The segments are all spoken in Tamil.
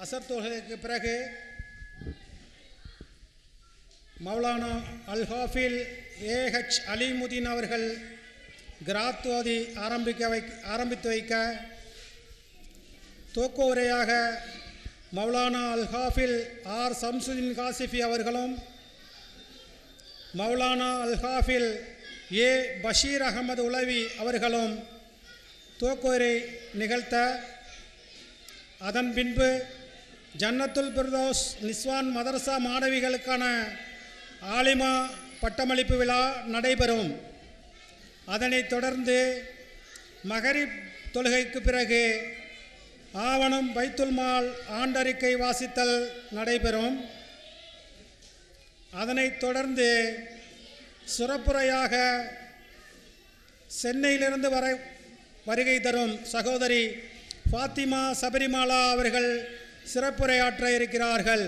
அசர் தொழுகைக்கு பிறகு மௌலானா அல் ஹாஃபில் ஏஹெச் அலிமுதீன் அவர்கள் கிராத் ஓதி ஆரம்பித்து வைக்க துவக்க உரையாக மௌலானா அல் ஹாஃபில் ஆர் சம்சுதீன் காசிஃபி அவர்களும் மௌலானா அல் ஹாஃபில் ஏ பஷீர் அகமது உலவி அவர்களும் துவக்க உரை நிகழ்த்த, அதன் பின்பு ஜன்னத்துல் பிர்தௌஸ் நிஸ்வான் மதரசா மாணவிகளுக்கான ஆலிமா பட்டமளிப்பு விழா நடைபெறும். அதனைத் தொடர்ந்து மகரிப் தொழுகைக்கு பிறகு ஆவணம் பைத்துல் மால் ஆண்டறிக்கை வாசித்தல் நடைபெறும். அதனைத் தொடர்ந்து சிறப்புரையாக சென்னையிலிருந்து வருகை தரும் சகோதரி ஃபாத்திமா சபரிமாலா அவர்கள் சிறப்புரையாற்ற இருக்கிறார்கள்.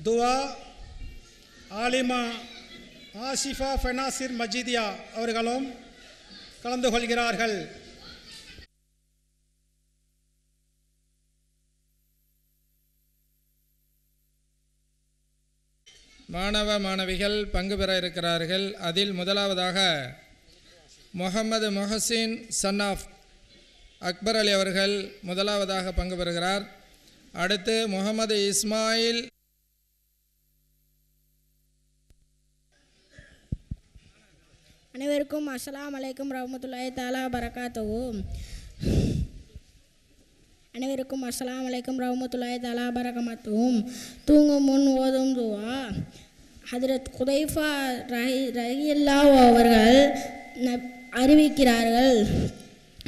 துவா ஆலிமா ஆசிஃபா ஃபெனாசிர் மஜிதியா அவர்களும் கலந்து கொள்கிறார்கள். மாணவ மாணவிகள் பங்கு பெற இருக்கிறார்கள். அதில் முதலாவதாக முகமது மொஹசின் சன் ஆஃப் அக்பர் அலி அவர்கள் முதலாவதாக பங்கு பெறுகிறார். அடுத்து முகமது இஸ்மாயில், அனைவருக்கும் அஸ்ஸலாமு அலைக்கும் ரஹ்மத்துல்லாஹி தஆலா பரகாத்துஹு. அனைவருக்கும் அஸ்ஸலாமு அலைக்கும் ரஹ்மத்துல்லாஹி தஆலா பரகாத்துஹு. தூங்கும் முன் ஓதும் துவா. ஹஜ்ரத் குதைஃபா ரலியல்லாஹு அவர்கள் அறிவிக்கிறார்கள்,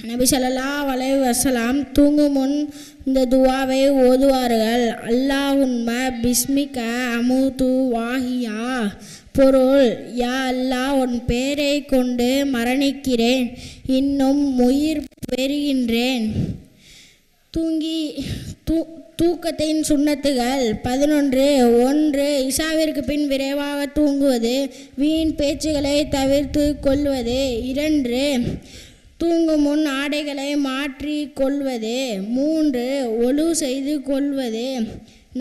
நபி ஸல்லல்லாஹு அலைஹி வஸல்லம் தூங்கும் முன் இந்த துவாவை ஓதுவார்கள். அல்லாஹும்ம பிஸ்மிக அமுது வாஹியா. பொருள், யா அல்லாஹ், உன் பெயரை கொண்டு மரணிக்கிறேன், இன்னும் உயிர் பெறுகின்றேன். தூக்கத்தின் சுன்னத்துகள் 11. 1. இஷாவிற்கு பின் விரைவாக தூங்குவது, வீண் பேச்சுகளை தவிர்த்து கொள்வது. 2. தூங்கும் முன் ஆடைகளை மாற்றி கொள்வது. 3. ஒழு செய்து கொள்வது.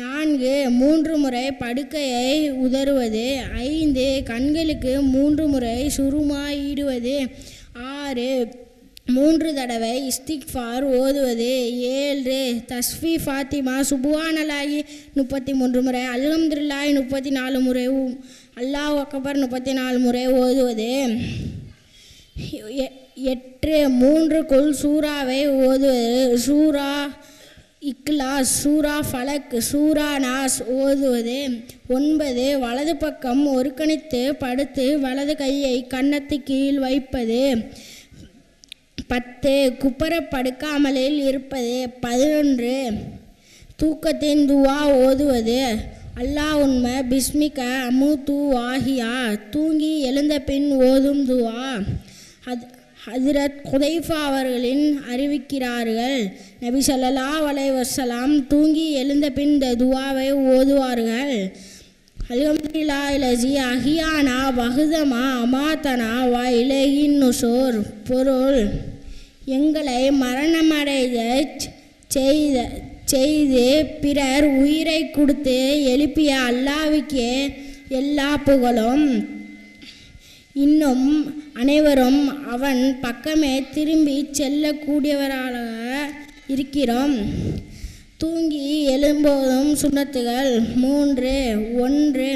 4. 3 முறை படுக்கையை உதறுவது. 5. கண்களுக்கு 3 முறை சுருமா ஈடுவது. 6. 3 தடவை இஸ்திக்ஃபார் ஓதுவது. 7. தஸ்பீ ஃபாத்திமா சுப்ஹானல்லாஹி 33 முறை, அல்ஹம்துலில்லாஹி 34 முறை, அல்லாஹு அக்பர் 34 முறை ஓதுவது. 8. 3 குல் சூராவை ஓதுவது. சூரா இக்லாஸ், சூரா ஃபலக், சூரா நாஸ் ஓதுவது. 9. வலது பக்கம் ஒருக்கணித்து படுத்து வலது கையை கன்னத்து கீழ் வைப்பது. 10. குப்புற படுக்காமலில் இருப்பது. 11. தூக்கத்தின் துவா ஓதுவது. அல்லாஹும்ம பிஸ்மிக அமுது வாஹியா. தூங்கி எழுந்த பின் ஓதும் துவா. ஹஜ்ரத் குதைஃபா அவர்களின் அறிவிக்கிறார்கள், நபி ஸல்லல்லாஹு அலைஹி வஸல்லம் தூங்கி எழுந்த பின் இந்த துவாவை ஓதுவார்கள். அல்ஹம்துலில்லாஹி லஸீ அஹ்யானா பஹ்தமா அமாதனா வ இலைஹின் நுஷூர். பொருள், எங்களை மரணமடையச் செய்து பிறர் உயிரை கொடுத்து எழுப்பிய அல்லாஹ்வுக்கே எல்லா புகழும். இன்னும் அனைவரும் அவன் பக்கமே திரும்பி செல்லக்கூடியவராக இருக்கிறோம். தூங்கி எழும்போதும் சுன்னத்துகள் 3. 1.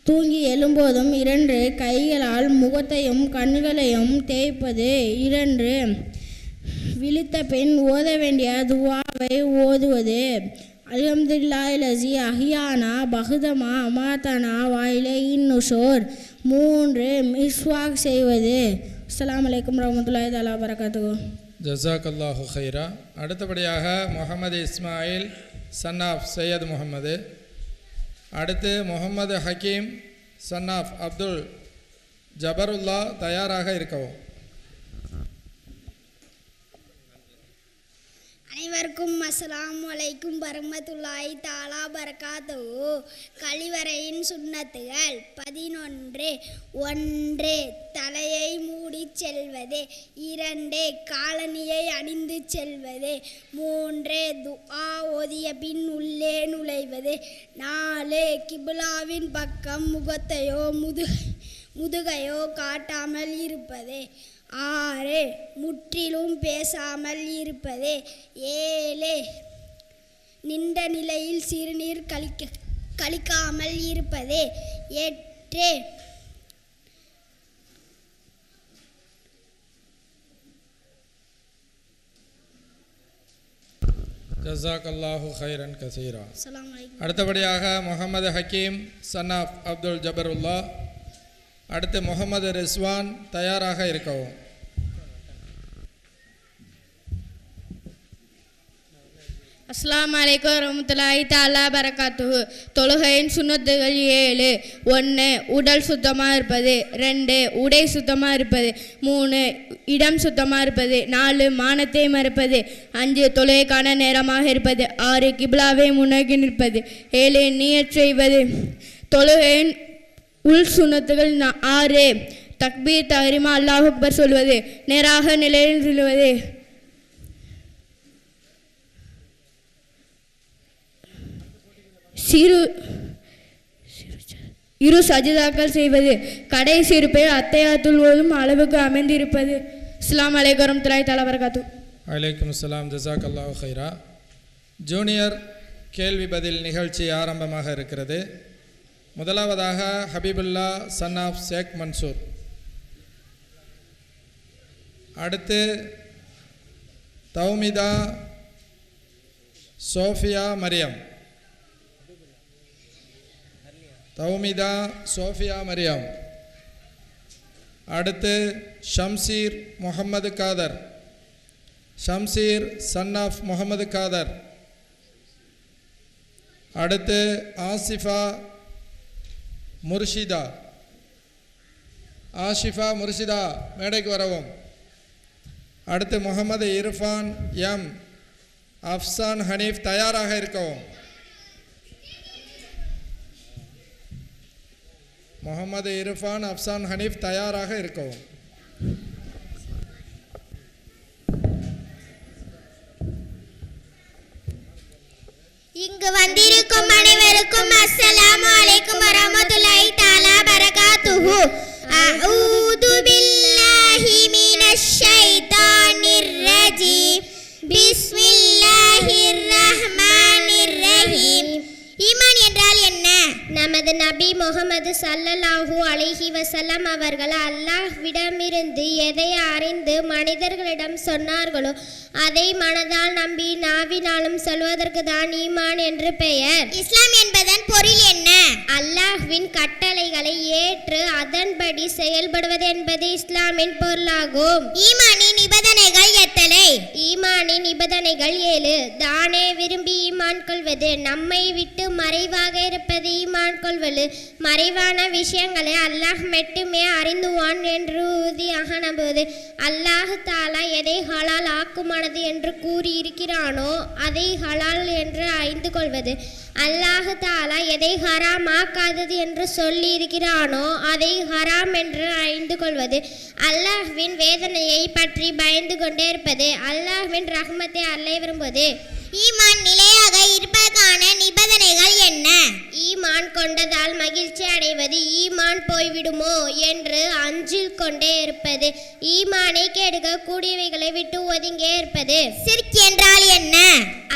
தூங்கி எழும்போதும் 2 கைகளால் முகத்தையும் கண்களையும் தேய்ப்பது. 2 விழித்த பின் ஓத வேண்டிய துவாவை ஓதுவது. அல்ஹம்துலில்லாஹி லஸீ அஹ்யானா பஹ்தமா அமாதனா வ இலைஹின் நுஷூர். 3 மிஸ்வாக் செய்வது. அஸ்ஸலாமு அலைக்கும் ரஹ்மத்துல்லாஹி தஆலா பரகாத்துஹு. ஜஸாக்கல்லாஹு ஹைரா. அடுத்தபடியாக முகமது இஸ்மாயில் சன் ஆஃப் சையத் முகமது. அடுத்து முகமது ஹக்கீம் சன் ஆஃப் அப்துல் ஜபருல்லா தயாராக இருக்கவும். அனைவருக்கும் அஸ்ஸலாமு அலைக்கும் வரஹ்மத்துல்லாஹி தஆலா பரகாத்துஹு. கழிவறையின் சுன்னத்துகள் 11. 1. தலையை மூடிச் செல்வது. 2. காலணியை அணிந்து செல்வது. 3. துஆ ஓதிய பின் உள்ளே நுழைவது. 4. கிப்லாவின் பக்கம் முகத்தையோ முதுகையோ காட்டாமல் இருப்பது. 6. முற்றிலும் பேசாமல் இருப்பது. 7. நின்ற நிலையில் சிறுநீர் கழிக்காமல் இருப்பது. 8. ஜஸாக்கல்லாஹு ஹைரன் கசீரா. அஸ்ஸலாமு அலைக்கும். அடுத்தபடியாக முகமது ஹக்கீம் சன் ஆஃப் அப்துல் ஜபருல்லா. அடுத்து முகமது ரிஸ்வான் தயாராக இருக்கவும். அஸ்ஸலாமு அலைக்கும் வரஹ்மத்துல்லாஹி தஆலா பரகாத்துஹு. தொழுகையின் சுன்னத்துகள் 7. 1. உடல் சுத்தமாக இருப்பது. 2. உடை சுத்தமாக இருப்பது. 3. இடம் சுத்தமாக இருப்பது. 4. மானத்தை மறுப்பது. 5. தொழுகைக்கான நேரமாக இருப்பது. 6. கிப்லாவை முன்னோக்கி நிற்பது. 7. நியத் செய்வது. தொழுகையின் உள் சுன்னத்துகள் 6. தக்பீர் தஹ்ரீமா அல்லாஹ் அக்பர் சொல்வது. நேராக நிலையில் சொல்வது. இரு சஜிதாக்கள் செய்வது. கடைசி இருப்பது அத்தையாத்துல் ஓதும் அளவுக்கு அமைந்திருப்பது. அஸ்ஸலாமு அலைக்கும் வரஹ்மத்துல்லாஹி தஆலா பரகாத்துஹு. வலைக்கும் அஸ்ஸலாம் ஜஸாக்கல்லாஹு ஹைரா. ஜூனியர் கேள்வி பதில் நிகழ்ச்சி ஆரம்பமாக இருக்கிறது. முதலாவதாக ஹபீபுல்லா சன் ஆஃப் ஷேக் மன்சூர். அடுத்து தௌமிதா சோஃபியா மரியம். தௌமிதா சோஃபியா மரியம். அடுத்து ஷம்சீர் முகமது காதர். Shamsheer son of Mohammed Khader. அடுத்து ஆசிஃபா முர்ஷிதா. ஆஷிஃபா முர்ஷிதா மேடைக்கு வரவும். அடுத்து முகமது இர்ஃபான் எம். அஃப்சான் ஹனீஃப் தயாராக இருக்கவும். முகமது இர்ஃபான் அஃப்சான் ஹனீஃப் தயாராக இருக்கவும். இங்கு வந்திருக்கும் அனைவருக்கும் அஸ்ஸலாமு அலைக்கும் வரஹ்மத்துல்லாஹி தஆலா பரகாத்துஹு. அஊது பில்லாஹி மினஷ் ஷைத்தானிர் ரஜீம். பிஸ்மில்லாஹிர் ரஹ்மானிர் ரஹீம். ஈமான் என்றால் என்ன? நமது நபி முகமது ஸல்லல்லாஹு அலைஹி வஸல்லம் அவர்கள் அல்லாஹ்விடமிருந்து எதை அறிந்து மனிதர்களிடம் சொன்னார்களோ அதை மனதால் நம்பி நாவினாலும் சொல்வதற்கு தான் ஈமான் என்று பெயர். இஸ்லாம் என்பதன் பொருள் என்ன? அல்லாஹ்வின் கட்டளைகளை ஏற்று அதன்படி செயல்படுவது என்பது இஸ்லாமின் பொருளாகும். ஈமானின் நிபந்தனைகள் எத்தனை? ஈமானின் நிபந்தனைகள் 7. தானே விரும்பி ஈமான் கொள்வது. நம்மை விட்டு மறைவாக இருப்பது ஈமான் கொள்வது. மறைவான விஷயங்களை அல்லாஹ் மட்டுமே அறிந்துவான் என்று உறுதியாக நம்புவது. அல்லாஹ் தாலா எதை ஹலால் ஆக்குமானது என்று கூறியிருக்கிறானோ அதை ஹலால் என்று அறிந்து கொள்வது. அல்லாஹ் தாலா எதை ஹராம் ஆக்காதது என்று சொல்லி இருக்கிறானோ அதை ஹராம் என்று அறிந்து கொள்வது. அல்லாஹ்வின் வேதனையை பற்றி பயந்து கொண்டே இருப்பது. அல்லாஹ்வின் ரஹ்மத்தை அடைய விரும்புவது. ஈமான் நிலையாக இருப்பதற்கான நிபந்தனைகள் என்ன? ஈமான் கொண்டதால் மகிழ்ச்சி அடைவது. ஈமான் போய்விடுமோ என்று அஞ்சில் கொண்டே இருப்பது. ஈமானை கெடுக்க கூடியவைகளை விட்டு ஒதுங்கே இருப்பது. ஷிர்க் என்றால் என்ன?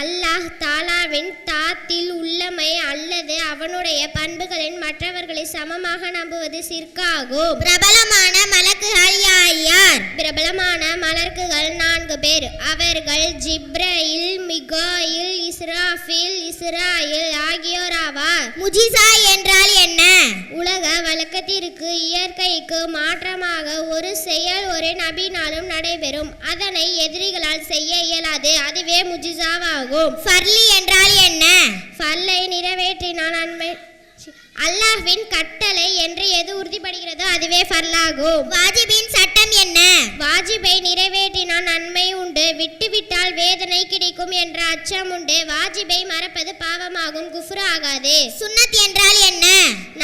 அல்லாஹ் தாலாவின் தாத்தில் உள்ளமை அல்லது அவனுடைய பண்புகளின் மற்றவர்களை சமமாக நம்புவது ஷிர்காகும். பிரபலமான மலக்குகள் யார் யார்? பிரபலமான மலக்குகள் 4 பேர். அவர்கள் ஜிப்ரயில், மிகாயில், இஸ்ராஃபில், இஸ்ராயில் ஆகியோர் ஆவார். முஜிசா என்றால் என்ன? உலக வழக்கத்திற்கு இயற்கைக்கு மாற்றமாக ஒரு செயல் ஒரு நபினாலும் நடைபெறும். அதனை எதிரிகளால் செய்ய இயலாது. அதுவே முஜிசாவாகும். ஃபர்லி என்றால் என்ன? ஃபர்லை நிறைவேற்றினால் நன்மை அல்லாஹ்வின் கட்டளை என்று எது உறுதிப்படுகிறதோ அதுவே ஃபர்லாகும். வாஜிபின் சட்டம் என்ன? வாஜிபை நிறைவேற்றினால் நன்மை உண்டு, விட்டுவிட்டால் வேதனை கிடைக்கும் என்ற அச்சம் உண்டு. வாஜிபை மறப்பது பாவமாகும், குஃப்ரு ஆகாது. சுன்னத் என்றால் என்ன?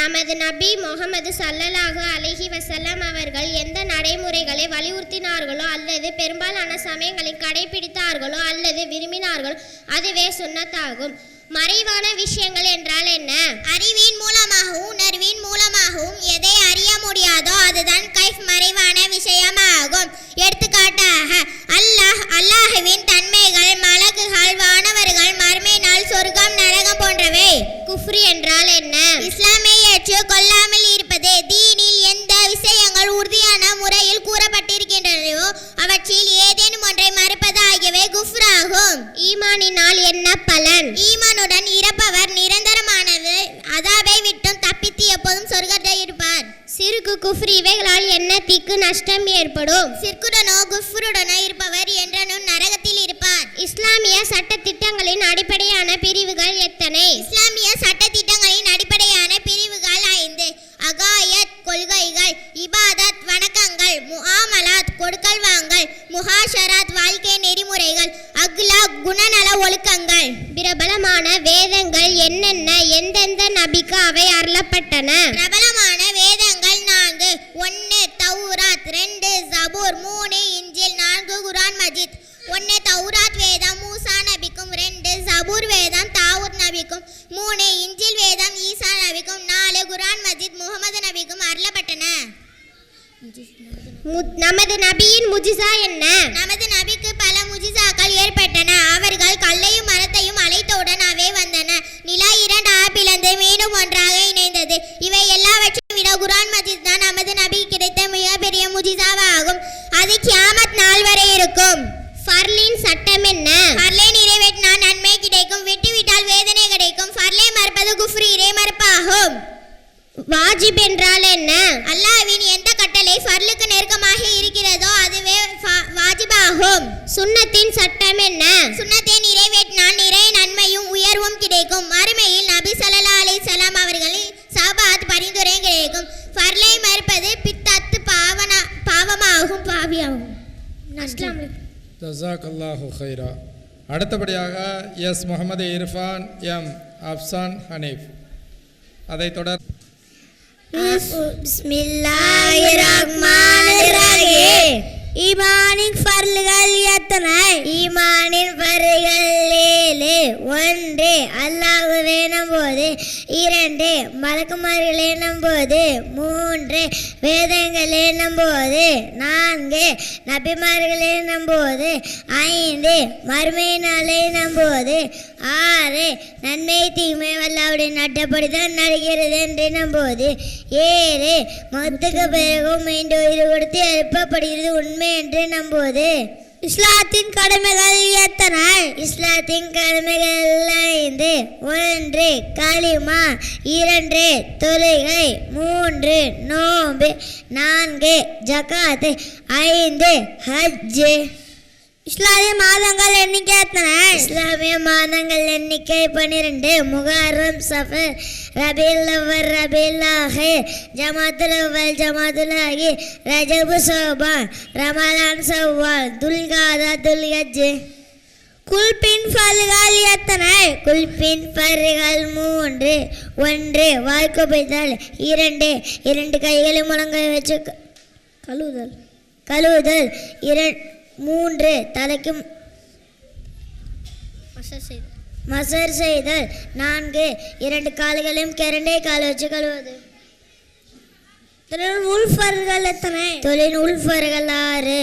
நமது நபி முஹம்மது ஸல்லல்லாஹு அலைஹி வஸல்லம் அவர்கள் எந்த நடைமுறைகளை வலியுறுத்தினார்களோ அல்லது பெரும்பாலான சமயங்களில் கடைபிடித்தார்களோ அல்லது விரும்பினார்களோ அதுவே சுன்னத்தாகும். மறைவான விஷயங்கள் என்றால் என்ன? அறிவின் மூலமாகவும் உணர்வின் மூலமாகவும் எதை அறிய முடியாதோ அதுதான் கைஃப் மறைவான விஷயமாகும். எடுத்துக்காட்டாக அல்லாஹ்வின் தன்மைகள், மலக்குகள், வானவர்கள், மறுமை நாள், சொர்க்கம், நரகம் போன்றவை. குஃப்ரி என்றால் என்ன? இஸ்லாமை ஏற்று கொள்ளாமல் இருப்பது. தீனில் எந்த விஷயங்கள் உறுதியான முறையில் கூறப்பட்டிருக்கின்றனவோ அவற்றில் ஏதேனும் ஒன்றை மறுப்பது ஆகியவை குஃப்ராகும். ஈமானினால் என்ன பலன்? ஈமானுடன் இருப்பவர் நிரந்தரமானது அதாவை விட்டும் தப்பித்து எப்போதும் சொர்க்கத்தை இருப்பார். சிறுக்கு குஃப்ரி இவைகளால் என்ன தீக்கு நஷ்டம் ஏற்படும்? சிற்குடனோ குஃப்ருடனோ இருப்பவர் என்றனும் நரகத்தில் இருப்பார். இஸ்லாமிய சட்டத்திட்டங்களின் அடிப்படையான பிரிவுகள் எத்தனை? இஸ்லாமிய சட்டத்திட்டங்களின் அடிப்படையான பிரிவுகள் 5. அகாயத் கொள்கைகள், இபாதத் வணக்கங்கள், முஆமலாத் கொடுக்கல் வாங்கல், முஹாஷராத் வாழ்க்கை நெறிமுறைகள், அக்லாக் குணநல ஒழுக்கங்கள். பிரபலமான வேதங்கள் என்னென்ன? எந்தெந்த நபிக்கு அவை அருளப்பட்டன? பிரபலமான வேதங்கள் 4. 1 தௌராத், 2 ஜபூர், 3 இன்ஜில், 4 குர்ஆன் மஜீத். 1 தௌராத் வேதம் மூசா நபிக்கும், 2 ஜபூர் வேதம் தாவூத் நபிக்கும், 3 இன்ஜில் வேதம் ஈசா நபிக்கும், 4 குர்ஆன் மஜீத் முஹம்மது நபிக்கும் அருளப்பட்டன. நமது நபியின் முஜிசா என்ன? நமது நபிக்கு பல முஜிசாக்கள் ஏற்பட்டன. அவர்கள் கல்லையும் மரத்தையும் அழைத்தவுடன் அவை வந்தன. நிலா 2 பிளந்து மீண்டும் ஒன்றாக இணைந்தது. இவை எல்லாவற்றையும் விட குர்ஆன் மஜீத் தான் நமது நபிக்கு கிடைத்த மிகப்பெரிய முஜிசாவாகும். அது கியாமத் நாள் வரை இருக்கும். ஃபர்லின் சட்டம் என்ன? ஃபர்லை நிறைவேற்றினால் நன்மை கிடைக்கும், விட்டுவிட்டால் வேதனை கிடைக்கும். ஃபர்லை மறுப்பது குஃப்ரி, இறை மறுப்பாகும். வாஜிப் என்றால் என்ன? அல்லாஹ்வின் எந்த கட்டளை ஃபர்லுக்கு நெருக்கமாக இருக்கிறதோ அதுவே வாஜிபாகும். சுன்னத்தின் சட்டம் என்ன? சுன்னத்தை நிறைவேற்றினால் நிறைய நன்மையும் உயர்வும் கிடைக்கும். மறுமையில் நபி ஸல்லல்லாஹு அலைஹி வஸல்லம் அவர்களின் ஸஹாபாத் பரிந்துரை கிடைக்கும். ஃபர்லை மறுப்பது பித்தத்து பாவமாகும், பாவியாகும். அஸ்ஸலாமு அலைக்கும். ஜஸாக்கல்லாஹு ஹைரா. அடுத்தபடியாக எஸ் முகமது இர்ஃபான், எம் அப்சான் ஹனீஃப். அதைத் தொடர் பிஸ்மில்லாஹிர்ரஹ்மானிர்ரஹீம். ஈமானின் ஃபர்லுகள் எத்தனை? ஈமானின் ஃபர்லுகள் 7. 1 அல்லாஹ்வை நம்புவது, 2 மலக்குமார்களை நம்புவது, 3 வேதங்களை நம்புவது, 4 நபிமார்களை நம்புவது, 5 மறுமை நாளை நம்புவது, 6 நன்மை தீமை அல்லாஹ்வுடைய நட்டப்படிதான் நடக்கிறது என்று நம்புவது, 7 மௌத்துக்கு பிறகும் மீண்டும் உயிர் கொடுத்து எழுப்பப்படுகிறது உண்மை என்று நம்புவது. இஸ்லாத்தின் கடமைகள் எத்தனை? இஸ்லாத்தின் கடமைகள் 5. 1 கலிமா, 2 தொழுகை, 3 நோன்பு, 4 ஜகாத், 5 ஹஜ். இஸ்லாமிய மாதங்கள் எண்ணிக்கை எத்தனை? இஸ்லாமிய மாதங்கள் எண்ணிக்கை 12. முஹர்ரம், சஃபர், ரபீல் அவ்வல், ரபீல் ஆஹிர், ஜமாத்துல் அவ்வல், ஜமாத்துல் ஆஹிர், ரஜப், ஷஅபான், ரமலான், ஷவ்வால், துல்காதா, துல்ஹஜ். குல்பின் ஃபர்லுகள் எத்தனை? குல்பின் ஃபர்லுகள் 3. 1 வாய்க்குபைத்தல், 2 கைகளை முழங்கை வச்சு கழுவுதல், 3 தலைக்கு மசர் செய்தல், 4 2 கால்களையும் கரண்டை கால் வச்சு கழுவுவது. தொழில் உள்ஃபர்கள் எத்தனை? தொழில் உள்ஃபர்கள் 6.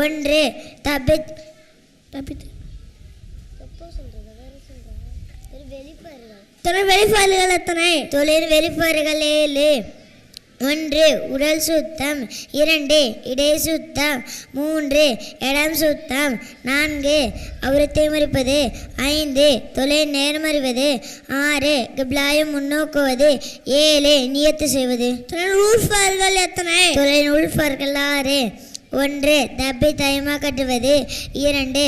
1 தொழில் வெளிஃபர்கள் எத்தனை? தொழில் வெளிஃபர்கள் 7. 1 உடல் சுத்தம், 2 இடை சுத்தம், 3 இடம் சுத்தம், 4 அவுரத்தை மறிப்பது, 5 தொலை நேரம் அறிவது, 6 கிப்லாயை முன்னோக்குவது, 7 நியத்து செய்வது. உள்ஃபர்கள் எத்தனை? தொலை உள்ஃபர்கள் 6. 1 தப்பி தயமா கட்டுவது, 2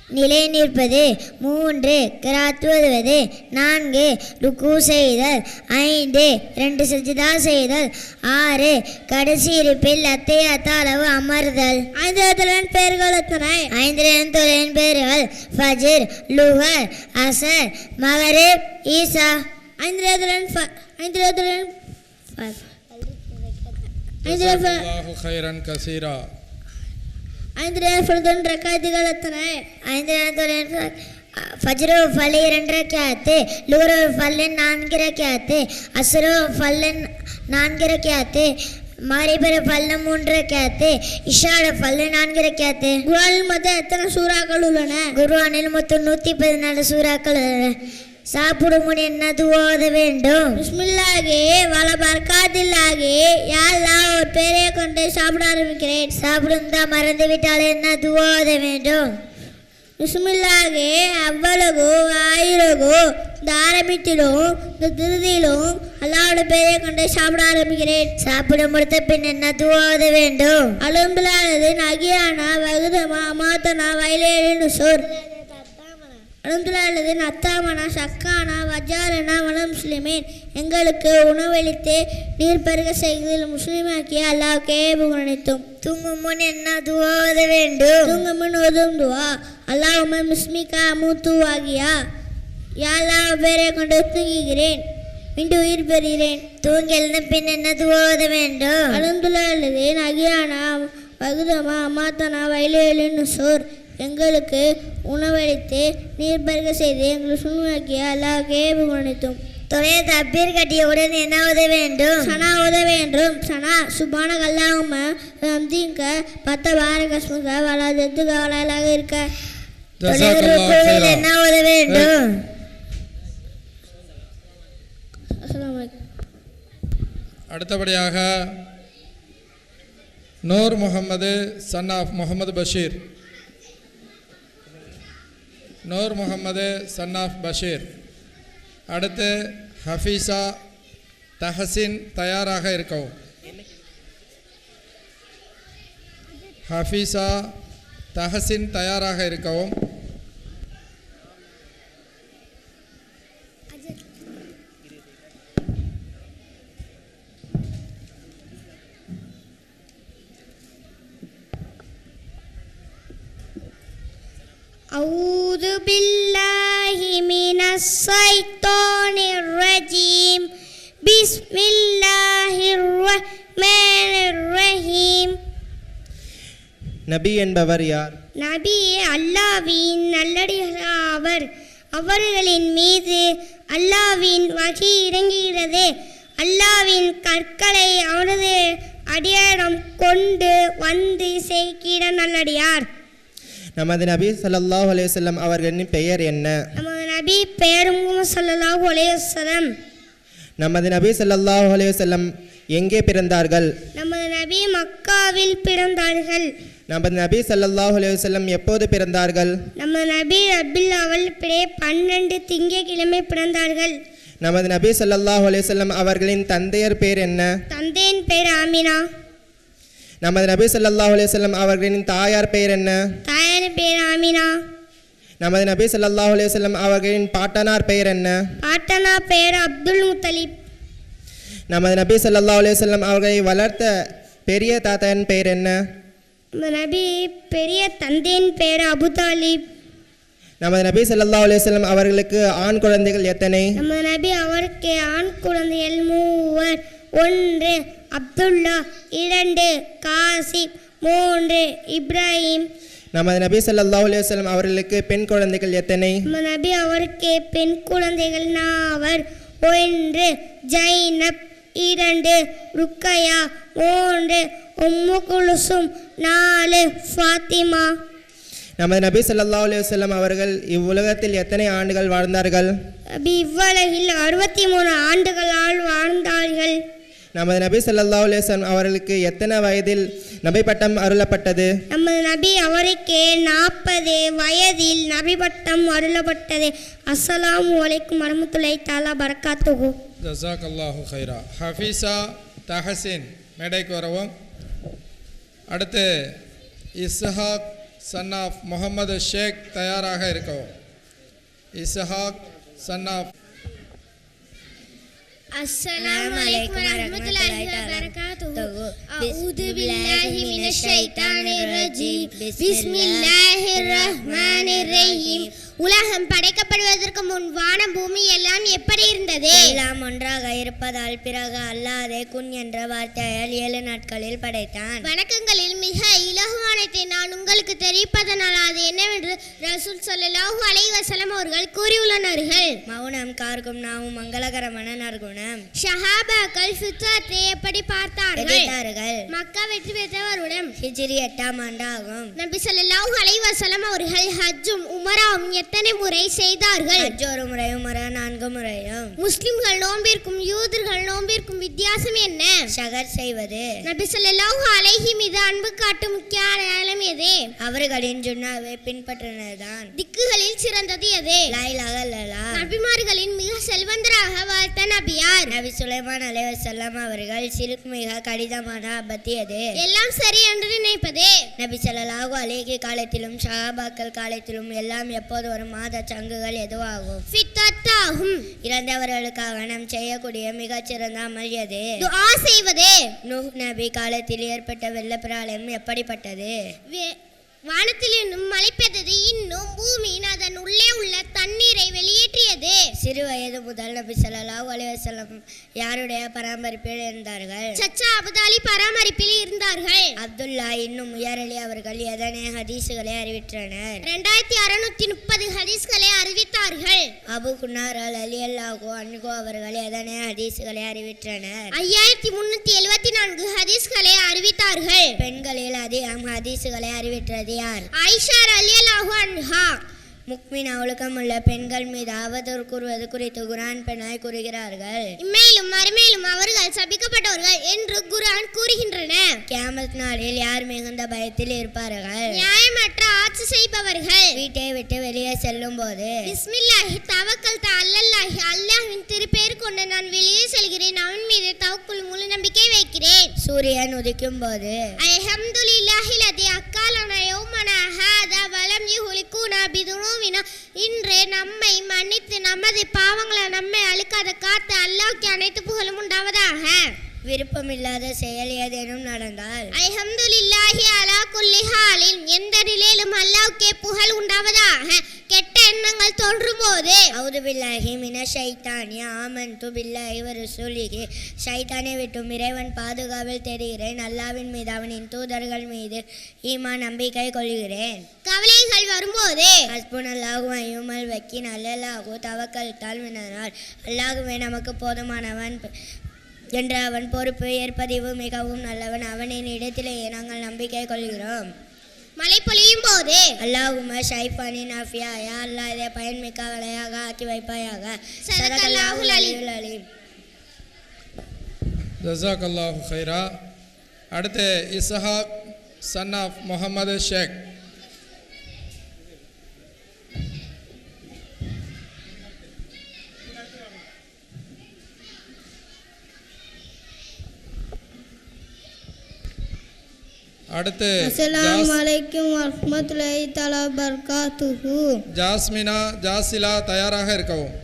நிலை நிற்பது. 3 கிராத் ஓதுவது. 4 ருக்கு செய்தல். 5 2 சஜ்தா செய்தல். 6 கடைசி இருப்பில் அத்தையாத்த அளவு அமர்தல். 5 பேர்கள் எத்தனை? 5 பேர்கள் ஃபஜ்ர், லுஹர், அசர், மகரிப், ஈசா. 5 ஜஸாக்கல்லாஹு கைரன் கஸீரா. 5 ரக்காத்துகள் எத்தனை? 5 ஃபஜ்ரு ஃபல்லு 2 ரக்காத்து, லுஹரு ஃபல்லு 4 ரக்காத்து, அஸ்ரு ஃபல்லு 4 ரக்காத்து, மகரிபு ஃபல்லு 3 ரக்காத்து, இஷா ஃபல்லு 4 ரக்காத்து. குர்ஆனில் மொத்தம் எத்தனை சூறாக்கள் உள்ளன? குர்ஆனில் மொத்தம் 114 சூறாக்கள் உள்ளன. சாப்பிடும் முன் என்ன துஆ ஓத வேண்டும்? பிஸ்மில்லாஹி வல பரக்காத்தில்லாஹி, யா அல்லாஹ் ஒரு பேரை கொண்டு சாப்பிட ஆரம்பிக்கிறேன். சாப்பிடும் தான் மறந்து விட்டால் என்ன துஆ ஓத வேண்டும்? பிஸ்மில்லாஹி அவ்வளவு ஆயிரகு இந்த ஆரம்பித்திலும் இந்த திருதியிலும் அல்லாஹ்வோட பேரை கொண்டு சாப்பிட ஆரம்பிக்கிறேன். சாப்பிட முடித்த பின் என்ன துஆ ஓத வேண்டும்? அல்ஹம்துலில்லாஹி நகியானா வகுதமா மாத்தனா வயலேன்னு சொல். அல்ஹம்துலில்லாஹி நத்தாமனா சக்கானா வஜாரனா வல முஸ்லிமீன், எங்களுக்கு உணவளித்து நீர் பருக செய்ததில் முஸ்லிமாக்கிய அல்லாஹ்வுக்கே புகழனைத்தும். தூங்கும் முன் என்ன துஆ ஓத வேண்டும்? தூங்கும் முன் ஓதும் துஆ அல்லாஹும்ம பிஸ்மிகா அமூத்து வாகியா, யா அல்லாஹ் பேரை கொண்டு தூங்குகிறேன், மீண்டும் உயிர் பெறுகிறேன். தூங்கி எழுந்த பின் என்ன துஆ ஓத வேண்டும்? அல்ஹம்துலில்லாஹி நகியானா வகுதமா அமாத்தனா வயலேன்னு சொல், எங்களுக்கு உணவளித்து நீர் பருக செய்து எங்களை சுண்ணமாக்கிய அல்லாஹ்வுக்கே புகழனைத்தும். தொலைய தப்பீர் கட்டியவுடன் என்ன ஓத வேண்டும்? சனா ஓத வேண்டும். சனா சுபானக அல்லாஹும்ம ஹம்திக பத்த பாரகஸ்முக வலா ஜத்துக வலாலாக இருக்க. என்ன ஓத வேண்டும்? அஸ்ஸலாமு அலைக்கும். அடுத்தபடியாக Noor Mohammed son of Mohammed Basheer. Noor Mohammed son of Basheer. அடுத்து ஹஃபீஸா தஹசின் தயாராக இருக்கவும். ஹஃபீஸா தஹசின் தயாராக இருக்கவும். أعوذ بالله من الشيطان الرجيم بسم الله الرحمن الرحيم. நபி என்பவர் யார்? நபி அல்லாஹ்வின் நல்லடியார். அவர்களின் மீது அல்லாஹ்வின் வஹி இறங்குகிறது. அல்லாஹ்வின் கற்களை அவரது அடியாரம் கொண்டு வந்து சேர்க்கிற நல்லடியார். நமது நபி ஸல்லல்லாஹு அலைஹி வஸல்லம் அவர்களின் பெயர் என்ன? நமது நபி பெயர் முஹம்மது ஸல்லல்லாஹு அலைஹி வஸல்லம். நமது நபி ஸல்லல்லாஹு அலைஹி வஸல்லம் எங்கே பிறந்தார்கள்? நமது நபி மக்காவில் பிறந்தார்கள். நமது நபி ஸல்லல்லாஹு அலைஹி வஸல்லம் எப்போது பிறந்தார்கள்? நமது நபி ரபில் அவல் 12 திங்கட்கிழமை பிறந்தார்கள். நமது நபி ஸல்லல்லாஹு அலைஹி வஸல்லம் அவர்களின் தந்தையர் பெயர் என்ன? தந்தையின் பெயர் ஆமினா. நமது நபி ஸல்லல்லாஹு அலைஹி வஸல்லம் அவர்களின் தாயார் பெயர் என்ன? தாயார் பெயர் ஆமினா. நமது நபி ஸல்லல்லாஹு அலைஹி வஸல்லம் அவர்களின் பாட்டனார் பெயர் என்ன? பாட்டனா பெயர் அப்துல் முத்தலிப். நமது நபி ஸல்லல்லாஹு அலைஹி வஸல்லம் அவர்களை வளர்த்த பெரிய தாத்தாவின் பெயர் என்ன? நமது நபி பெரிய தந்தையின் பெயர் அபு தாலிப். நமது நபி ஸல்லல்லாஹு அலைஹி வஸல்லம் அவர்களுக்கு ஆண் குழந்தைகள் எத்தனை? நமது நபி அவருக்கு ஆண் குழந்தைகள் 3. 1 அப்துல்லா, 2 காசிம், 3 இப்ராஹிம். நமது நபி ஸல்லல்லாஹு அலைஹி வஸல்லம் அவர்களுக்கு பெண் குழந்தைகள் எத்தனை? நமது நபி அவருக்கு பெண் குழந்தைகள் 4. 1 ஜைனப், 2 ருக்கையா, 3 உம்மு குல்சும், 4 ஃபாத்திமா. நமது நபி ஸல்லல்லாஹு அலைஹி வஸல்லம் அவர்கள் இவ்வுலகத்தில் எத்தனை ஆண்டுகள் வாழ்ந்தார்கள்? நபி இவ்வுலகில் 63 ஆண்டுகளால் வாழ்ந்தார்கள். நமது நபி ஸல்லல்லாஹு அலைஹி வஸல்லம் அவர்களுக்கு எத்தனை வயதில் நபி பட்டம் அருளப்பட்டது? நமது நபி அவருக்கு 40 வயதில் நபி பட்டம் அருளப்பட்டது. அஸ்ஸலாமு அலைக்கும் வரஹ்மத்துல்லாஹி தஆலா பரக்காத்துஹு. ஜஸாக்கல்லாஹு கைரா. ஹஃபீஸா தஹசின் மேடைக்கு வரவும். அடுத்து இஸ்ஹாக் சன் ஆஃப் முகமது ஷேக் தயாராக இருக்கவும். இஸ்ஹாக் சன் ஆஃப் அஸ்ஸலாமு அலைக்கும் வரஹ்மத்துல்லாஹி வபரகாத்துஹு. அஊது பில்லாஹி மினஷ் ஷைத்தானிர் ரஜீம். பிஸ்மில்லாஹிர் ரஹ்மானிர் ரஹீம். உலகம் படைக்கப்படுவதற்கு முன் வானம் பூமி எல்லாம் எப்படி இருந்தது? எல்லாம் ஒன்றாக இருப்பதால் பிறகு அல்லாஹ் குன் என்ற வார்த்தையால் 7 நாட்களில் படைத்தான். வணக்கங்களில் மிக இலகுவானதை நான் உங்களுக்கு தெரிவிப்பதனால் அது என்னவென்று ரசூல் ஸல்லல்லாஹு அலைஹி வஸல்லம் அவர்கள் கூறியுள்ளனர்கள். மௌனம் கார்க்கும் நாவும் மங்களகரமான நற்குணம். ஷஹாபாக்கள் ஃபித்ரத்தை எப்படி பார்த்தார்கள்? எதிர்த்தார்கள். மக்கா வெற்றி பெற்ற வருடம் ஹிஜ்ரி 8ஆம் ஆண்டு ஆகும். நபி ஸல்லல்லாஹு அலைஹி வஸல்லம் அவர்கள் ஹஜ்ஜும் உம்ராவும் எத்தனை முறை செய்தார்கள்? ஹஜ் ஒரு முறை, உம்ரா 4 முறையும். முஸ்லிம்கள் நோம்பிற்கும் யூதர்கள் நோம்பிற்கும் வித்தியாசம் என்ன? ஷகர் செய்வது. நபி ஸல்லல்லாஹு அலைஹி மீது அன்பு காட்டும் முக்கிய அடையாளம் எது? அவர்களின் சுன்னாவை பின்பற்றினதுதான். திக்குகளில் சிறந்தது எது? லா இலாஹா இல்லல்லாஹ். நபிமார்களின் மிக செல்வந்தராக வாழ்த்த நபியார்? நபி சுலைமான் அலைஹிஸ்ஸலாம் அவர்கள் சிறுக்கு மிக கடினமான ஆபத்து எது? எல்லாம் சரி என்று நினைப்பது. நபி ஸல்லல்லாஹு அலைஹி காலத்திலும் ஷஹாபாக்கள் காலத்திலும் எல்லாம் எப்போது வரும் மாத சங்குகள் எதுவாகும்? ஃபித்ரத்தாகும். இறந்தவர்களுக்காக நாம் செய்யக்கூடிய மிகச்சிறந்த அமல் எது? துஆ செய்வது. நூஹ் நபி காலத்தில் ஏற்பட்ட வெள்ளப்பிரளயம் எப்படிப்பட்டது? வானத்தில் இன்னும் மழை பெய்தது, இன்னும் பூமியின் அதன் உள்ளே உள்ள தண்ணீரை வெளியேற்றியது. சிறு வயது முதல் நபி ஸல்லல்லாஹு அலைஹி வஸல்லம் யாருடைய பராமரிப்பில் இருந்தார்கள்? சச்சா அபுதாலி பராமரிப்பில் இருந்தார்கள். அப்துல்லா இன்னும் உயரலி அவர்கள் எதனை ஹதீசுகளை அறிவித்தனர்? 2630 ஹதீஸ்களை அறிவித்தார்கள். அபு குன்னார் ரலியல்லாஹு அன்ஹு அவர்கள் எதனை ஹதீசுகளை அறிவித்தனர்? 5374 ஹதீஸ்களை அறிவித்தார்கள். பெண்களில் அதிகம் ஹதீசுகளை அறிவித்தது யார்? ஆயிஷா ரலியல்லாஹு அன்ஹா. முக்மின் ஒழுக்கம் உள்ள பெண்கள் மீது அவதூறு கூறுவது குறித்து குர்ஆன் பெண்ணாய் கூறுகிறார்கள். இம்மையிலும் மறுமையிலும் அவர்கள் சபிக்கப்பட்டவர்கள் என்று குர்ஆன் கூறுகின்றன. கியாமத் நாளில் யார் மிகுந்த பயத்தில் இருப்பார்கள்? நியாயமற்ற ஆட்சி செய்பவர்கள். வீட்டை விட்டு வெளியே செல்லும் போது பிஸ்மில்லாஹி தவக்கல்து அலல்லாஹி, அல்லாஹ்வின் திருப்பெயர் கொண்டு நான் வெளியே செல்கிறேன், அவன் மீது தவக்குல் முழு நம்பிக்கை வைக்கிறேன். சூரியன் உதிக்கும் போது அல்ஹம்துலில்லாஹி லதி அக்காலனா யௌமனா ஹாதா வலம் யுஹ்லிகுனா பிதுனூபினா, இன்று நம்மை மன்னித்து நமது பாவங்களை நம்மை அழுக்காத காத்த அல்லாஹ்வுக்கு அனைத்து புகழும் உண்டாவதாக. விருப்பமில்லாத செயல் ஏதேனும் நடந்தால் அல்ஹம்துலில்லாஹி அலா குல்லி ஹாலின், எந்த நிலையிலும் அல்லாஹ்வுக்கே புகழ் உண்டாவதாக. கெட்ட எண்ணங்கள் தோன்றும் போது அவுது பில்லாஹி மினஷ் ஷைத்தானி ஆமன்து பில்லாஹி வ ரசூலிஹி, ஷைத்தானை விட்டும் இறைவன் பாதுகாவல் தேடுகிறேன், அல்லாஹ்வின் மீது அவனின் தூதர்கள் மீது ஈமான் நம்பிக்கை கொள்கிறேன். கவலைகள் வரும்போது ஹஸ்புனல்லாஹு வ நிஅமல் வக்கீல், அல்லாஹு தவக்கல்தால் மினனால், அல்லாஹ்வே நமக்கு போதுமானவன் என்ற அவன் பொறுப்பு ஏற்பதிவு மிகவும் நல்லவன், அவனின் இடத்திலேயே நாங்கள் நம்பிக்கை கொள்கிறோம். மழை பொழியும் போது அல்லாஹும்ம ஷைஃபானி நாஃபியா, யா அல்லாஹ் இதை பயன்மிக்க வலையாக ஆக்கி வைப்பாயாக. ஸதகல்லாஹுல் அலீம். அலீம். ஜஸாக்கல்லாஹு ஹைரா. அடுத்து இஸ்ஹாக் சன் ஆஃப் முகமது ஷேக். அடுத்து அஸ்ஸலாமு அலைக்கும் வரஹ்மத்துல்லாஹி தஆலா பரகாத்துஹு. ஜாஸ்மினா ஜாசிலா தயாராக இருக்கவும்.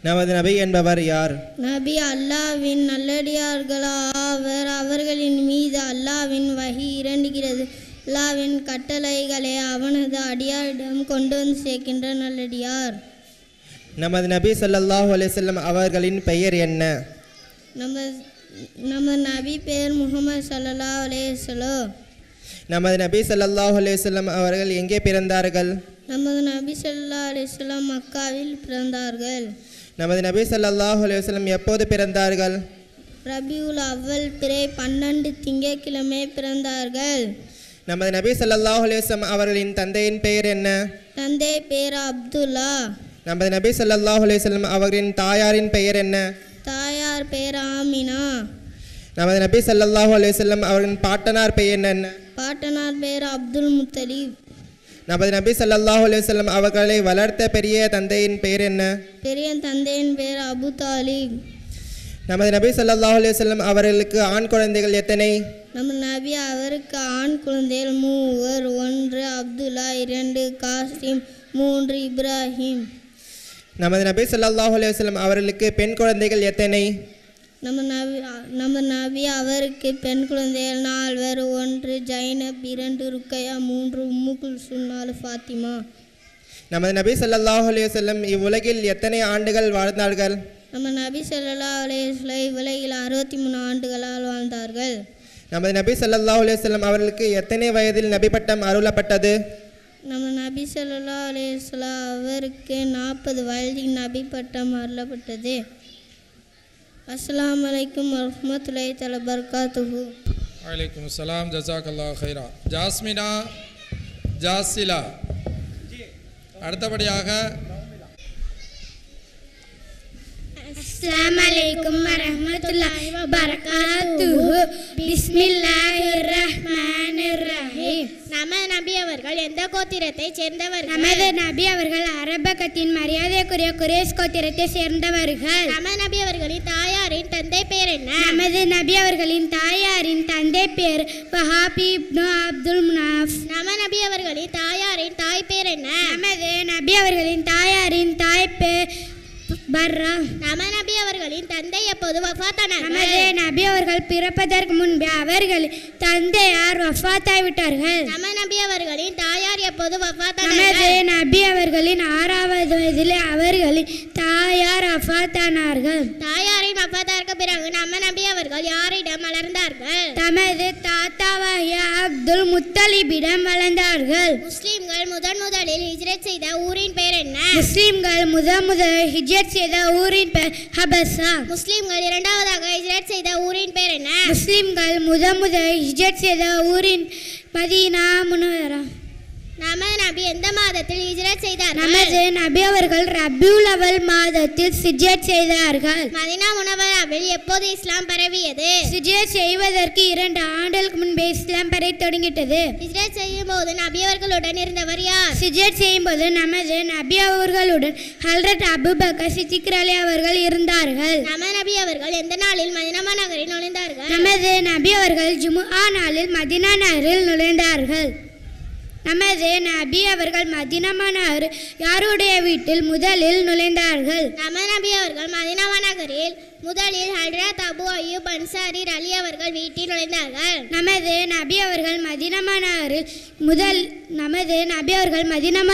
நமது நபி என்பவர் யார்? நபி அல்லாஹ்வின் நல்லடியார்களாவர். அவர்களின் மீது அல்லாஹ்வின் வஹி இறங்குகிறது. அல்லாஹ்வின் கட்டளைகளை அவனது அடியாரிடம் கொண்டு வந்து சேர்க்கின்ற நல்லடியார். நமது நபி ஸல்லல்லாஹு அலைஹி வஸல்லம் அவர்களின் பெயர் என்ன? நமது நபி பெயர் முஹம்மது ஸல்லல்லாஹு அலைஹி வஸல்லம். நமது நபி ஸல்லல்லாஹு அலைஹி வஸல்லம் அவர்கள் எங்கே பிறந்தார்கள்? நமது நபி ஸல்லல்லாஹு அலைஹி வஸல்லம் மக்காவில் பிறந்தார்கள். நமது நபி ஸல்லல்லாஹு அலைஹி வஸல்லம் எப்போது பிறந்தார்கள்? ரபியுல் அவ்வல் பிறை 12 திங்கட்கிழமை பிறந்தார்கள். நமது நபி ஸல்லல்லாஹு அலைஹி வஸல்லம் அவர்களின் தந்தையின் பெயர் என்ன? தந்தை பெயர் அப்துல்லா. நமது நபி ஸல்லல்லாஹு அலைஹி வஸல்லம் அவர்களின் தாயாரின் பெயர் என்ன? தாயார் பெயர் ஆமினா. நமது நபி ஸல்லல்லாஹு அலைஹி வஸல்லம் அவர்களின் பாட்டனார் பெயர் என்ன? பாட்டனார் பெயர் அப்துல் முத்தலிப். நமது நபி ஸல்லல்லாஹு அலைஹி வஸல்லம் அவர்களை வளர்த்த பெரிய தந்தையின் பெயர் என்ன? பெரிய தந்தையின் பெயர் அபு தாலிப். நமது நபி ஸல்லல்லாஹு அலைஹி வஸல்லம் அவர்களுக்கு ஆண் குழந்தைகள் எத்தனை? நம்ம நபி அவருக்கு ஆண் குழந்தைகள் 3. 1 அப்துல்லா, 2 காசிம், 3 இப்ராஹிம். நமது நபி ஸல்லல்லாஹு அலைஹி வஸல்லம் அவர்களுக்கு பெண் குழந்தைகள் எத்தனை? நம்ம நபி அவருக்கு பெண் குழந்தைகள் 4. 1 ஜைனப், 2 ருக்கையா, 3 உம்மு குல்சும், 4 ஃபாத்திமா. நமது நபி ஸல்லல்லாஹு அலைஹி வஸல்லம் இவ்வுலகில் எத்தனை ஆண்டுகள் வாழ்ந்தார்கள்? நம்ம நபி ஸல்லல்லாஹு அலைஹி வஸல்லம் இவ்வுலகில் 63 ஆண்டுகளால் வாழ்ந்தார்கள். நமது நபி ஸல்லல்லாஹு அலைஹி வஸல்லம் அவர்களுக்கு எத்தனை வயதில் நபி பட்டம் அருளப்பட்டது? நம்ம நபி ஸல்லல்லாஹு அலைஹி வஸல்லம் அவருக்கு 40 வயதில் நபி பட்டம் அருளப்பட்டது. அஸ்ஸலாமு அலைக்கும் வரஹ்மத்துல்லாஹி தஆலா பரகாத்துஹு. வலைக்கும் சலாம், ஜஸாக்கல்லாஹு ஹைரா. ஜாஸ்மினா, ஜாசிலா. அடுத்தபடியாக அஸ்ஸலாமு அலைக்கும் வரஹ்மத்துல்லாஹி வபரகாத்துஹு. பிஸ்மில்லாஹிர் ரஹ்மானிர் ரஹீம். நமது நபி அவர்கள் எந்த கோத்திரத்தை சேர்ந்தவர்கள்? நமது நபி அவர்கள் அரபகத்தின் மரியாதைக்குரிய குரேஷ் கோத்திரத்தை சேர்ந்தவர்கள். நமது நபி அவர்களின் தாயாரின் தந்தை பேர் என்ன? நமது நபி அவர்களின் தாயாரின் தந்தை பேர் வஹாபி இப்னு அப்துல் முனாஃப். நமது நபி அவர்களின் தாயாரின் தாய் பேர் என்ன? நமது நபி அவர்களின் தாயாரின் தாய் பேர் பர்ரா. நமது நபி அவர்களின் தந்தை எப்போது வஃபாத்தானார்கள்? நமது நபி அவர்கள் பிறப்பதற்கு முன்பே அவர்கள் தந்தையார் வஃபாத்தாகிவிட்டார்கள். நமது நபி அவர்களின் தாயார் எப்போது வஃபாத்தானார்கள்? நமது நபி அவர்களின் 6வது வயதில் அவர்களின் தாயார் வஃபாத்தானார்கள். தாயாரின் வஃபாத்திற்கு பிறகு நமது நபி அவர்கள் யாரிடம் வளர்ந்தார்கள்? தமது தாத்தாவாகிய அப்துல் முத்தலிபிடம் வளர்ந்தார்கள். முஸ்லிம்கள் முதலில் ஹிஜ்ரத் செய்த ஊரின் பெயர் என்ன? முஸ்லிம்கள் முதல் ஹிஜ்ரத் செய்த ஊரின் பெயர் ஹபஸா. முஸ்லிம்கள் இரண்டாவதாக ஹிஜ்ரத் செய்த ஊரின் பெயர் என்ன? முஸ்லிம்கள் முதல் ஹிஜ்ரத் செய்த ஊரின் மதீனா முனவரா. நமது நபி எந்த மாதத்தில் ஹிஜ்ரத் செய்தார்கள்? நமது நபி அவர்கள் ரபியுல் அவல் மாதத்தில் ஹிஜ்ரத் செய்தார்கள். மதீனா முனவராவில் எப்போது இஸ்லாம் பரவியது? ஹிஜ்ரத் செய்வதற்கு 2 ஆண்டுகளுக்கு முன்பே இஸ்லாம் பரவ தொடங்கிட்டது. ஹிஜ்ரத் செய்யும் போது நபி அவர்களுடன் இருந்தவர் யார்? ஹிஜ்ரத் செய்யும் போது நமது நபி அவர்களுடன் ஹல்ரத் அபூபக்கர் சித்திக் அலி அவர்கள் இருந்தார்கள். நமது நபி அவர்கள் எந்த நாளில் மதீனா நகரில் நுழைந்தார்கள்? நமது நபி அவர்கள் ஜுமுஆ நாளில் மதீனா நகரில் நுழைந்தார்கள். நமது நபி அவர்கள் மதீனா நகர் யாருடைய வீட்டில் முதலில் நுழைந்தார்கள்? நமது நபி அவர்கள் மதீனா நகரில் முதலில் ஹஜ்ரத் அபு அய்யூப் அன்சாரி அலி அவர்கள் வீட்டில் நுழைந்தார்கள். நமது நபி அவர்கள் மதீனா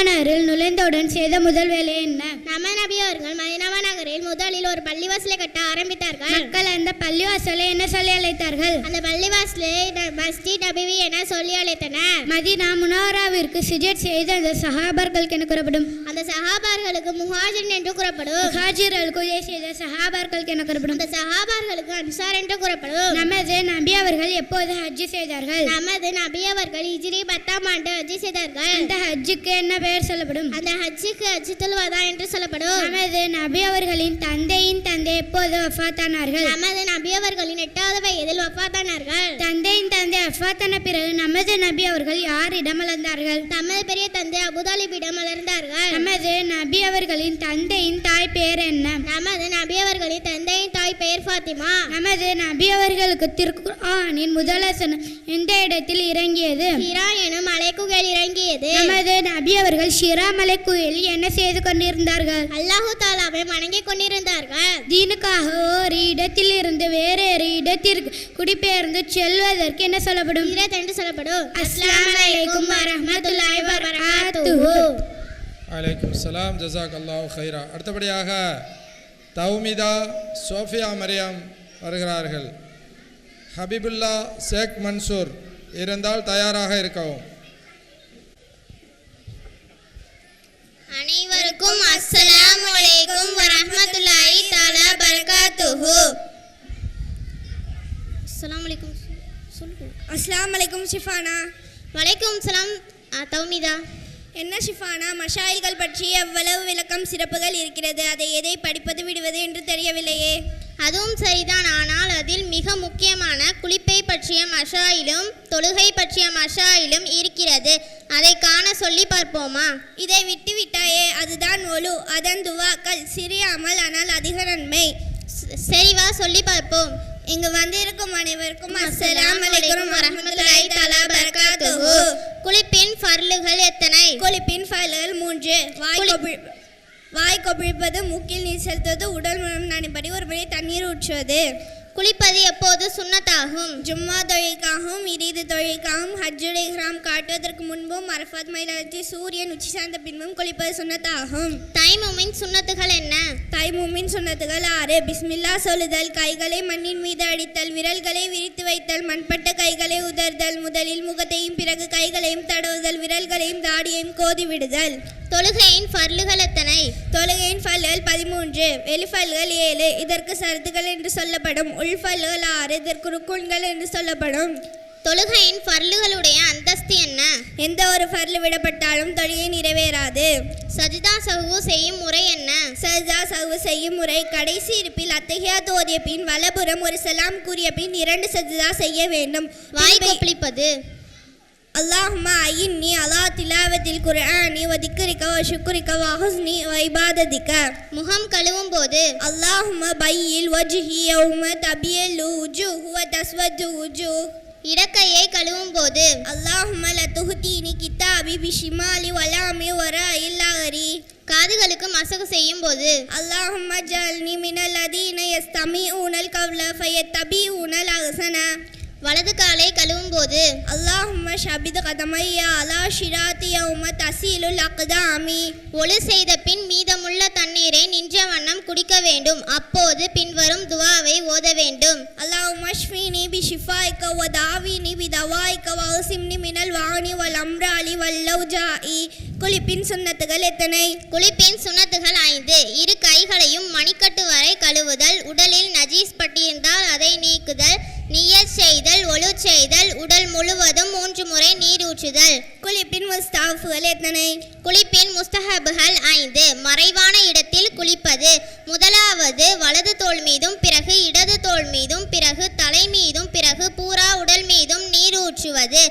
நகரில் நுழைந்தவுடன் செய்த முதல் வேலை என்ன? நமது நபி அவர்கள் மதீனா நகரில் முதலில் ஒரு பள்ளிவாசலை கட்ட ஆரம்பித்தார்கள். மக்கள் அந்த பள்ளிவாசலை என்ன சொல்லி அழைத்தார்கள்? அந்த பள்ளிவாசலை மஸ்ஜித் நபவி என சொல்லி அழைத்தனர். மதீனா முனவராவிற்கு ஹிஜ்ரத் செய்த அந்த சஹாபார்களுக்கு என்ன கூறப்படும்? அந்த சஹாபார்களுக்கு முஹாஜிர் என்று கூறப்படும். முஹாஜிர்களுக்கு உதவி செய்த சஹாபார்களுக்கு என்ன கூறப்படும்? அந்த சஹாபார்களுக்கு அன்சார் என்று கூறப்படும். நமது நபி அவர்கள் எப்போது ஹஜ் செய்தார்கள்? நமது நபி அவர்கள் ஹிஜ்ரி 10ஆம் ஆண்டு ஹஜ் செய்தார்கள். அந்த ஹஜ்ஜுக்கு என்ன பெயர் சொல்லப்படும்? அந்த ஹஜ்ஜுக்கு ஹஜ்ஜத்துல் வதா என்று சொல்லப்படும். நமது நபி அவர்களின் தந்தையின் தந்தை எப்போது வஃபாத்தானார்கள்? நமது நபி அவர்களின் 8வது வயதில் வஃபாத்தானார்கள். தந்தையின் தந்தை வஃபாத்தான பிறகு நமது நபி அவர்கள் யாரிடம் வளர்ந்தார்கள்? நமது பெரிய தந்தை அபூதாலிபிடம் வளர்ந்தார்கள். நமது நபி அவர்களின் தந்தையின் தாய் பெயர் என்ன? நமது நபி அவர்களின் தந்தையின் தாய் பெயர் ஃபாத்திமா. நமது நபி அவர்களுக்கு திருக்குர்ஆனின் முதல் வசனம் எந்த இடத்தில் இறங்கியது? ஹிரா எனும் மலைக்குகையில் இறங்கியது. நமது நபி அவர்கள் ஷிரா மலைக்குகையில் என்ன செய்து கொண்டிருந்தார்கள்? அல்லாஹு தஆலாவை வணங்கிக் கொண்டிருந்தார்கள். தீனுக்காக ஒரு இடத்தில் இருந்து வேறொரு இடத்திற்கு குடிபெயர்ந்து செல்வதற்கு என்ன சொல்லப்படும்? ஹிஜ்ரத் என்று சொல்லப்படும். அஸ்ஸலாமு அலைக்கும் வரஹ்மத்துல்லாஹி வபரகாத்துஹு. வலைக்கும் சலாம், ஜஸாக்கல்லாஹு ஹைரா. அடுத்தபடியாக தௌமிதா சோஃபியா மரியம் வருகிறார்கள். ஹபீபுல்லா ஷேக் மன்சூர் இருந்தால் தயாராக இருக்கவும். அனைவருக்கும் அஸ்ஸலாமு அலைக்கும் வரஹ்மத்துல்லாஹி தஆலா பரகாத்துஹு. அஸ்ஸலாமு அலைக்கும். அஸ்ஸலாமு அலைக்கும் ஷிஃபானா. வலைக்கும் சலாம் தௌமிதா. என்ன ஷிஃபானா, மஷாயில்கள் பற்றி எவ்வளவு விளக்கம் சிறப்புகள் இருக்கிறது, அதை எதை படிப்பது விடுவது என்று தெரியவில்லையே. அதுவும் சரிதான், ஆனால் அதில் மிக முக்கியமான குளிப்பை பற்றிய மஷாயிலும் தொழுகை பற்றிய மஷாயிலும் இருக்கிறது. அதை காண சொல்லி பார்ப்போமா? இதை விட்டு விட்டாயே, அதுதான் ஒலு, அதன் துவாக்கள் சிறிய அமல் ஆனால் அதிக நன்மை. சரி வா சொல்லி பார்ப்போம். இங்கு வந்திருக்கும் அனைவருக்கும் அஸ்ஸலாமு அலைக்கும் வரஹ்மத்துல்லாஹி தஆலா பரகாத்துஹு. குளிப்பின் ஃபர்லுகள் எத்தனை? குளிப்பின் ஃபர்லுகள் 3. வாய் கொப்பளிப்பது, மூக்கில் நீர் செலுத்துவது, உடல் முழுவதும் நனைபடி ஒரு முறை தண்ணீர் ஊற்றுவது. குளிப்பது எப்போது சுன்னத்தாகும்? ஜும்மா தொழிலுக்காகவும், இரீது தொழிலுக்காகவும், ஹஜ்ஜுடைய இஹ்ராம் காட்டுவதற்கு முன்பும், அரஃபாத் மைதானத்தில் சூரியன் உச்சி சார்ந்த பின்பும் குளிப்பது சுன்னத்தாகும். தைமூமின் சுன்னத்துகள் என்ன? தைமூமின் சுன்னத்துகள் 6. பிஸ்மில்லா சொல்லுதல், கைகளை மண்ணின் மீது அடித்தல், விரல்களை விரித்து வைத்தல், மண்பட்ட கைகளை உதர்தல், முதலில் முகத்தையும் பிறகு கைகளையும் தடவுதல், விரல்களையும் தாடியையும் கோதி விடுதல். தொழுகையின் ஃபர்லுகள் எத்தனை? தொழுகையின் ஃபர்லுகள் 13. வெளிஃபர்லுகள் 7. இதற்கு சரத்துகள் என்று சொல்லப்படும். உள்ஃபர்லுகள் 6. இதற்கு ருக்குன்கள் என்று சொல்லப்படும். தொழுகையின் ஃபர்லுகளுடைய அந்தஸ்து என்ன? எந்த ஒரு ஃபர்லு விடப்பட்டாலும் தொழுகை நிறைவேறாது. சஜ்தா சஹ்வு செய்யும் முறை என்ன? சஜ்தா சஹ்வு செய்யும் முறை கடைசி இருப்பில் அத்தஹியாத் ஓதிய பின் வலப்புறம் ஒரு சலாம் கூறிய பின் 2 சஜ்தா செய்ய வேண்டும். வாய் கொப்பளிப்பது, அல்லாஹும்ம ஐன்னி அலா திலாவத்தில் குர்ஆனி வ திக்ரிக வ ஷுக்ரிக வ ஹுஸ்னி வ இபாததிக. முகம் கழுவும் போது அல்லாஹும்ம பையில் வஜ்ஹி யௌம தபியலு வுஜூஹு வ தஸ்வது வுஜூஹ். இடக்கையை கழுவும் போது அல்லாஹும்ம லதுஹ்தீனி கிதாபி பிஷிமாலி வலாமி வராயில் லஹரி. காதுகளுக்கு மசகு செய்யும் போது அல்லாஹும்ம ஜஅல்னி மினல் லதீன யஸ்தமிஊனல் கவ்ல ஃபயத்தபிஊனல் அஹ்ஸன. வலது காலை கழுவும் போது அல்லாஹும்ம ஷபித் கதமையா அலா ஷிராத்தி யௌம தசீலுல் அக்தாமி. ஒளி செய்த பின் மீதமுள்ள தண்ணீரை நின்ற வண்ணம் குடிக்க வேண்டும். அப்போது பின்வரும் துவாவை ஓத வேண்டும். அல்லாஹும்ம ஷ்ஃபினி பிஷிஃபாயிக வ தாவினி பிதவாயிக வ அஸிம்னி மினல் வானி வல் அம்ராலி வல் லௌஜாஇ. குளிப்பின் சுன்னத்துகள் எத்தனை? குளிப்பின் சுன்னத்துகள் 5. இரு கைகளையும் மணிக்கட்டு வரை கழுவுதல், உடலில் நஜீஸ் பட்டிருந்தால் அதை நீக்குதல், நியத் செய்தல், ஒழு செய்தல், உடல் முழுவதும் 3 முறை நீர் ஊற்றுதல். குளிப்பின் முஸ்தஹபுகள் எத்தனை? குளிப்பின் முஸ்தஹபுகள் 5. மறைவான இடத்தில் குளிப்பது. முதலாவது வலது தோள் மீதும், பிறகு இடது தோள் மீதும், பிறகு தலை மீதும், பிறகு பூரா உடல் மீதும் நீர் ஊற்றுவது.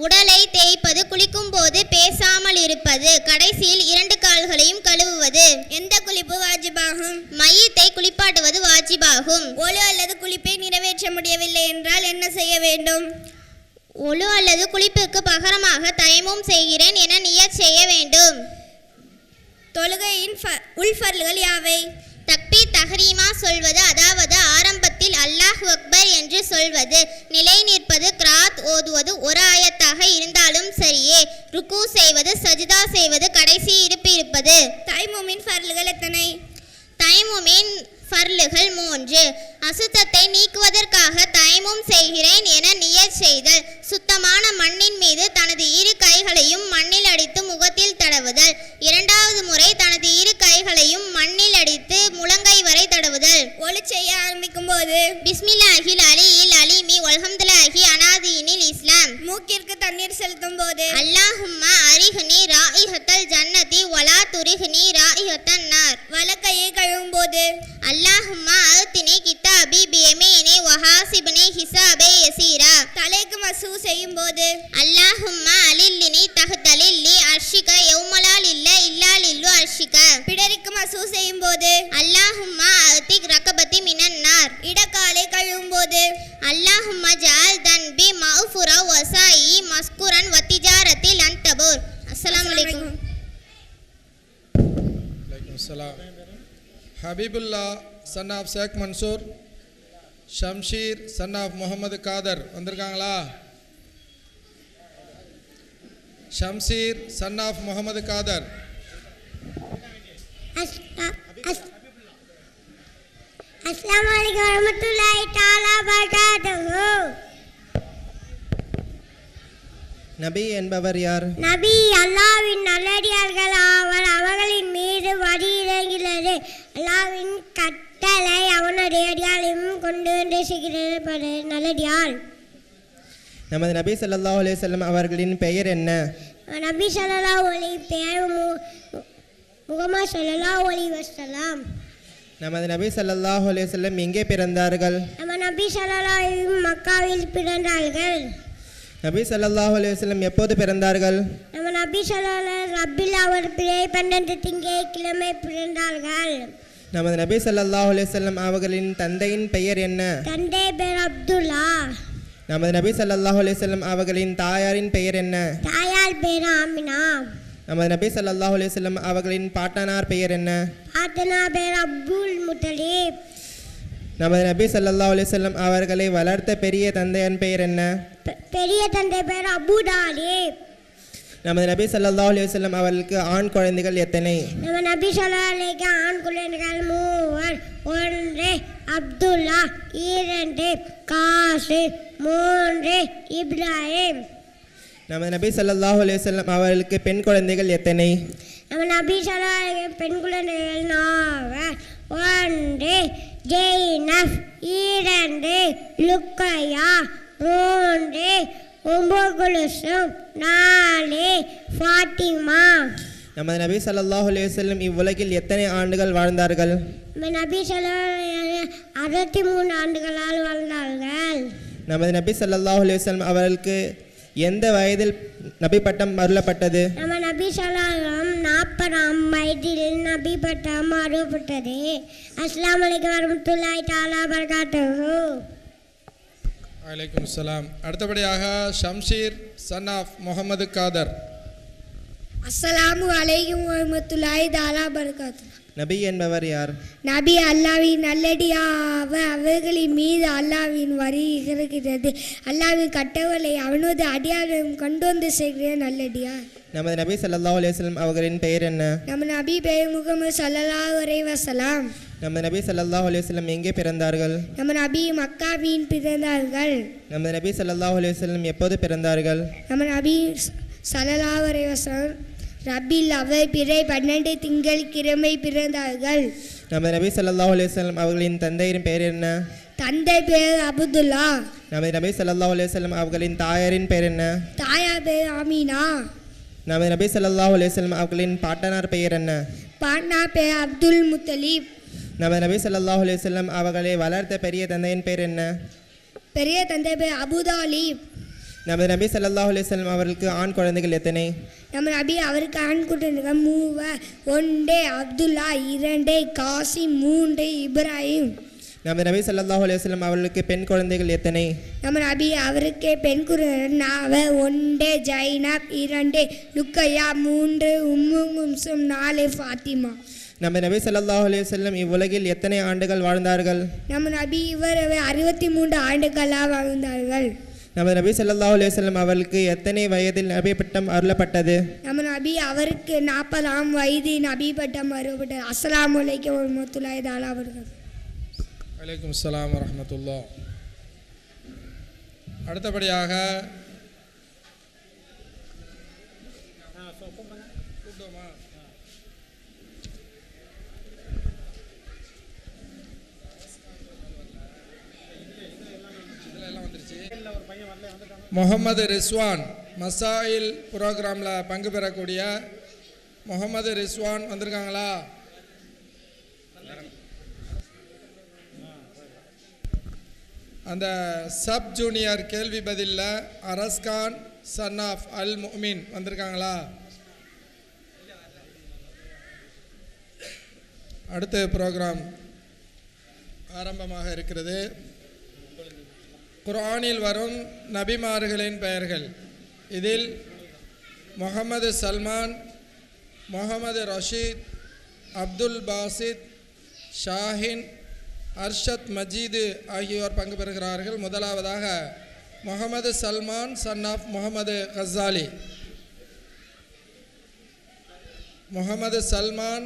உடலை தேய்ப்பது, குளிக்கும் போது பேசாமல் இருப்பது, கடைசியில் 2 கால்களையும் கழுவுவது. எந்த குளிப்பு வாஜிபாகும்? மையத்தை குளிப்பாட்டுவது வாஜிபாகும். ஒழு அல்லது குளிப்பை நிறைவேற்ற முடியவில்லை என்றால் என்ன செய்ய வேண்டும்? ஒழு அல்லது குளிப்புக்கு பகரமாக தயமும் செய்கிறேன் என நியத் செய்ய வேண்டும். தொழுகையின் உள்ஃபர்லுகள் யாவை? தக்பீர் தஹ்ரீமா சொல்வது, அதாவது ஆரம்பத்தில் அல்லாஹ் அக்பர் என்று சொல்வது, நிலை நிற்பது, கிராத் ஓதுவது ஒரு ஆயத்தாக இருந்தாலும் சரியே, ருக்கு செய்வது, சஜ்தா செய்வது, கடைசி இருப்பு இருப்பது. தைமூமின் ஃபர்லுகள் எத்தனை? தைமூமின் ஃபர்லுகள் 3. அசுத்தத்தை நீக்குவதற்காக தயமும் செய்கிறேன் என நியத் செய்தல், சுத்தமான மண்ணின் மீது தனது 2 கைகளையும் மண்ணில் அடித்து முகத்தில் தடவுதல், 2வது முறை தனது 2 கைகளையும் மண்ணில் அடித்து முழங்கை வரை தடவுதல். ஒளி செய்ய ஆரம்பிக்கும் போது பிஸ்மில்லாஹில் அலியில் அலிமி வல்ஹம்துலில்லாஹி அனாதீனில் இஸ்லாம். மூக்கிற்கு தண்ணீர் செலுத்தும் போது அல்லாஹும்ம அரிஹ்னி ராயிஹத்தல் ஜன்னதி வலா துரிஹ்னி ராயிஹத்தன் நார். வலக்கையை கழுவும் போது அல்லாஹும்ம அத்தினி கிதாபி பியமீனி வஹாசிப்னி ஹிசாபே யசீரா. தலைக்கு மசூ செய்யும் போது அல்லாஹும்ம அலில்லினி தஹ்தலில்லி அர்ஷிக யௌமலால் இல்ல இல்லாலில்லு அர்ஷிக. பிடரிக்கு மசூ செய்யும் போது அல்லாஹும்ம அத்திக் ரகபதி மினன் நார். இடக்காலை கழுவும் போது அல்லாஹும்ம ஜஅல் தன்பி மஃபுரா வசாயி மஸ்குரன் வத்திஜாரத்தில் அன்தபூர். அஸ்ஸலாமு அலைக்கும். வலைக்கும் அஸ்ஸலாம். Habibullah son of Sheikh Mansoor, Shamsheer son of Mohammed Khader வந்திருக்காங்களா? Shamsheer son of Mohammed Khader. அஸ்ஸலாமு அலைக்கும் வரஹ்மத்துல்லாஹி தஆலா பரகாத்துஹு. நபி என்பவர் யார்? நபி அல்லாஹ்வின் நல்லடியார்கள் ஆவர். அவர்களின் மீது வரி இறங்குகிறது. அல்லாஹ்வின் கட்டளை அவனுடைய அடியாளையும் கொண்டு வந்து செய்கிறது நல்லடியார். நமது நபி ஸல்லல்லாஹு அலைஹி வஸல்லம் அவர்களின் பெயர் என்ன? நபி ஸல்லல்லாஹு அலைஹி பெயர் முஹம்மது ஸல்லல்லாஹு அலைஹி வஸல்லம். நமது நபி ஸல்லல்லாஹு அலைஹி வஸல்லம் எங்கே பிறந்தார்கள்? நம்ம நபி ஸல்லல்லாஹு அலைஹி மக்காவில் பிறந்தார்கள். நபி ஸல்லல்லாஹு அலைஹி வஸல்லம் எப்போது பிறந்தார்கள்? நம்ம நபி ஸல்லல்லாஹு ரபில் அவர் பிறை 12 திங்கட்கிழமை பிறந்தார்கள். நமது நபி ஸல்லல்லாஹு அலைஹி வஸல்லம் அவர்களின் தந்தையின் பெயர் என்ன? தந்தை பேர் அப்துல்லா. நமது நபி ஸல்லல்லாஹு அலைஹி வஸல்லம் அவர்களின் தாயாரின் பெயர் என்ன? தாயார் பேர் ஆமினா. நமது நபி ஸல்லல்லாஹு அலைஹி வஸல்லம் அவர்களின் பாட்டனார் பெயர் என்ன? பாட்டனா பேர் அப்துல் முத்தலீப். நமது நபி ஸல்லல்லாஹு அலைஹி வஸல்லம் அவர்களை வளர்த்த பெரிய தந்தையின் பெயர் என்ன? பெரிய தந்தை பேர் அபூ தாலிப். நமது நபி ஸல்லல்லாஹு அலைஹி வஸல்லம் அவர்களுக்கு ஆண் குழந்தைகள் எத்தனை? நம்ம நபி ஸல்லல்லாஹு அலைஹி ஆண் குழந்தைகள் 3. 1 அப்துல்லா, 2 காசிம், 3 இப்ராஹிம். நமது நபி ஸல்லல்லாஹு அலைஹி வஸல்லம் அவர்களுக்கு பெண் குழந்தைகள் எத்தனை? நம்ம நபி ஸல்லல்லாஹு அலைஹி பெண் குழந்தைகள் 4. 1 ஜெய்னப், 2 லுக்கையா, 3 உம்முகுல்சும், 4 ஃபாத்திமா. நமது நபி ஸல்லல்லாஹு அலைஹி வஸல்லம் இவ்வுலகில் எத்தனை ஆண்டுகள் வாழ்ந்தார்கள்? நம்ம நபி ஸல்லல்லாஹு அலைஹி 63 ஆண்டுகளால் வாழ்ந்தார்கள். நமது நபி ஸல்லல்லாஹு அலைஹி வஸல்லம் அவர்களுக்கு எந்த வயதில் நபி பட்டம் அருளப்பட்டது? நம்ம நபி ஸல்லல்லாஹு 40ஆம் வயதில் நபி பட்டம் அருளப்பட்டது. அஸ்ஸலாமு அலைக்கும் வரஹ்மத்துல்லாஹி தஆலா பரகாத்துஹு. வலைக்கும் சலாம். அடுத்தபடியாக ஷம்ஷீர் சன் ஆஃப் முகமது காதர். அஸ்ஸலாமு அலைக்கும் வரஹ்மத்துல்லாஹி தஆலா பரகாத்துஹு. நபி என்பவர் யார்? நபி அல்லாஹ்வின் நல்லடியாவ அவர்களின் மீது அல்லாஹ்வின் வரி இருக்கிறது. அல்லாஹ்வின் கட்டளை அவனது அடியாரும் கொண்டு வந்து செய்கிற நல்லடியார். நமது நபி ஸல்லல்லாஹு அலைஹி வஸல்லம் அவர்களின் பெயர் என்ன? நம்ம நபி பெயர் முகமது ஸல்லல்லாஹு அலைஹி வஸல்லம். நமது நபி ஸல்லல்லாஹு அலைஹி வஸல்லம் எங்கே பிறந்தார்கள்? நம்ம நபி மக்காவின் பிறந்தார்கள். நமது நபி ஸல்லல்லாஹு அலைஹி வஸல்லம் எப்போது பிறந்தார்கள்? நம்ம நபி ஸல்லல்லாஹு அலைஹி வஸல்லம் ரபில் அவல் பிறை 12 திங்கள் கிழமை பிறந்தார்கள். நமது நபி ஸல்லல்லாஹு அலைஹி வஸல்லம் அவர்களின் தந்தையின் பெயர் என்ன? தந்தை பேர் அப்துல்லா. நமது நபி ஸல்லல்லாஹு அலைஹி வஸல்லம் அவர்களின் தாயாரின் பெயர் என்ன? தாயார் பேர் ஆமினா. நமது நபி ஸல்லல்லாஹு அலைஹி வஸல்லம் அவர்களின் பாட்டனார் பெயர் என்ன? பாட்னா பேர் அப்துல் முத்தலீப். நமது நபி ஸல்லல்லாஹு அலைஹி வஸல்லம் அவர்களை வளர்த்த பெரிய தந்தையின் பெயர் என்ன? பெரிய தந்தை பேர் அபூ தாலிப். நமது நபி ஸல்லல்லாஹு அலைஹி வஸல்லம் அவர்களுக்கு ஆண் குழந்தைகள் எத்தனை? நம்ம நபி அவருக்கு ஆண் குழந்தைகள் 3. 1 அப்துல்லா, 2 காசிம், 3 இப்ராஹிம். நமது நபி ஸல்லல்லாஹு அலைஹி வஸல்லம் அவர்களுக்கு பெண் குழந்தைகள் எத்தனை? நம்ம நபி அவருக்கு பெண் குழந்தை 1 ஜைனப், 2 லுக்கையா, 3 உம்முகுல்சும், 4 ஃபாத்திமா. நமது நபி ஸல்லல்லாஹு அலைஹி வஸல்லம் இவ்வுலகில் எத்தனை ஆண்டுகள் வாழ்ந்தார்கள்? நம்ம நபி இவர் 63 ஆண்டுகளாக வாழ்ந்தார்கள். நமது நபி ஸல்லல்லாஹு அலைஹி வஸல்லம் அவர்களுக்கு எத்தனை வயதில் நபி பட்டம் அருளப்பட்டது? நம்ம நபி அவருக்கு 40ஆம் வயதில் நபி பட்டம் அருளப்பட்டது. அஸ்ஸலாமு அலைக்கும் வரஹ்மத்துல்லாஹி தஆலா வபரகாத்துஹு. வலைக்கும் சலாம் வரஹ்மத்துல்லாஹ். அடுத்தபடியாக முகமது ரிஸ்வான் மசாயில் ப்ரோக்ராமில் பங்கு பெறக்கூடிய முகமது ரிஸ்வான் வந்திருக்காங்களா? அந்த சப் ஜூனியர் கேள்வி பதிலில் அரஸ்கான் சன் ஆஃப் அல் முஃமின் வந்திருக்காங்களா? அடுத்த ப்ரோக்ராம் ஆரம்பமாக இருக்கிறது. குர்ஆனில் வரும் நபிமார்களின் பெயர்கள். இதில் முகமது சல்மான், முகமது ரஷீத், அப்துல் பாசித், ஷாஹின், அர்ஷத் மஜீது ஆகியோர் பங்கு பெறுகிறார்கள். முதலாவதாக முகமது சல்மான் சன் ஆஃப் முகமது கசாலி. முகமது சல்மான்,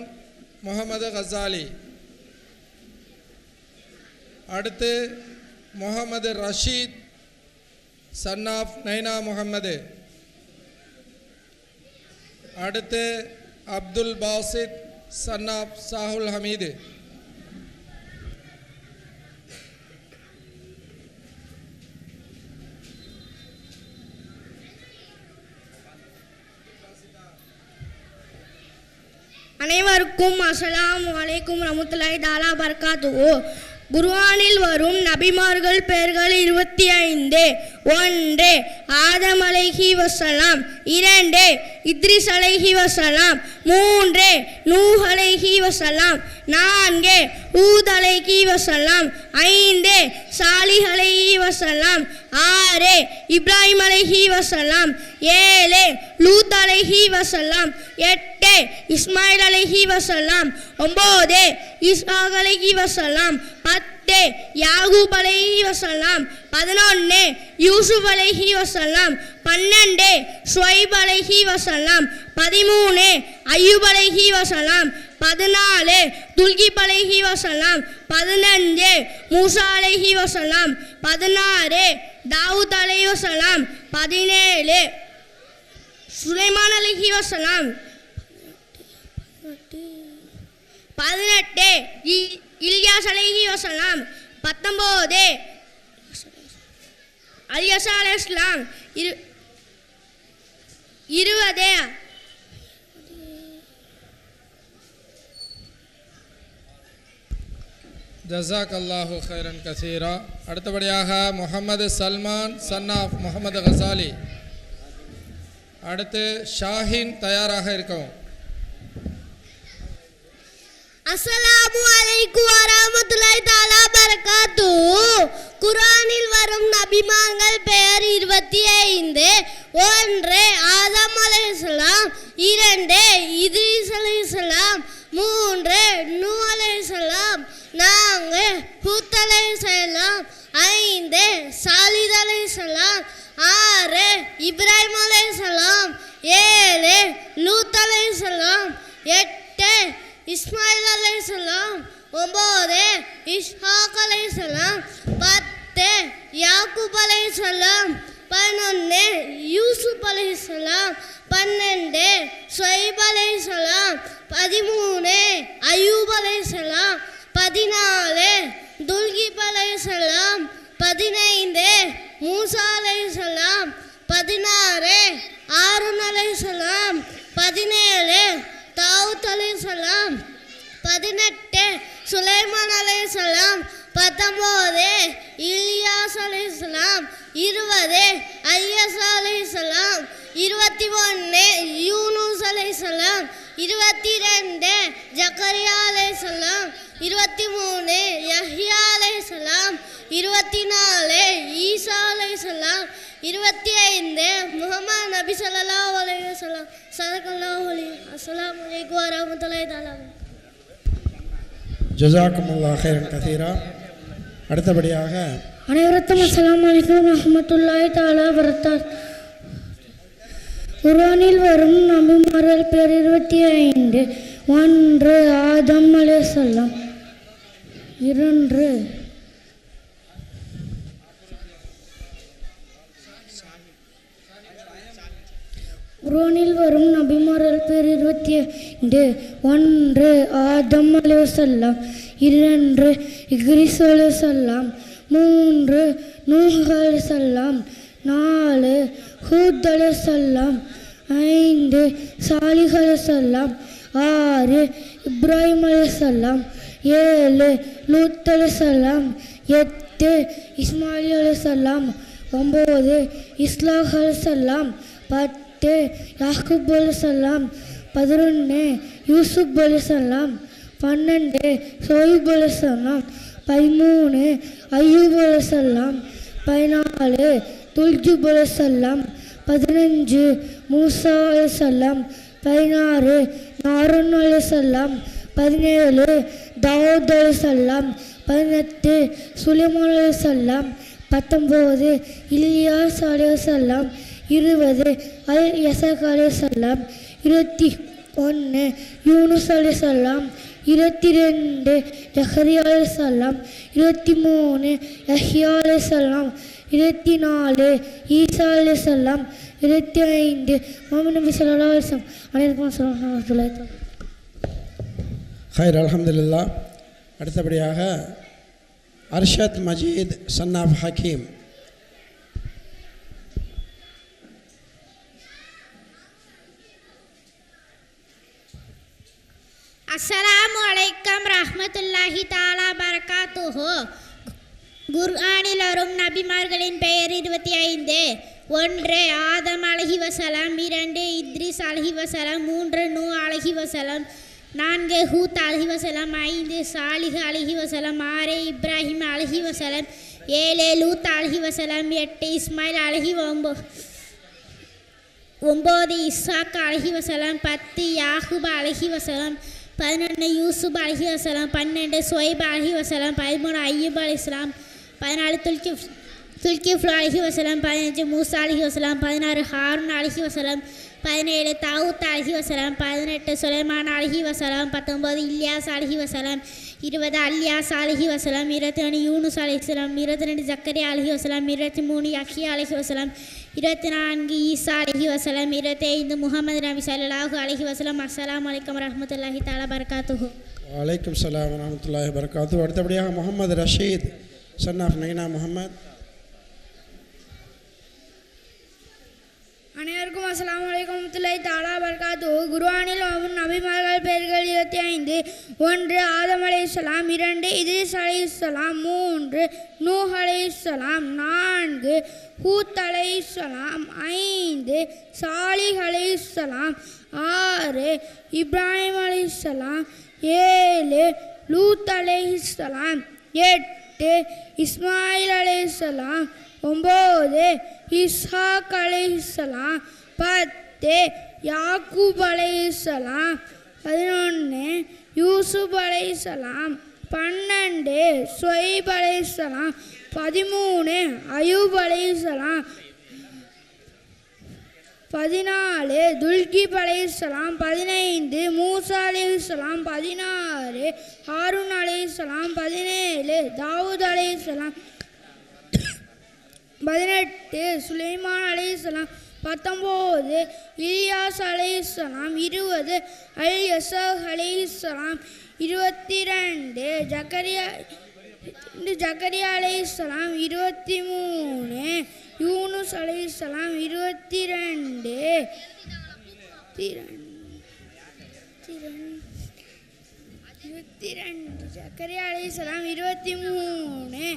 முகமது கசாலி. அடுத்து முகமது ரஷீத் சன் ஆஃப் நைனா முகமது. அடுத்து அப்துல் பாசித் சன் ஆஃப் சாஹுல் ஹமீது. அனைவருக்கும் அஸ்ஸலாமு அலைக்கும் வரஹ்மத்துல்லாஹி தஆலா பரகாத்துஹு. குர்ஆனில் வரும் நபிமார்கள் பெயர்கள் 25. ஒன்று ஆதம் அலைஹி வஸலாம், இரண்டு இத்ரிஸ் அலைஹி வஸலாம், மூன்று நூஹ் அலைஹி வஸலாம், நான்கு ஊத் அலைஹி வஸலாம், ஐந்து சாலிஹ் அலைஹி வஸலாம், ஆறு இப்ராஹிம் அலைஹி வஸலாம், ஏழு லூத் அலைஹி வஸலாம், எட்டு இஸ்மாயில் அலைஹி வஸலாம், ஒன்பது இஸ்ஹாக் அலைஹி வஸலாம், பத்து யாகூப் அலைஹி வஸலாம், 11 யூசுப் அலைஹி வஸலாம், 12 ஷுவைப் அலைஹி வஸலாம், 13 அய்யூப் அலைஹி வஸலாம், 14 துல்கிப் அலைஹி வஸலாம், 15 மூசா அலைஹி வஸலாம், 16 தாவூத் அலைஹி வஸலாம், 17 சுலைமான் அலைஹி வஸலாம், 18 இல்யாஸ் அலைஹி வஸலாம், 19 அல்யஸா அலைஹிஸ்ஸலாம், 20 ஜஸாக் அல்லாஹு ஹைரன் கசீரா. அடுத்தபடியாக முகமது சல்மான் சன் ஆஃப் முகமது கசாலி. அடுத்து ஷாஹின் தயாராக இருக்கவும். அஸ்ஸலாமு அலைக்கும் வரஹ்மத்துல்லாஹி தஆலா பரகாத்துஹு. குர்ஆனில் வரும் நபிமார்கள் பெயர் 25. 1 ஆதம் அலைஹிஸ்ஸலாம், 2 இத்ரீஸ் அலைஹிஸ்ஸலாம், 3 நூஹ் அலைஹிஸ்ஸலாம், 4 ஹூத் அலைஹிஸ்ஸலாம், 5 சாலிஹ் அலைஹிஸ்ஸலாம், 6 இப்ராஹிம் அலைஹிஸ்ஸலாம், 7 லூத் அலைஹிஸ்ஸலாம், 8 இஸ்மாயில் அலைஹிஸ்ஸலாம், 9 இஸ்ஹாக் அலைஹிஸ்ஸலாம், 10 யாக்கூப் அலைஹிஸ்ஸலாம், 11 யூசுப் அலைஹிஸ்ஸலாம், 12 ஷுவைப் அலைஹிஸ்ஸலாம், 13 அய்யூப் அலைஹிஸ்ஸலாம், 14 துல்கிப் அலைஹிஸ்ஸலாம், 15 மூசா அலைஹிஸ்ஸலாம், 16 ஆரூன் அலைஹிஸ்ஸலாம், 17 தாவூத் அலைஹிஸ்ஸலாம், 18 சுலைமான் அலைஹிஸ்ஸலாம், 19 இல்யாஸ் அலைஹிஸ்ஸலாம், 20 அல்யஸா அலைஹிஸ்ஸலாம், 21 யூனுஸ் அலைஹிஸ்ஸலாம், 22 ஜக்கரியா அலைஹிஸ்ஸலாம், 23 யஹ்யா அலைஹிஸ்ஸலாம், 24 ஈசா அலைஹிஸ்ஸலாம், 25 முஹம்மது நபி ஸல்லல்லாஹு அலைஹி வஸல்லம். ஸல்லல்லாஹு அலைஹி. அஸ்ஸலாமு அலைக்கும் வரஹ்மத்துல்லாஹி தஆலா. ஜஸாக்குமுல்லாஹ் ஹைரன் கசீரா. அடுத்தபடியாக அனைவருக்கும் அஸ்ஸலாமு அலைக்கும் வரஹ்மத்துல்லாஹி தஆலா வபரகாத்துஹு. குர்ஆனில் வரும் நபிமார்கள் பேர் 25. 1 ஆதம் அலைஹிஸ்ஸலாம், 2 குர்ஆனில் வரும் நபிமார்கள் பேர் 25. 1 ஆதம் அலைஹிஸ்ஸலாம், 2 இத்ரீஸ் அலைஹிஸ்ஸலாம், 3 நூஹ் அலைஹிஸ்ஸலாம், 4 ஹூத் அலைஹிஸ்ஸலாம், 5 சாலிஹ் அலைஹிஸ்ஸலாம், 6 இப்ராஹிம் அலைஹிஸ்ஸலாம், 7 லூத் அலைஹிஸ்ஸலாம், 8 இஸ்மாயில் அலைஹிஸ்ஸலாம், 9 இஸ்ஹாக் அலைஹிஸ்ஸலாம், 10 யாக்கூப் அலைஹிஸ்ஸலாம், 11 யூசுப் அலைஹிஸ்ஸலாம், 12 ஷுவைப் அலைஹிஸ்ஸலாம், 13 அய்யூப் அலைஹிஸ்ஸலாம், 14 துல்கிப் அலைஹிஸ்ஸலாம், 15 மூசா அலைஹிஸ்ஸலாம், 16 ஆரூன் அலைஹிஸ்ஸலாம், 17 தாவூத் அலைஹிஸ்ஸலாம், 18 சுலைமான் அலைஹிஸ்ஸலாம், 19 இல்யாஸ் அலைஹிஸ்ஸலாம், 20 அல்யஸா அலைஹிஸ்ஸலாம், 21 யூனுஸ் அலைஹிஸ்ஸலாம், 22 ஜக்கரியா அலைஹிஸ்ஸலாம், 23 யஹ்யா அலைஹிஸ்ஸலாம், 24 ஈசா அலைஹிஸ்ஸலாம், 25 முஹம்மது நபி ஸல்லல்லாஹு அலைஹி வஸல்லம். அனைவருக்கும் அஸ்ஸலாமு அலைக்கும். ஹைர் அல்ஹம்துலில்லாஹ். அடுத்தபடியாக அர்ஷத் மஜீத் சன் ஆஃப் ஹக்கீம். அஸ்ஸலாமு அலைக்கும் ரஹ்மத்துல்லாஹி தஆலா பரகாத்துஹு. குர்ஆனில் வரும் நபிமார்களின் பெயர் 25. 1 ஆதம் அலைஹிவஸலாம், 2 இத்ரிஸ் அலைஹிவஸலாம், 3 நூ அலைஹிவஸலாம், 4 ஹூத் அலைஹிவஸலாம், 5 சாலிஹ் அலைஹிவஸலாம், 6 இப்ராஹிம் அலைஹிவஸலாம், 7 லூத் அலைஹிவஸலாம், 8 இஸ்மாயில் அலைஹிவஸலாம், 9 இஸ்ஹாக் அலைஹிவஸலாம், 10 யாக்கூப் அலைஹிவஸலாம், 11 யூசுப் அலைஹிவஸலாம், 12 சுவைப் அலைஹிவஸலாம், 13 அய்யூப் அலைஹிஸ்ஸலாம், 14 துல்கிஃப்லு அலைஹிவஸலாம், 15 மூசா அலைஹிவஸலாம், 16 ஹாரூன் அலைஹிவஸலாம், 17 தாவூத் அலைஹிவஸலாம், 18 சுலைமான் அலைஹிவஸலாம், 19 இல்யாஸ் அலைஹிவஸலாம், 20 அல்யாஸ் அலைஹிவஸலாம், 21 யூனுஸ் அலைஹிஸ்ஸலாம், 22 ஜக்கரியா அலைஹிவஸலாம், 23 யஹ்யா அலைஹிவஸலாம், 24 ஈசா அலைஹிவஸலாம், 25 முஹம்மது நபி ஸல்லல்லாஹு அலைஹி வஸல்லம். அஸ்ஸலாமு அலைக்கும் வரஹ்மத்துல்லாஹி தஆலா பரகாத்துஹு. வலைக்கும் சலாம் வரஹ்மத்துல்லாஹி வரகாத்துஹு. அடுத்தபடியாக முகமது ரஷீத் சன் ஆஃப் நைனா முகமது. அனைவருக்கும் அஸ்ஸலாமு அலைக்கும் வரஹ்மத்துல்லாஹி தஆலா பரகாத்துஹு. குர்ஆனில் வரும் நபிமார்கள் பெயர்கள் 25. 1 ஆதம் அலைஹிஸ்ஸலாம், 2 இத்ரிஸ் அலைஹிஸ்ஸலாம், 3 நூஹ் அலைஹிஸ்ஸலாம், 4 ஹூத் அலைஹிஸ்ஸலாம், 5 சாலிஹ் அலைஹிஸ்ஸலாம், 6 இப்ராஹிம் அலைஹிஸ்ஸலாம், 7 லூத் அலைஹிஸ்ஸலாம், 8 இஸ்மாயில் அலைஹிஸ்ஸலாம், 9 இஸ்ஹாக் அலைஹிஸ்ஸலாம், 10 யாக்கூப் அலைஹிஸ்ஸலாம், 11 யூசுப் அலைஹிஸ்ஸலாம், 12 சுவைப் அலைஹிஸ்ஸலாம், 13 அய்யூப் அலைஹிஸ்ஸலாம், 14 துல்கிப் அலைஹிஸ்ஸலாம், 15 மூசா அலைஹிஸ்ஸலாம், 16 ஹாரூன் அலைஹிஸ்ஸலாம், 17 தாவூத் அலைஹிஸ்ஸலாம், 18 சுலைமான் அலைஹிஸ்ஸலாம், 19 இல்யாஸ் அலைஹிஸ்ஸலாம், 20 அல்யஸர் அலைஹிஸ்ஸலாம், 22 ஜக்கரியா அலைஹிஸ்ஸலாம், 23 யூனுஸ் அலைஹிஸ்ஸலாம், 22 ஜக்கரியா அலைஹிஸ்ஸலாம், 23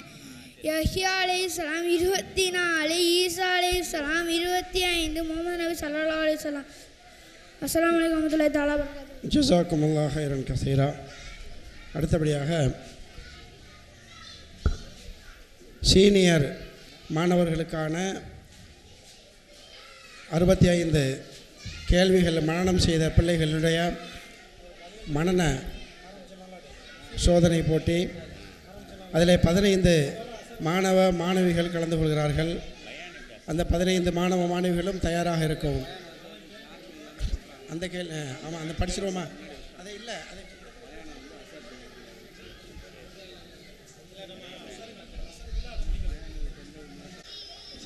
யஹ்யா அலைஹிஸ்ஸலாம், 24 ஈசா அலைஹிஸ்ஸலாம், 25 முஹம்மது நபி ஸல்லல்லாஹு அலைஹி வஸல்லம். அஸ்ஸலாமு அலைக்கும் வரஹ்மத்துல்லாஹி தஆலா வபரகாத்துஹு. ஜஸாக்குமுல்லாஹ் ஹைரன் கஸீரா. அடுத்தபடியாக சீனியர் மாணவர்களுக்கான 65 கேள்விகள் மனனம் செய்த பிள்ளைகளுடைய மனன சோதனை போட்டி. அதில் 15 மாணவ மாணவிகள் கலந்து கொள்கிறார்கள். அந்த 15 மாணவ மாணவிகளும் தயாராக இருக்கவும். அந்த ஆமாம், அந்த படிச்சிருவோமா? அது இல்லை, அது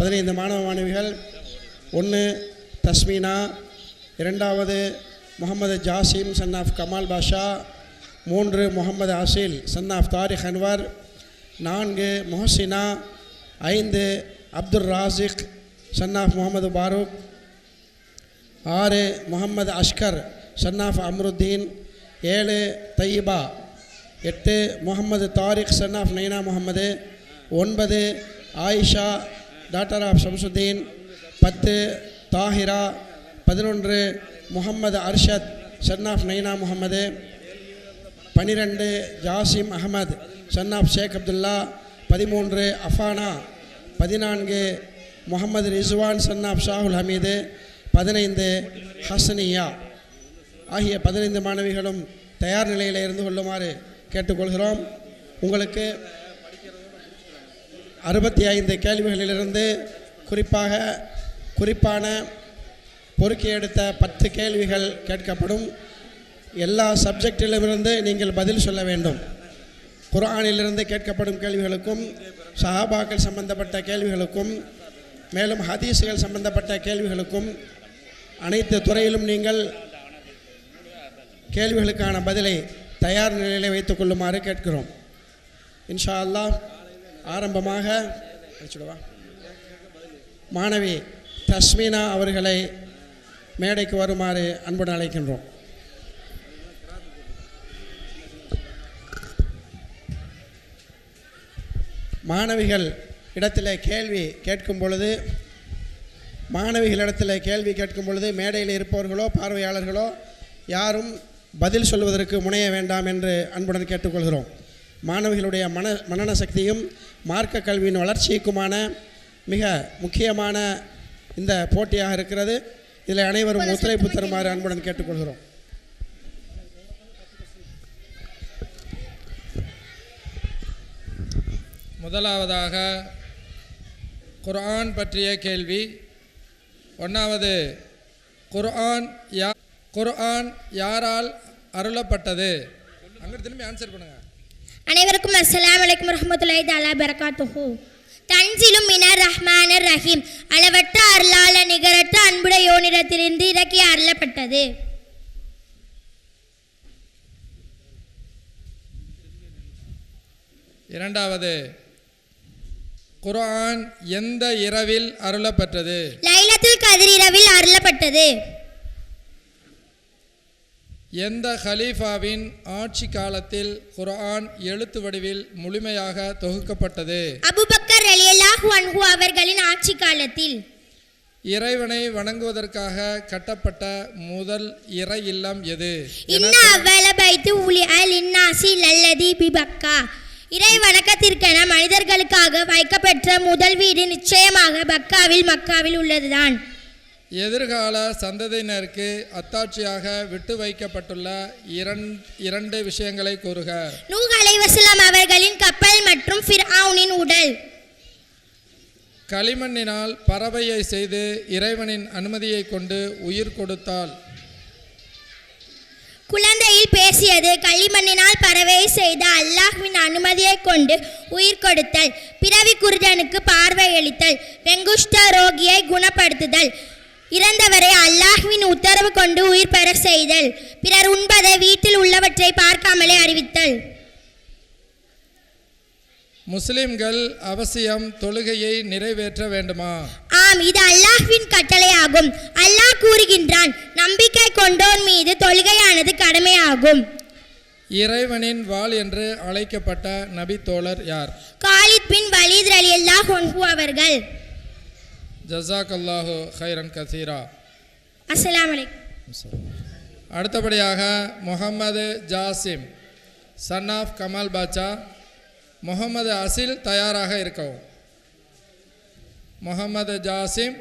15 மாணவ மாணவிகள். 1 தஸ்மீனா, 2வது Mohammed Jasim son of Kamal Basha, 3 Mohammed Asil son of Tariq Anwar, 4 Muhasina, 5 Abdul Rasik son of Mohammed Farook, 6 Mohammed Ashkar son of Amruddin, 7 Thayyiba, 8 Mohammed Tariq son of Naina Mohammed, 9 Ayesha daughter of Shamsuddin, 10 Thahira, 11 Mohammed Arshad son of Naina Mohammed, 12 Jasim Ahmed son of Sheikh Abdullah, 13 Afana, 14 Mohammed Rizwan son of Shahul Hameed, 15 ஹசனியா ஆகிய 15 மாணவிகளும் தயார் நிலையில் இருந்து கொள்ளுமாறு கேட்டுக்கொள்கிறோம். உங்களுக்கு 65 கேள்விகளிலிருந்து குறிப்பான பொறுக்கி எடுத்த 10 கேள்விகள் கேட்கப்படும். எல்லா சப்ஜெக்டிலுமிருந்து நீங்கள் பதில் சொல்ல வேண்டும். குர்ஆனிலிருந்து கேட்கப்படும் கேள்விகளுக்கும், சஹாபாக்கள் சம்பந்தப்பட்ட கேள்விகளுக்கும், மேலும் ஹதீஸ்கள் சம்பந்தப்பட்ட கேள்விகளுக்கும், அனைத்து துறையிலும் நீங்கள் கேள்விகளுக்கான பதிலை தயார் நிலையில் வைத்துக் கொள்ளுமாறு கேட்கிறோம். இன்ஷா அல்லாஹ் ஆரம்பமாக மாணவி தஸ்மீனா அவர்களை மேடைக்கு வருமாறு அன்புடன் அழைக்கின்றோம். மாணவிகள் இடத்தில் கேள்வி கேட்கும் பொழுது மேடையில் இருப்பவர்களோ பார்வையாளர்களோ யாரும் பதில் சொல்வதற்கு முனைய வேண்டாம் என்று அன்புடன் கேட்டுக்கொள்கிறோம். மாணவிகளுடைய மனன சக்தியும் மார்க்க கல்வியின் வளர்ச்சிக்குமான மிக முக்கியமான இந்த போட்டியாக இருக்கிறது. இதில் அனைவரும் ஒத்துழைப்பு தருமாறு அன்புடன் கேட்டுக்கொள்கிறோம். முதலாவதாக குர்ஆன் பற்றிய கேள்வி. ஒன்றாவது, குர்ஆன் யாரால் அருளப்பட்டது? அங்கே திரும்பி ஆன்சர் பண்ணுங்க. அனைவருக்கும் அஸ்ஸலாமு அலைக்கும் வரஹ்மத்துல்லாஹி தஆலா பரகாத்துஹு. தன்சிலும் மினர் ரஹ்மானிர் ரஹீம். அளவற்ற அருளாள நிகரற்ற அன்புடையோனிடத்திலிருந்து இறக்கி அருளப்பட்டது. இரண்டாவது, குர்ஆன் எந்த இரவில் அருளப்பட்டது? லைலத்துல் கத்ர் இரவில் அருளப்பட்டது. எந்த ஹலீஃபாவின் ஆட்சி காலத்தில் குர்ஆன் எழுத்து வடிவில் முழுமையாக தொகுக்கப்பட்டது? அபூபக்கர் ரலியல்லாஹு அன்ஹு அவர்களின் ஆட்சி காலத்தில். இறைவனை வணங்குவதற்காக கட்டப்பட்ட முதல் இறை இல்லம் எது? இன்ன அவ்வள பைத்து உலிஅ லின்னாசி லல்லதி பிபக்கா. இறை வணக்கத்திற்கென மனிதர்களுக்காக வைக்கப்பெற்ற முதல் வீடு நிச்சயமாக மக்காவில் உள்ளதுதான். எதிர்கால சந்ததியினருக்கு அத்தாட்சியாக விட்டு வைக்கப்பட்டுள்ள இரண்டு விஷயங்களை கூறுக. நூஹ் அலைஹிஸ்ஸலாம் அவர்களின் கப்பல் மற்றும் ஃபிர்அவுனின் உடல். களிமண்ணினால் பறவையை செய்து இறைவனின் அனுமதியை கொண்டு உயிர் கொடுத்தால். குழந்தையில் பேசியது. களிமண்ணினால் பறவையை செய்த அல்லாஹ்வின் அனுமதியை கொண்டு உயிர் கொடுத்தல். பிறவி குருடனுக்கு பார்வையளித்தல். வெங்குஷ்ட ரோகியை குணப்படுத்துதல். இறந்தவரை அல்லாஹ்வின் உத்தரவு கொண்டு உயிர் பெற செய்தல். பிறர் உண்பதை வீட்டில் உள்ளவற்றை பார்க்காமலே அறிவித்தல். முஸ்லிம்கள் அவசியம் தொழுகையை நிறைவேற்ற வேண்டுமா? ஆம், இது அல்லாஹ்வின் கட்டளையாகும். அல்லாஹ் கூறுகின்றான், நம்பிக்கை கொண்டோர் மீது தொழுகையானது கடமையாகும். இறைவனின் வாள் என்று அழைக்கப்பட்ட நபி தோழர் யார்? காலித் பின் வலீத் ரலியல்லாஹு அன்ஹு அவர்கள். ஜஸாக்கல்லாஹு ஹைரன் கசீரா. அஸ்ஸலாமு அலைக்கும். அடுத்தபடியாக முகமது ஜாசிம் சன் ஆஃப் கமால் பாட்சா. முகமது அசில் தயாராக இருக்கவும். முகமது ஜாசிம்.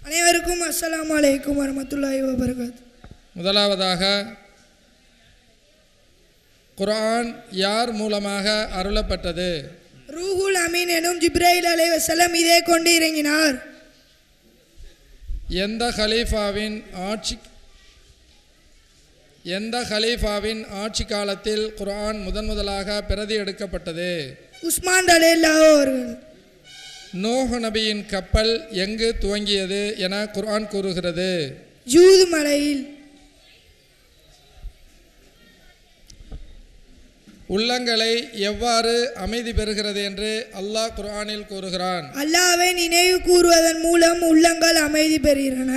அனைவருக்கும் அஸ்ஸலாமு அலைக்கும் வரஹ்மத்துல்லாஹி வபரகாத்துஹு. முதலாவதாக, குர்ஆன் யார் மூலமாக அருளப்பட்டது? ரூஹுல் அமீன் எனும் ஜிப்ரைல் அலைஹிஸ்ஸலாம் இதே கொண்டு இறங்கினார். எந்த ஹலீஃபாவின் ஆட்சி காலத்தில் குர்ஆன் முதலாக பிரதி எடுக்கப்பட்டது? உஸ்மான் ரலியல்லாஹு அவர்கள். நூஹ் நபியின் கப்பல் எங்கு துவங்கியது என குர்ஆன் கூறுகிறது? ஜூது மலையில். உள்ளங்களை எவ்வாறு அமைதி பெறுகிறது என்று அல்லாஹ் குர்ஆனில் கூறுகிறான்? அல்லாஹ்வை நினைவு கூறுவதன் மூலம் உள்ளங்கள் அமைதி பெறுகின்றன.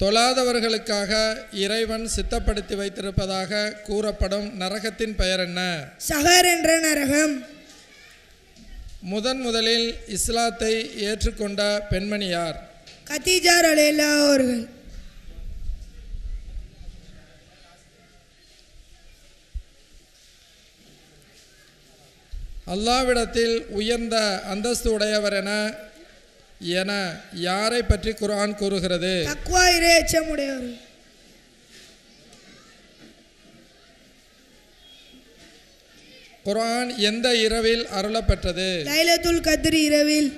தொழாதவர்களுக்காக இறைவன் சித்தப்படுத்தி வைத்திருப்பதாக கூறப்படும் நரகத்தின் பெயர் என்ன? சஹர் என்ற நரகம். முதலில் இஸ்லாத்தை ஏற்றுக்கொண்ட பெண்மணி யார்? கதீஜா ரலியல்லாஹு அவர்கள். அல்லாஹ்விடத்தில் உயர்ந்த அந்தஸ்து உடையவர் என யாரை பற்றி குர்ஆன் கூறுகிறது? தக்வா இறையச்சமுடையவர். குர்ஆன் எந்த இரவில் அருளப்பட்டது? லைலத்துல் கத்ர் இரவில்.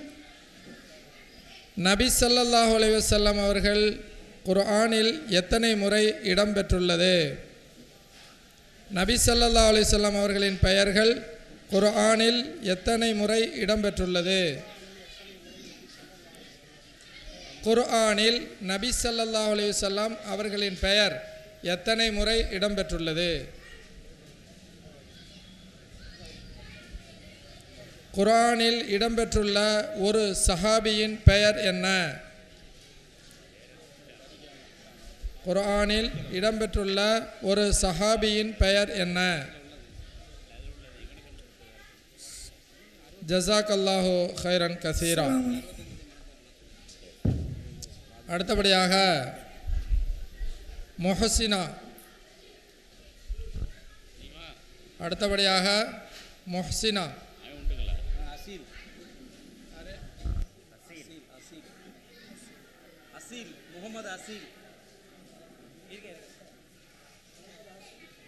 நபி ஸல்லல்லாஹு அலைஹி வஸல்லம் அவர்கள் குர்ஆனில் எத்தனை முறை இடம்பெற்றுள்ளது? நபி ஸல்லல்லாஹு அலைஹி வஸல்லம் அவர்களின் பெயர்கள் குர்ஆனில் எத்தனை முறை இடம்பெற்றுள்ளது? குர்ஆனில் நபி ஸல்லல்லாஹு அலைஹி வஸல்லம் அவர்களின் பெயர் எத்தனை முறை இடம்பெற்றுள்ளது? குர்ஆனில் இடம்பெற்றுள்ள ஒரு சஹாபியின் பெயர் என்ன? குர்ஆனில் இடம்பெற்றுள்ள ஒரு சஹாபியின் பெயர் என்ன? ஜஸாக்கல்லாஹு ஹைரன் கசீரா. அடுத்தபடியாக முஹ்சினா. முஹ்சினா.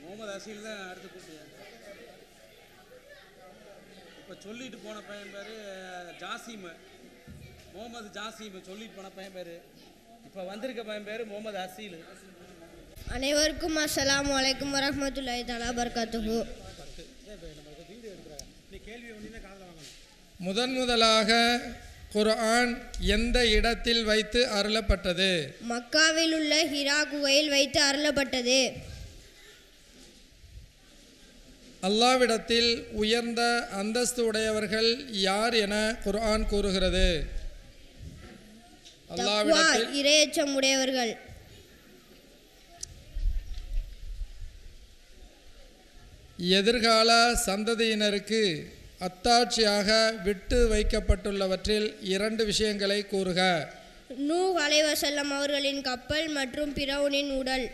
முகமது அசீல் தான் அடுத்து கூப்பிட்டு. இப்போ சொல்லிட்டு போன பையன் பேர் ஜாசிம், முகமது ஜாசிம் சொல்லிட்டு போன பையன் பேர். இப்போ வந்திருக்க பையன் பேர் முகமது அசீல். அனைவருக்கும் அஸ்ஸலாமு அலைக்கும் வரஹ்மத்துல்லாஹி தஆலா பரகாத்துஹு. முதலாக குர்ஆன் எந்த இடத்தில் வைத்து அருளப்பட்டது? மக்காவில் உள்ள ஹிரா குகையில் வைத்து அருளப்பட்டது. அல்லாஹ்விடத்தில் உயர்ந்த அந்தஸ்து உடையவர்கள் யார் என குர்ஆன் கூறுகிறது? அல்லாஹ்விடத்தில் இறையச்சம் உடையவர்கள். எதிர்கால சந்ததியினருக்கு அத்தாட்சியாக விட்டு வைக்கப்பட்டுள்ளவற்றில் 2 விஷயங்களை கூறுக. நூஹ் அலைஹிஸ்ஸலாம் அவர்களின் கப்பல் மற்றும் பிறவுனின் உடல்.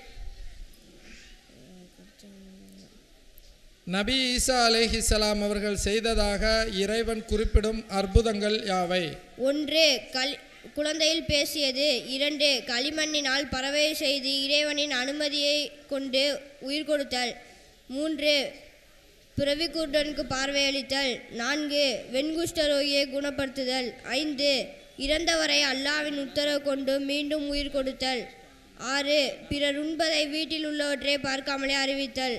நபி ஈசா அலைஹிஸ்ஸலாம் அவர்கள் செய்ததாக இறைவன் குறிப்பிடும் அற்புதங்கள் யாவை? 1. குழந்தையில் பேசியது. 2. களிமண்ணினால் பறவை செய்து இறைவனின் அனுமதியை கொண்டு உயிர் கொடுத்தல். 3. பிறவிக்குருடனுக்கு பார்வையளித்தல். 4. வெண்குஷ்டரோகியை குணப்படுத்துதல். 5. இறந்தவரை அல்லாவின் உத்தரவு கொண்டு மீண்டும் உயிர் கொடுத்தல். 6. பிறர் உண்பதை வீட்டில் உள்ளவற்றை பார்க்காமலே அறிவித்தல்.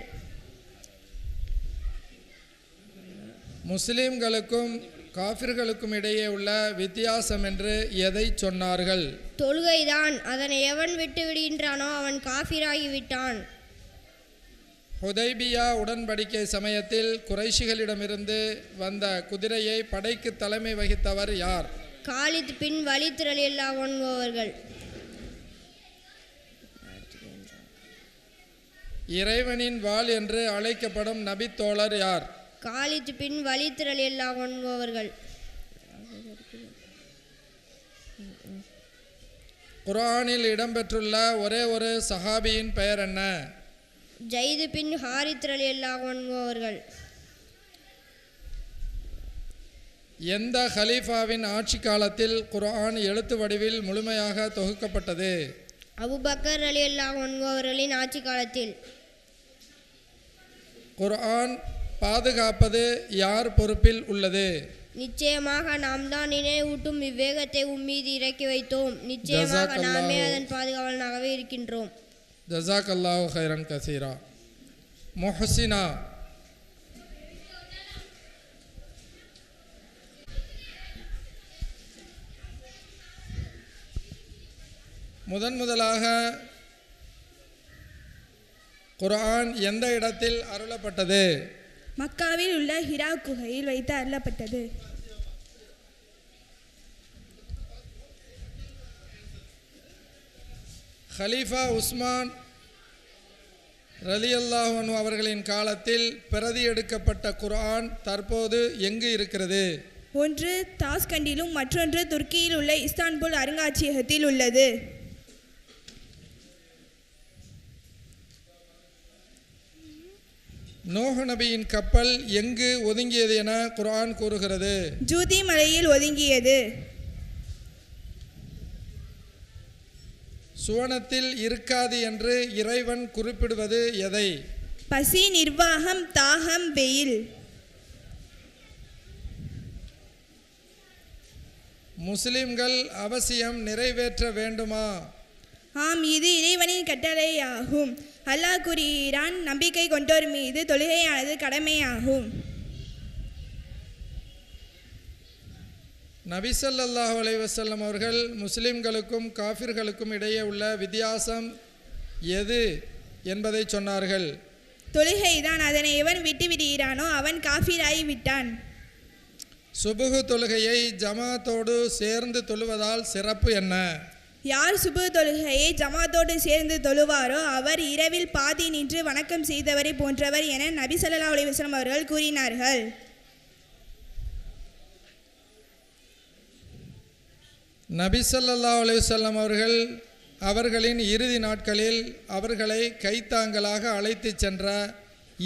முஸ்லிம்களுக்கும் காஃபிர்களுக்கும் இடையே உள்ள வித்தியாசம் என்று எதை சொன்னார்கள்? தொழுகைதான். அதனை எவன் விட்டு விடுகின்றானோ அவன் காஃபிராகிவிட்டான். ஹுதைபியா உடன்படிக்கை சமயத்தில் குறைஷிகளிடமிருந்து வந்த குதிரையை படைக்கு தலைமை வகித்தவர் யார்? காலித் பின் வலீத் ரலியல்லாஹு அன்ஹு அவர்கள். இறைவனின் வாள் என்று அழைக்கப்படும் நபித்தோழர் யார்? காலித் பின் வலீத் ரலியல்லாஹு அன்ஹு அவர்கள். குர்ஆனில் இடம்பெற்றுள்ள ஒரே ஒரு சஹாபியின் பெயர் என்ன? ஜைது பின் ஹாரித் ரலியல்லாஹு அன்ஹு அவர்கள். எந்த ஹலீஃபாவின் ஆட்சி காலத்தில் குர்ஆன் எழுத்து வடிவில் முழுமையாக தொகுக்கப்பட்டது? அபூபக்கர் ரலியல்லாஹு அன்ஹு அவர்களின் ஆட்சி காலத்தில். குர்ஆன் பாதுகாப்பது யார் பொறுப்பில் உள்ளது? நிச்சயமாக நாம் தான் நினைவூட்டும் இவ்வேகத்தை உம்மீது இறக்கி வைத்தோம். நிச்சயமாக நாமே அதன் பாதுகாவலனாகவே இருக்கின்றோம். ஜஸாக்கல்லாஹு ஹைரன் கசீரா. முஹ்சினா. முதலாக குர்ஆன் எந்த இடத்தில் அருளப்பட்டது? மக்காவில் உள்ள ஹிரா குகையில் வைத்து அருளப்பட்டது. ஹலீஃபா உஸ்மான் ரலியல்லாஹு அன்ஹு அவர்களின் காலத்தில் பிரதி எடுக்கப்பட்ட குர்ஆன் தற்போது எங்கு இருக்கிறது? ஒன்று தாஸ்கண்டிலும் மற்றொன்று துருக்கியில் உள்ள இஸ்தான்புல் அருங்காட்சியகத்தில் உள்ளது. நூஹ் நபியின் கப்பல் எங்கு ஒதுங்கியது என குர்ஆன் கூறுகிறது? ஜூதி மலையில் ஒதுங்கியது. சுவனத்தில் இருக்காது என்று இறைவன் குறிப்பிடுவது எதை? பசி, நிர்வாகம், தாகம், வெயில். முஸ்லிம்கள் அவசியம் நிறைவேற்ற வேண்டுமா? ஆம், இது இறைவனின் கட்டளையாகும். அல்லாஹ் கூறுகிறான், நம்பிக்கை கொண்டோர் மீது தொழுகையானது கடமையாகும். நபி ஸல்லல்லாஹு அலைஹி வஸல்லம் அவர்கள் முஸ்லிம்களுக்கும் காஃபிர்களுக்கும் இடையே உள்ள வித்தியாசம் எது என்பதை சொன்னார்கள். தொழுகைதான். அதனை எவன் விட்டு விடுகிறானோ அவன் காஃபிராகி விட்டான். சுபுஹு தொழுகையை ஜமாத்தோடு சேர்ந்து தொழுவதால் சிறப்பு என்ன? யார் சுபு தொழுகையை ஜமாத்தோடு சேர்ந்து தொழுவாரோ அவர் இரவில் பாதி நின்று வணக்கம் செய்தவரை போன்றவர் என நபி ஸல்லல்லாஹு அலைஹி வஸல்லம் அவர்கள் கூறினார்கள். நபி ஸல்லல்லாஹு அலைஹி வஸல்லம் அவர்கள் அவர்களின் இறுதி நாட்களில் அவர்களை கைத்தாங்கலாக அழைத்துச் சென்ற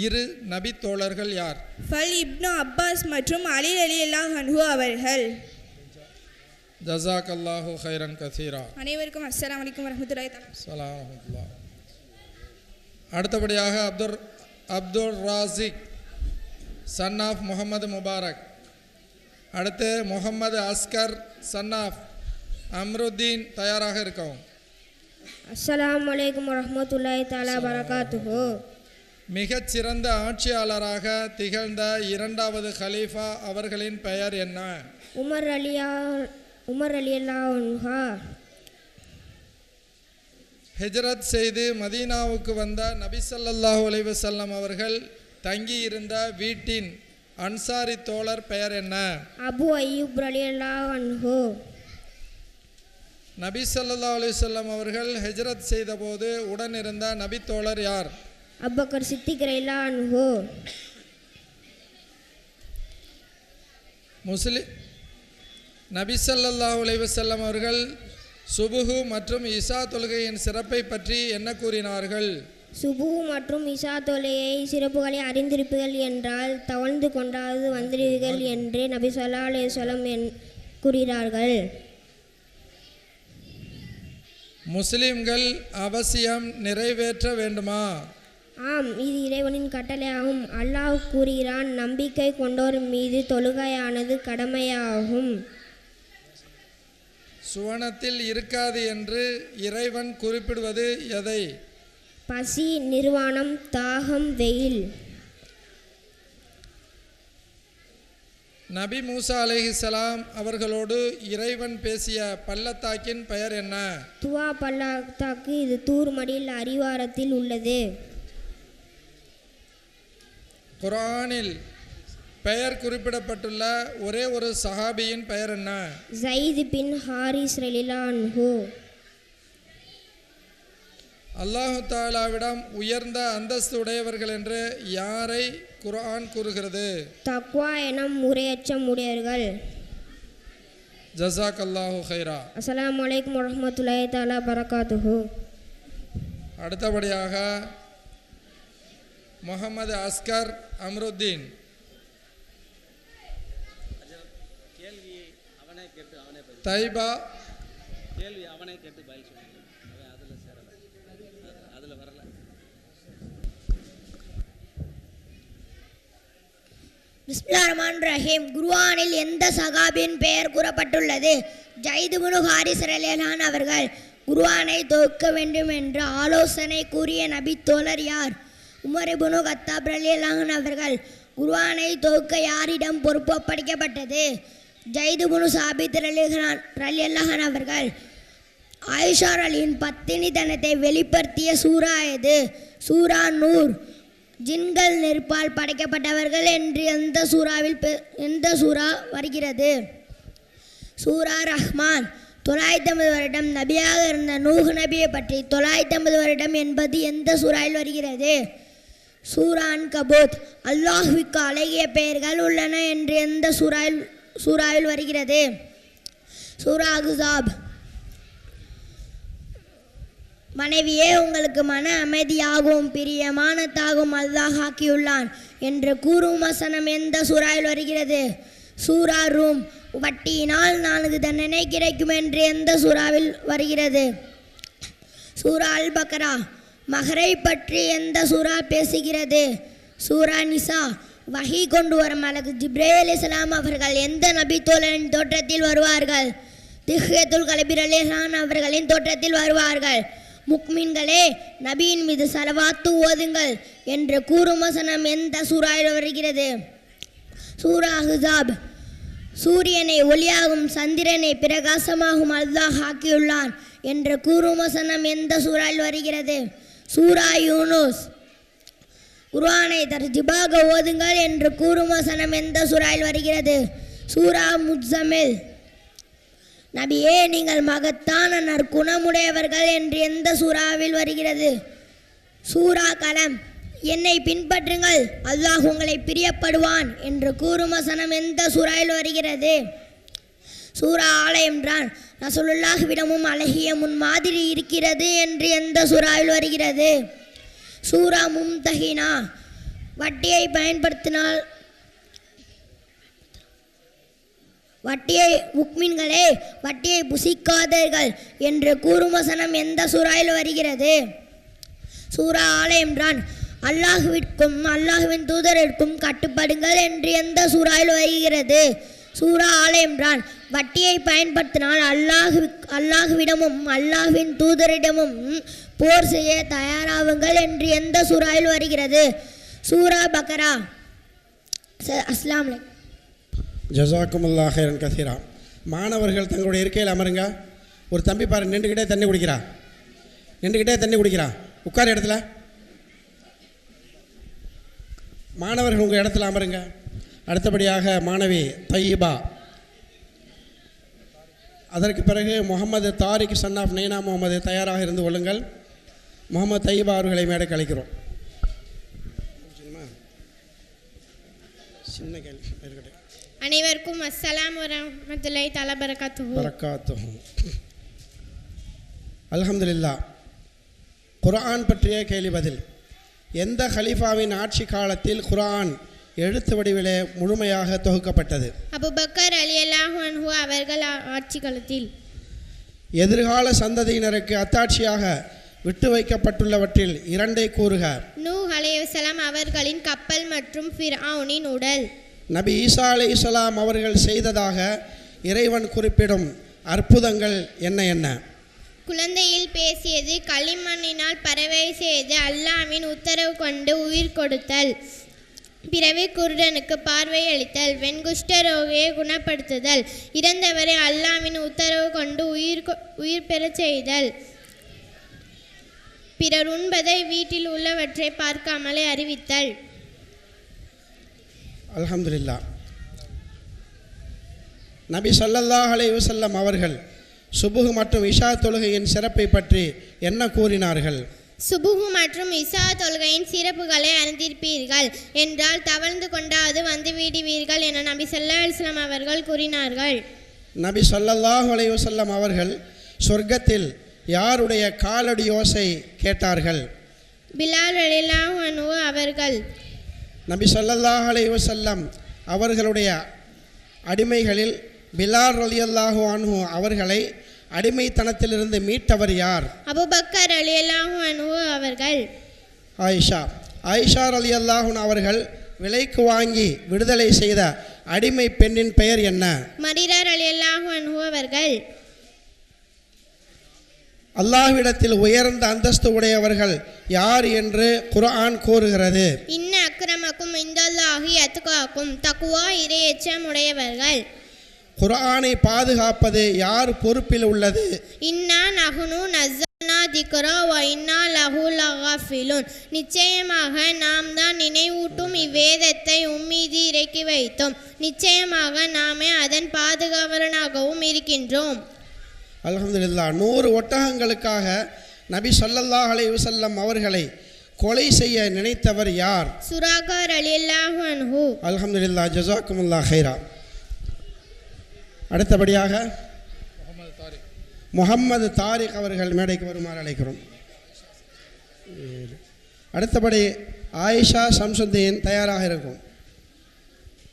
இரு நபி தோழர்கள் யார்? இப்னு அப்பாஸ் மற்றும் அலி ரலியல்லாஹு அன்ஹு அவர்கள். ஜஸாக்கல்லாஹு ஹைரன் கசீரா. அனைவருக்கும் அஸ்ஸலாமு அலைக்கும் வரஹ்மத்துல்லாஹி தஆலா. ஸலாம் வரஹ்மத்துல்லாஹ். அடுத்தபடியாக அப்துல் ராசிக் சன் ஆஃப் முகமது முபாரக். அடுத்து முகமது அஸ்கர் சன் ஆஃப் அம்ருத்தீன் தயாராக இருக்கவும். அஸ்ஸலாமு அலைக்கும் வரஹ்மத்துல்லாஹி தஆலா பரகாத்துஹு. மிகச்சிறந்த ஆட்சியாளராக திகழ்ந்த இரண்டாவது கலீஃபா அவர்களின் பெயர் என்ன? உமர் ரலியல்லாஹு அன்ஹு. ஹிஜ்ரத் செய்து மதீனாவுக்கு வந்த நபி ஸல்லல்லாஹு அலைஹி வஸல்லம் அவர்கள் தங்கியிருந்த வீட்டின் அன்சாரி தோழர் பெயர் என்ன? அபு அய்யூப் ரலியல்லாஹு அன்ஹு. நபி ஸல்லல்லாஹு அலைஹி வஸல்லம் அவர்கள் ஹிஜ்ரத் செய்தபோது உடன் இருந்த நபி தோழர் யார்? அபூபக்கர் சித்திக் ரலியல்லாஹு அன்ஹு. நபி ஸல்லல்லாஹு அலைஹி வஸல்லம் அவர்கள் சுபுஹு மற்றும் இஷா தொழுகையின் சிறப்பை பற்றி என்ன கூறினார்கள்? சுபு மற்றும் இஷா தொழுகை சிறப்புகளை அறிந்திருப்பீர்கள் என்றால் தவழ்ந்து கொண்டாது வந்திருங்கள் என்று நபி ஸல்லல்லாஹு அலைஹி வஸல்லம் கூறினார்கள். முஸ்லிம்கள் அவசியம் நிறைவேற்ற வேண்டுமா? ஆம், இது இறைவனின் கட்டளையாகும். அல்லாஹ் கூறுகிறான், நம்பிக்கை கொண்டோர் மீது தொழுகையானது கடமையாகும். சுவனத்தில் இருக்காது என்று இறைவன் குறிப்பிடுவது எதை? பசி, நிர்வாணம், தாகம், வெயில். நபி மூசா அலைஹிஸ்ஸலாம் அவர்களோடு இறைவன் பேசிய பள்ளத்தாக்கின் பெயர் என்ன? துவா பள்ளத்தாக்கு. இது தூர் மடியில் அடிவாரத்தில் உள்ளது. குர்ஆனில் பெயர் குறிப்பிடப்பட்டுள்ள ஒரே ஒரு சஹாபியின் பெயர் என்ன? ஸைத் பின் ஹாரிஸ் ரலியல்லாஹு அன்ஹு. அல்லாஹு தஆலாவிடம் உயர்ந்த அந்தஸ்து உடையவர்கள் என்று யாரை குர்ஆன் கூறுகிறது? தக்வா எனும் முறையச்சம் உடையவர்கள். ஜஸாக்கல்லாஹு ஹைரா. அஸ்ஸலாமு அலைக்கும் வரஹ்மத்துல்லாஹி தஆலா பரகாத்துஹு. அடுத்தபடியாக முகமது அஸ்கர் அம்ருத்தீன். தைபா கேள்வி அவனே கேட்டு பதில் சொல்லுங்க. அவன் அதில் சேரல, அதில் வரல. பிஸ்மில்லாஹிர் ரஹ்மானிர் ரஹீம். குர்ஆனில் எந்த சகாபியின் பெயர் கூறப்பட்டுள்ளது? ஜைத் இப்னு ஹாரிஸ் ரலியல்லாஹு அன்ஹு அவர்கள். குர்ஆனை தொகுக்க வேண்டும் என்று ஆலோசனை கூறிய நபி தோழர் யார்? உமர் இப்னு கத்தாப் ரலியல்லாஹு அன்ஹு அவர்கள். குர்ஆனை தொகுக்க யாரிடம் பொறுப்பு ஒப்படைக்கப்பட்டது? ஜைத் இப்னு சாபித் ரலியல்லாஹு அன்ஹு அவர்கள். ஆயிஷா அலியின் பத்தினித்தனத்தை வெளிப்படுத்திய சூரா எது? சூரா நூர். ஜின்கள் நெருப்பால் படைக்கப்பட்டவர்கள் என்று எந்த சூரா வருகிறது? சூரா ரஹ்மான். 950 வருடம் நபியாக இருந்த நூஹ் நபியை பற்றி 950 வருடம் என்பது எந்த சூறாவில் வருகிறது? சூரா அன்கபூத். அல்லாஹ்விற்கு அழகிய பெயர்கள் உள்ளன என்று எந்த சூறாவில் வருகிறது? சூரா அஹ்ஸாப். மனைவியே, உங்களுக்கு மன அமைதியாகவும் பிரியமானதாகவும் அல்லாஹ் ஆக்கியுள்ளான் என்று கூறும் வசனம் எந்த சூறாவில் வருகிறது? சூரா ரூம். வட்டியினால் 4 தண்டனை கிடைக்கும் என்று எந்த சூறாவில் வருகிறது? சூரா அல் பக்ரா. மஹரை பற்றி எந்த சூறா பேசுகிறது? சூரா நிசா. வஹி கொண்டு வரும் மலக்கு ஜிப்ரீல் அலைஹிஸ்ஸலாம் அவர்கள் எந்த நபி தோழரின் தோற்றத்தில் வருவார்கள்? திஹ்யத்துல் கல்பி ரலியல்லாஹு அன்ஹு அவர்களின் தோற்றத்தில் வருவார்கள். முக்மின்களே, நபியின் மீது ஸலவாத்து ஓதுங்கள் என்று கூறும் வசனம் எந்த சூறாவில் வருகிறது? சூரா அஹ்ஸாப். சூரியனை ஒளியாகும் சந்திரனை பிரகாசமாகும் அல்லாஹ் ஆக்கியுள்ளான் என்று கூறும் வசனம் எந்த சூறாவில் வருகிறது? சூரா யூனுஸ். குர்ஆனை தர்ஜிபாக ஓதுங்கள் என்று கூறும் வசனம் எந்த சூறாவில் வருகிறது? சூரா முஸ்ஸமில். நபியே, நீங்கள் மகத்தான நற்குணமுடையவர்கள் என்று எந்த சூறாவில் வருகிறது? சூரா கலம். என்னை பின்பற்றுங்கள், அல்லாஹ் உங்களை பிரியப்படுவான் என்று கூறும் வசனம் எந்த சூறாவில் வருகிறது? சூரா ஆல இம்ரான். ரசூலுல்லாஹ்விடமும் அழகிய முன்மாதிரி இருக்கிறது என்று எந்த சூறாவில் வருகிறது? சூரா மும்தஹினா. வட்டியை பயன்படுத்தினால் முக்மின்களே, வட்டியை புசிக்காதீர்கள் என்று கூறும் வசனம் எந்த சூறாவில் வருகிறது? சூரா ஆல இம்ரான். அல்லாஹ்விற்கும் அல்லாஹ்வின் தூதரிற்கும் கட்டுப்படுங்கள் என்று எந்த சூறாவில் வருகிறது? சூரா ஆல இம்ரான். வட்டியை பயன்படுத்தினால் அல்லாஹ்விடமும் அல்லாஹ்வின் தூதரிடமும் போர் செய்ய தயாராகுங்கள் என்று எந்த சூறாவில் வருகிறது? சூரா பக்ரா. அஸ்ஸலாமு அலைக்கும். ஜஸாக்குமுல்லாஹ் ஹைரன் கசீரா. மாணவர்கள் தங்களுடைய இருக்கையில் அமருங்க. ஒரு தம்பி பாரு, நின்றுக்கிட்டே தண்ணி குடிக்கிறா. உட்கார இடத்துல. மாணவர்கள் உங்கள் இடத்துல அமருங்க. அடுத்தபடியாக மாணவி தையிபா. அதற்கு பிறகு முகமது தாரிக் சன் ஆஃப் நைனா முகமது தயாராக இருந்து கொள்ளுங்கள். முகமது தையிபா அவர்களை மேடைக்கு அழைக்கிறோம். சின்ன கேள்வி இருக்கட்டும். அனைவருக்கும் அஸ்ஸலாம் வரஹ்மத்துல்லாஹி தஆலா பரக்காத்துஹு. அல்ஹம்துலில்லாஹ். குர்ஆன் பற்றிய கேள்வி பதில். எந்த ஹலீஃபாவின் ஆட்சி காலத்தில் குர்ஆன் எழுத்து வடிவிலே முழுமையாக தொகுக்கப்பட்டது? அபூபக்கர் ரலியல்லாஹு அன்ஹு அவர்கள் ஆட்சி காலத்தில். எதிர்கால சந்ததியினருக்கு அத்தாட்சியாக விட்டு வைக்கப்பட்டுள்ளவற்றில் இரண்டை கூறுக. நூஹ் அலைஹிஸ்ஸலாம் அவர்களின் கப்பல் மற்றும் ஃபிர்அவுனின் உடல். நபி ஈசா அலைஹிஸ்ஸலாம் அவர்கள் செய்ததாக இறைவன் குறிப்பிடும் அற்புதங்கள் என்ன? குழந்தையில் பேசியது, களிமண்ணினால் பறவை செய்து, அல்லாஹ்வின் உத்தரவு கொண்டு உயிர் கொடுத்தல், பிறவி குருடனுக்கு பார்வை அளித்தல், வெண்குஷ்ட ரோகியை குணப்படுத்துதல், இறந்தவரை அல்லாஹ்வின் உத்தரவு கொண்டு உயிர் பெறச் செய்தல், பிறர் உண்பதை வீட்டில் உள்ளவற்றை பார்க்காமலே அறிவித்தல். அல்ஹம்துலில்லாஹ். நபி ஸல்லல்லாஹு அலைஹி வஸல்லம் அவர்கள் சுபுஹ் மற்றும் இஷா தொழுகையின் சிறப்பை பற்றி என்ன கூறினார்கள்? சுபுஹு மற்றும் இஷா தொழுகையின் சிறப்புகளை அறிந்திருப்பீர்கள் என்றால் தவழ்ந்து கொண்டாவது வந்து விடுவீர்கள் என நபி ஸல்லல்லாஹு அலைஹி வஸல்லம் அவர்கள் கூறினார்கள். நபி ஸல்லல்லாஹு அலைஹி வஸல்லம் அவர்கள் சொர்க்கத்தில் யாருடைய காலடி ஓசை கேட்டார்கள்? பிலால் ரலியல்லாஹு அன்ஹு அவர்கள். நபி ஸல்லல்லாஹு அலைஹி வஸல்லம் அவர்களுடைய அடிமைகளில் பிலால் ரலியல்லாஹு அன்ஹு அவர்களை அடிமைத்தனத்திலிருந்து மீட்டவர் யார்? அபூபக்கர் ரலியல்லாஹு அன்ஹு அவர்கள். ஆயிஷா ரலியல்லாஹு அவர்கள் விலைக்கு வாங்கி விடுதலை செய்த அடிமை பெண்ணின் பெயர் என்ன? மரீரா ரலியல்லாஹு அன்ஹு அவர்கள். அல்லாஹ்விடத்தில் உயர்ந்த அந்தஸ்து உடையவர்கள் யார் என்று குர்ஆன் கூறுகிறது? இன்ன அக்ரமக்கும் இந்தல்லாஹி அத்காக்கும். தக்வா இறையச்சம் உடையவர்கள். குர்ஆனை பாதுகாப்பது யார் பொறுப்பில் உள்ளது? இன்னா நஹ்னு நஸ்ஸல்னா திக்ரா வ இன்னா லஹு லகாஃபிலூன். நிச்சயமாக நாம் தான் நினைவூட்டும் இவ்வேதத்தை உம்மீது இறக்கி வைத்தோம். நிச்சயமாக நாமே அதன் பாதுகாவலனாகவும் இருக்கின்றோம். அல்ஹம்துலில்லாஹ். 100 ஒட்டகங்களுக்காக நபி ஸல்லல்லாஹு அலைஹி வஸல்லம் அவர்களை கொலை செய்ய நினைத்தவர் யார்? சுராகா ரலியல்லாஹு அன்ஹு. அல்ஹம்துலில்லாஹ். ஜஸாக்குமுல்லாஹ் ஹைரா. அடுத்தபடியாக முகமது தாரிக் அவர்கள் மேடைக்கு வருமாறு அழைக்கிறோம். அடுத்தபடி ஆயிஷா ஷம்சுத்தீன் தயாராக இருக்கும்.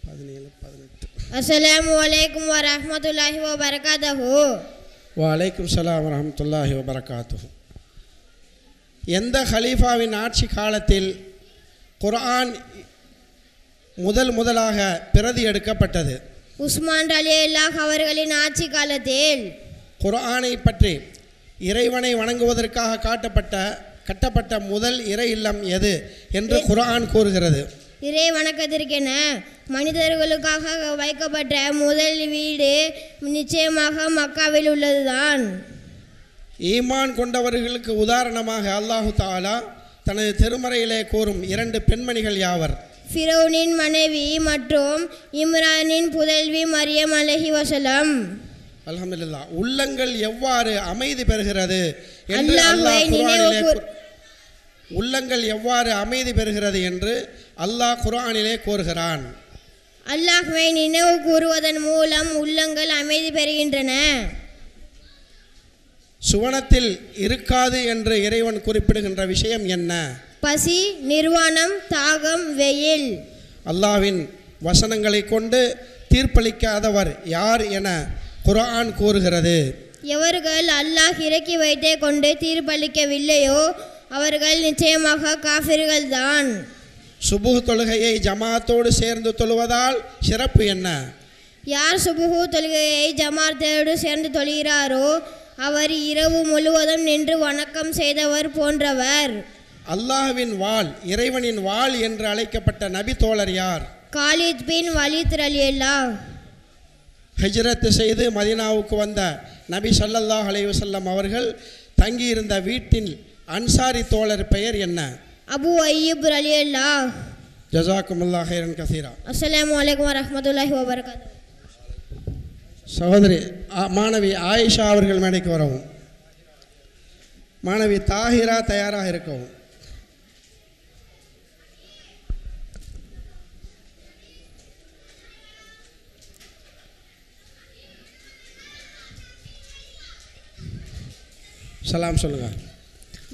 17, 18. அஸ்ஸலாமு அலைக்கும் வரஹ்மத்துல்லாஹி வபரகாத்துஹு. வலைக்கும் ஸலாம் வரஹ்மத்துல்லாஹி வபரகாத்துஹு. எந்த ஹலீஃபாவின் ஆட்சி காலத்தில் குர்ஆன் முதலாக பிரதி எடுக்கப்பட்டது? உஸ்மான் ரலியல்லாஹு அவர்களின் ஆட்சி காலத்தில். குர்ஆனை பற்றி இறைவனை வணங்குவதற்காக கட்டப்பட்ட முதல் இறை இல்லம் எது என்று குர்ஆன் கூறுகிறது? இறை வணக்கத்திற்கென மனிதர்களுக்காக வைக்கப்பட்ட முதல் வீடு நிச்சயமாக மக்காவில் உள்ளதுதான். ஈமான் கொண்டவர்களுக்கு உதாரணமாக அல்லாஹு தஆலா தனது திருமறையிலே கூறும் 2 பெண்மணிகள் யாவர்? ஃபிரௌனின் மனைவி மற்றும் இம்ரானின் புதல்வி மரியம் அலைஹி வஸல்லம். அல்ஹம்துலில்லாஹ். உள்ளங்கள் எவ்வாறு அமைதி பெறுகிறது என்று அல்லாஹ்வை அல்லாஹ் குர்ஆனிலே நினைவு உள்ளங்கள் எவ்வாறு அமைதி பெறுகிறது என்று அல்லாஹ் குர்ஆனிலே கூறுகிறான். அல்லாஹ்வை நினைவு கூறுவதன் மூலம் உள்ளங்கள் அமைதி பெறுகின்றன. சுவனத்தில் இருக்காது என்று இறைவன் குறிப்பிடுகின்ற விஷயம் என்ன? பசி, நிர்வாணம், தாகம், வெயில். அல்லாஹ்வின் வசனங்களை கொண்டு தீர்ப்பளிக்காதவர் யார் என குர்ஆன் கூறுகிறது. எவர்கள் அல்லாஹ் இறக்கி வைத்தே கொண்டு தீர்ப்பளிக்கவில்லையோ அவர்கள் நிச்சயமாக காஃபிர்கள் தான். சுபுஹ் தொழுகையை ஜமாத்தோடு சேர்ந்து தொழுவதால் சிறப்பு என்ன? யார் சுபுஹு தொழுகையை ஜமாத்தோடு சேர்ந்து தொழுகிறாரோ அவர் இரவு முழுவதும் நின்று வணக்கம் செய்தவர் போன்றவர். அல்லாஹ்வின் வாள், இறைவனின் வாள் என்று அழைக்கப்பட்ட நபி தோழர் யார்? காலித் பின் வலீத் ரலியல்லாஹ். ஹிஜ்ரத் செய்து மதீனாவுக்கு வந்த நபி ஸல்லல்லாஹு அலைஹி வஸல்லம் அவர்கள் தங்கியிருந்த வீட்டின் அன்சாரி தோழர் பெயர் என்ன? அபு அய்யூப் ரலியல்லாஹ். ஜஸாக்குமுல்லாஹ் ஹைரன் கஸீரா. அஸ்ஸலாமு அலைக்கும் வரஹ்மத்துல்லாஹி வபரகாத்துஹு. சகோதரி மாணவி ஆயிஷா அவர்கள் மேடைக்கு வரவும். மாணவி தாஹிரா தயாராக இருக்கவும். சலாம் சொல்லுங்க.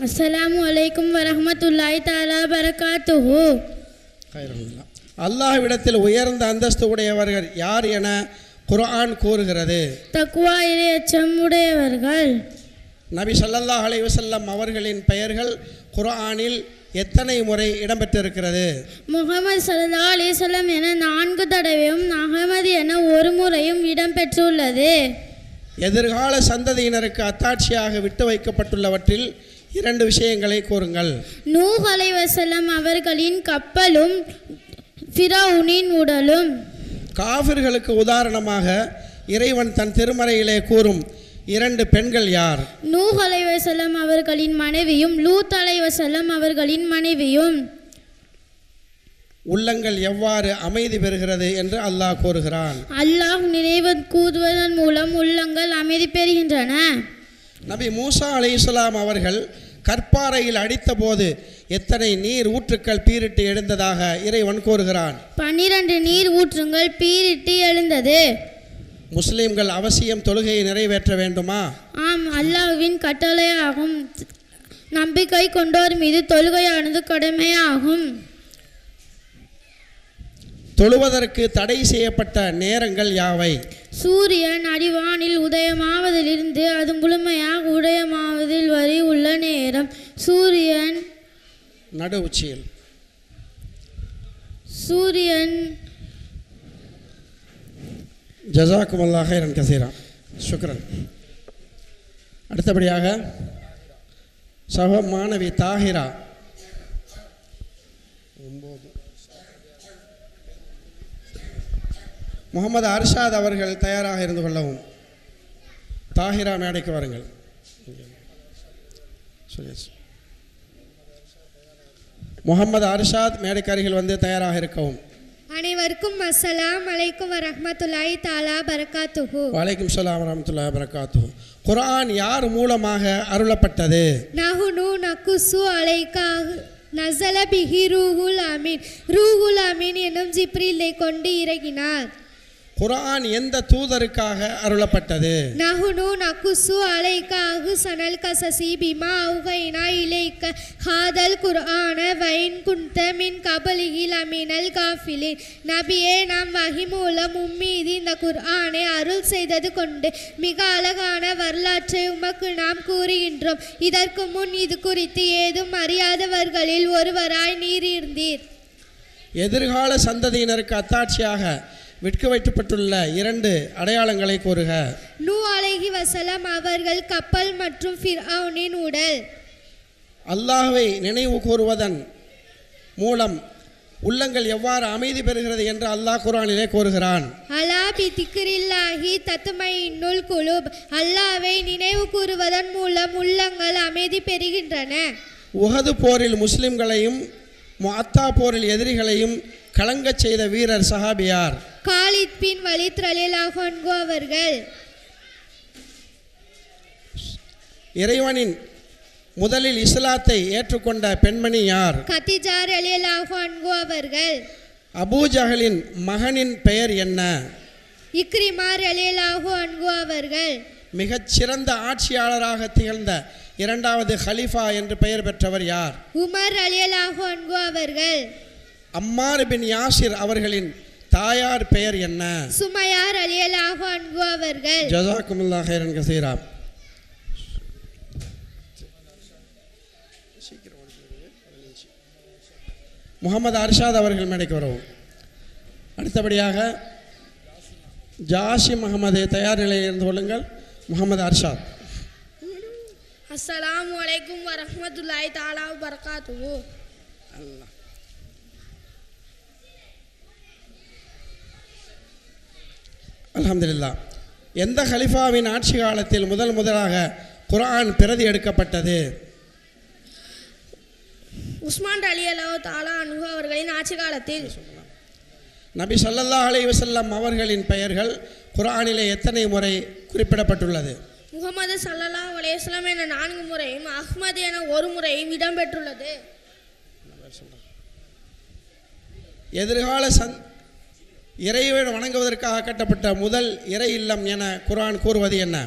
அஸ்ஸலாமு அலைக்கும் வரஹ்மத்துல்லாஹி தஆலா பரகாத்துஹு. அல்லாஹ்விடத்தில் உயர்ந்த அந்தஸ்து உடையவர்கள் யார் என குர்ஆன் கூறுகிறது. தக்வா இறையச்சம் உடையவர்கள். நபி ஸல்லல்லாஹு அலைஹி வஸல்லம் அவர்களின் பெயர்கள் குர்ஆனில் எத்தனை முறை இடம்பெற்றிருக்கிறது? முஹம்மது ஸல்லல்லாஹு அலைஹி வஸல்லம் என 4 தடவையும் அஹமது என ஒரு முறையும் இடம்பெற்றுள்ளது. எதிர்கால சந்ததியினருக்கு அத்தாட்சியாக விட்டு வைக்கப்பட்டுள்ளவற்றில் 2 விஷயங்களை கூறுங்கள். நூஹ் அலைஹிஸ்ஸலாம் அவர்களின் கப்பலும் ஃபிரௌனின் உடலும். காஃபிர்களுக்கு உதாரணமாக இறைவன் தன் திருமறையிலே கூறும் 2 பெண்கள் யார்? நூஹ் அலைஹிஸ்ஸலாம் அவர்களின் மனைவியும் லூத் அலைஹிஸ்ஸலாம் அவர்களின் மனைவியும். உள்ளங்கள் எவ்வாறு அமைதி பெறுகிறது என்று அல்லாஹ் கூறுகிறான். அல்லாஹ் நினைவு கூறுவதன் மூலம் உள்ளங்கள் அமைதி பெறுகின்றன. நபி மூசா அலைஹிஸ்ஸலாம் அவர்கள் கற்பாறையில் அடித்தபோது எத்தனை நீர் ஊற்றுக்கள் பீரிட்டு எழுந்ததாக இறைவன் கூறுகிறான். 12 நீர் ஊற்றுங்கள் பீரிட்டு எழுந்தது. முஸ்லிம்கள் அவசியம் தொழுகையை நிறைவேற்ற வேண்டுமா? ஆம், அல்லாஹ்வின் கட்டளையாகும். நம்பிக்கை கொண்டோர் மீது தொழுகையானது கடமையாகும். தொழுவதற்கு தடை செய்யப்பட்ட நேரங்கள் யாவை? சூரியன் அடிவானில் உதயமாவதிலிருந்து அது முழுமையாக உதயமாவதில் வரை உள்ள நேரம். சூரியன் நடு உச்சியில். ஜஸாக்குமுல்லாஹ் ஹைரன் கஸீரா. ஷுக்ரன். அடுத்தபடியாக மாணவி தாஹிரா. முகமது அர்ஷாத் அவர்கள் தயாராக இருந்து கொள்ளவும். தாஹிரா மேடைக்கு வாருங்கள். முகமது அர்ஷாத் மேடைக்கு அருகில் வந்து தயாராக இருக்கவும். அனைவருக்கும் அஸ்ஸலாம் அலைக்கும் வரஹ்மத்துல்லாஹி தஆலா பரகாத்துஹு. வலைக்கும் ஸலாம் வரஹ்மத்துல்லாஹி பரகாத்துஹு. குர்ஆன் யார் மூலமாக அருளப்பட்டது? நஹ்னு நகுஸ்ஸு அலைகா நஸல பிஹி ரூஹுல் அமீன். ரூஹுல் அமீன் என்னும் ஜிப்ரீலை கொண்டு இறங்கினார். குர்ஆன் எந்த தூதருக்காக அருளப்பட்டது? நஹ்னு நகுஸ்ஸு அலைகா அஹ்ஸனல் கஸஸி பிமா அவ்ஹைனா இலைக ஹாதல் குர்ஆன வைன் குன்த மின் கபலிஹி லமினல் காஃபிலின். நபியே, நாம் வஹி மூலம் உம்மீது இந்த குர்ஆனை அருள் செய்தது கொண்டு மிக அழகான வரலாற்றை உமக்கு நாம் கூறுகின்றோம். இதற்கு முன் இது குறித்து ஏதும் அறியாதவர்களில் ஒருவராய் நீர் இருந்தீர். எதிர்கால சந்ததியினருக்கு அத்தாட்சியாக விற்க வைக்கப்பட்டுள்ள 2 அடையாளங்களை கூறுக. நூ அலைஹி வஸல்லம் அவர்கள் கப்பல் மற்றும் ஃபிர்அவுனின் உடல். அல்லாஹ்வை நினைவு கூறுவதன் மூலம் உள்ளங்கள் எவ்வாறு அமைதி பெறுகிறது என்று அல்லாஹ் குர்ஆனிலே கூறுகிறான். அலா பி திக்ரில்லாஹி தத்மைனுல் குலூப். அல்லாஹ்வை நினைவு கூறுவதன் மூலம் உள்ளங்கள் அமைதி பெறுகின்றன. உஹது போரில் முஸ்லிம்களையும் முஅத்தா போரில் எதிரிகளையும் கலங்கச் செய்த வீரர் சஹாபியார்? காலித் பின் வலீத் ரலியல்லாஹு அன்ஹு அவர்கள். இறைவனின் முதலில் இஸ்லாத்தை ஏற்றுக்கொண்ட பெண்மணி யார்? கதிஜா ரலியல்லாஹு அன்ஹு அவர்கள். அபூஜஹலின் மகனின் பெயர் என்ன? இக்ரிமா ரலியல்லாஹு அன்ஹு அவர்கள். மிகச் சிறந்த ஆட்சியாளராக திகழ்ந்த இரண்டாவது ஹலீஃபா என்று பெயர் பெற்றவர் யார்? உமர் ரலியல்லாஹு அன்ஹு அவர்கள். அம்மார் பின் யாசிர் அவர்களின் தாயார் பெயர் என்ன? சுமையா ரலியல்லாஹு அன்ஹு அவர்கள். ஜஸாக்குமுல்லாஹ் ஹைரன் கஸீரா. முகமது அர்ஷாத் அவர்கள் மேடைக்கு வரவும். அடுத்தபடியாக ஜாசிம் அகமது தயார் நிலையில் இருந்து கொள்ளுங்கள். முகமது அர்ஷாத். அஸ்ஸலாமு அலைக்கும் வரஹ்மத்துல்லாஹி தஆலா வ பரகாத்துஹு. அல்ஹம்துலில்லாஹ். எந்த ஹலிஃபாவின் ஆட்சி காலத்தில் முதலாக குர்ஆன் பிரதி எடுக்கப்பட்டது? உஸ்மான் ரலியல்லாஹு தஆலா அன்ஹு அவர்களின் ஆட்சி காலத்தில். நபி ஸல்லல்லாஹு அலைஹி வஸல்லம் அவர்களின் பெயர்கள் குர்ஆனிலே எத்தனை முறை குறிப்பிடப்பட்டுள்ளது? முகமது ஸல்லல்லாஹு அலைஹி வஸல்லம் என 4 முறையும், அஹ்மது என 1 முறையும் இடம்பெற்றுள்ளது. எதிர்கால இறைவன் வணங்குவதற்காக கட்டப்பட்ட முதல் இறை இல்லம் என குர்ஆன் கூறுவது என்ன?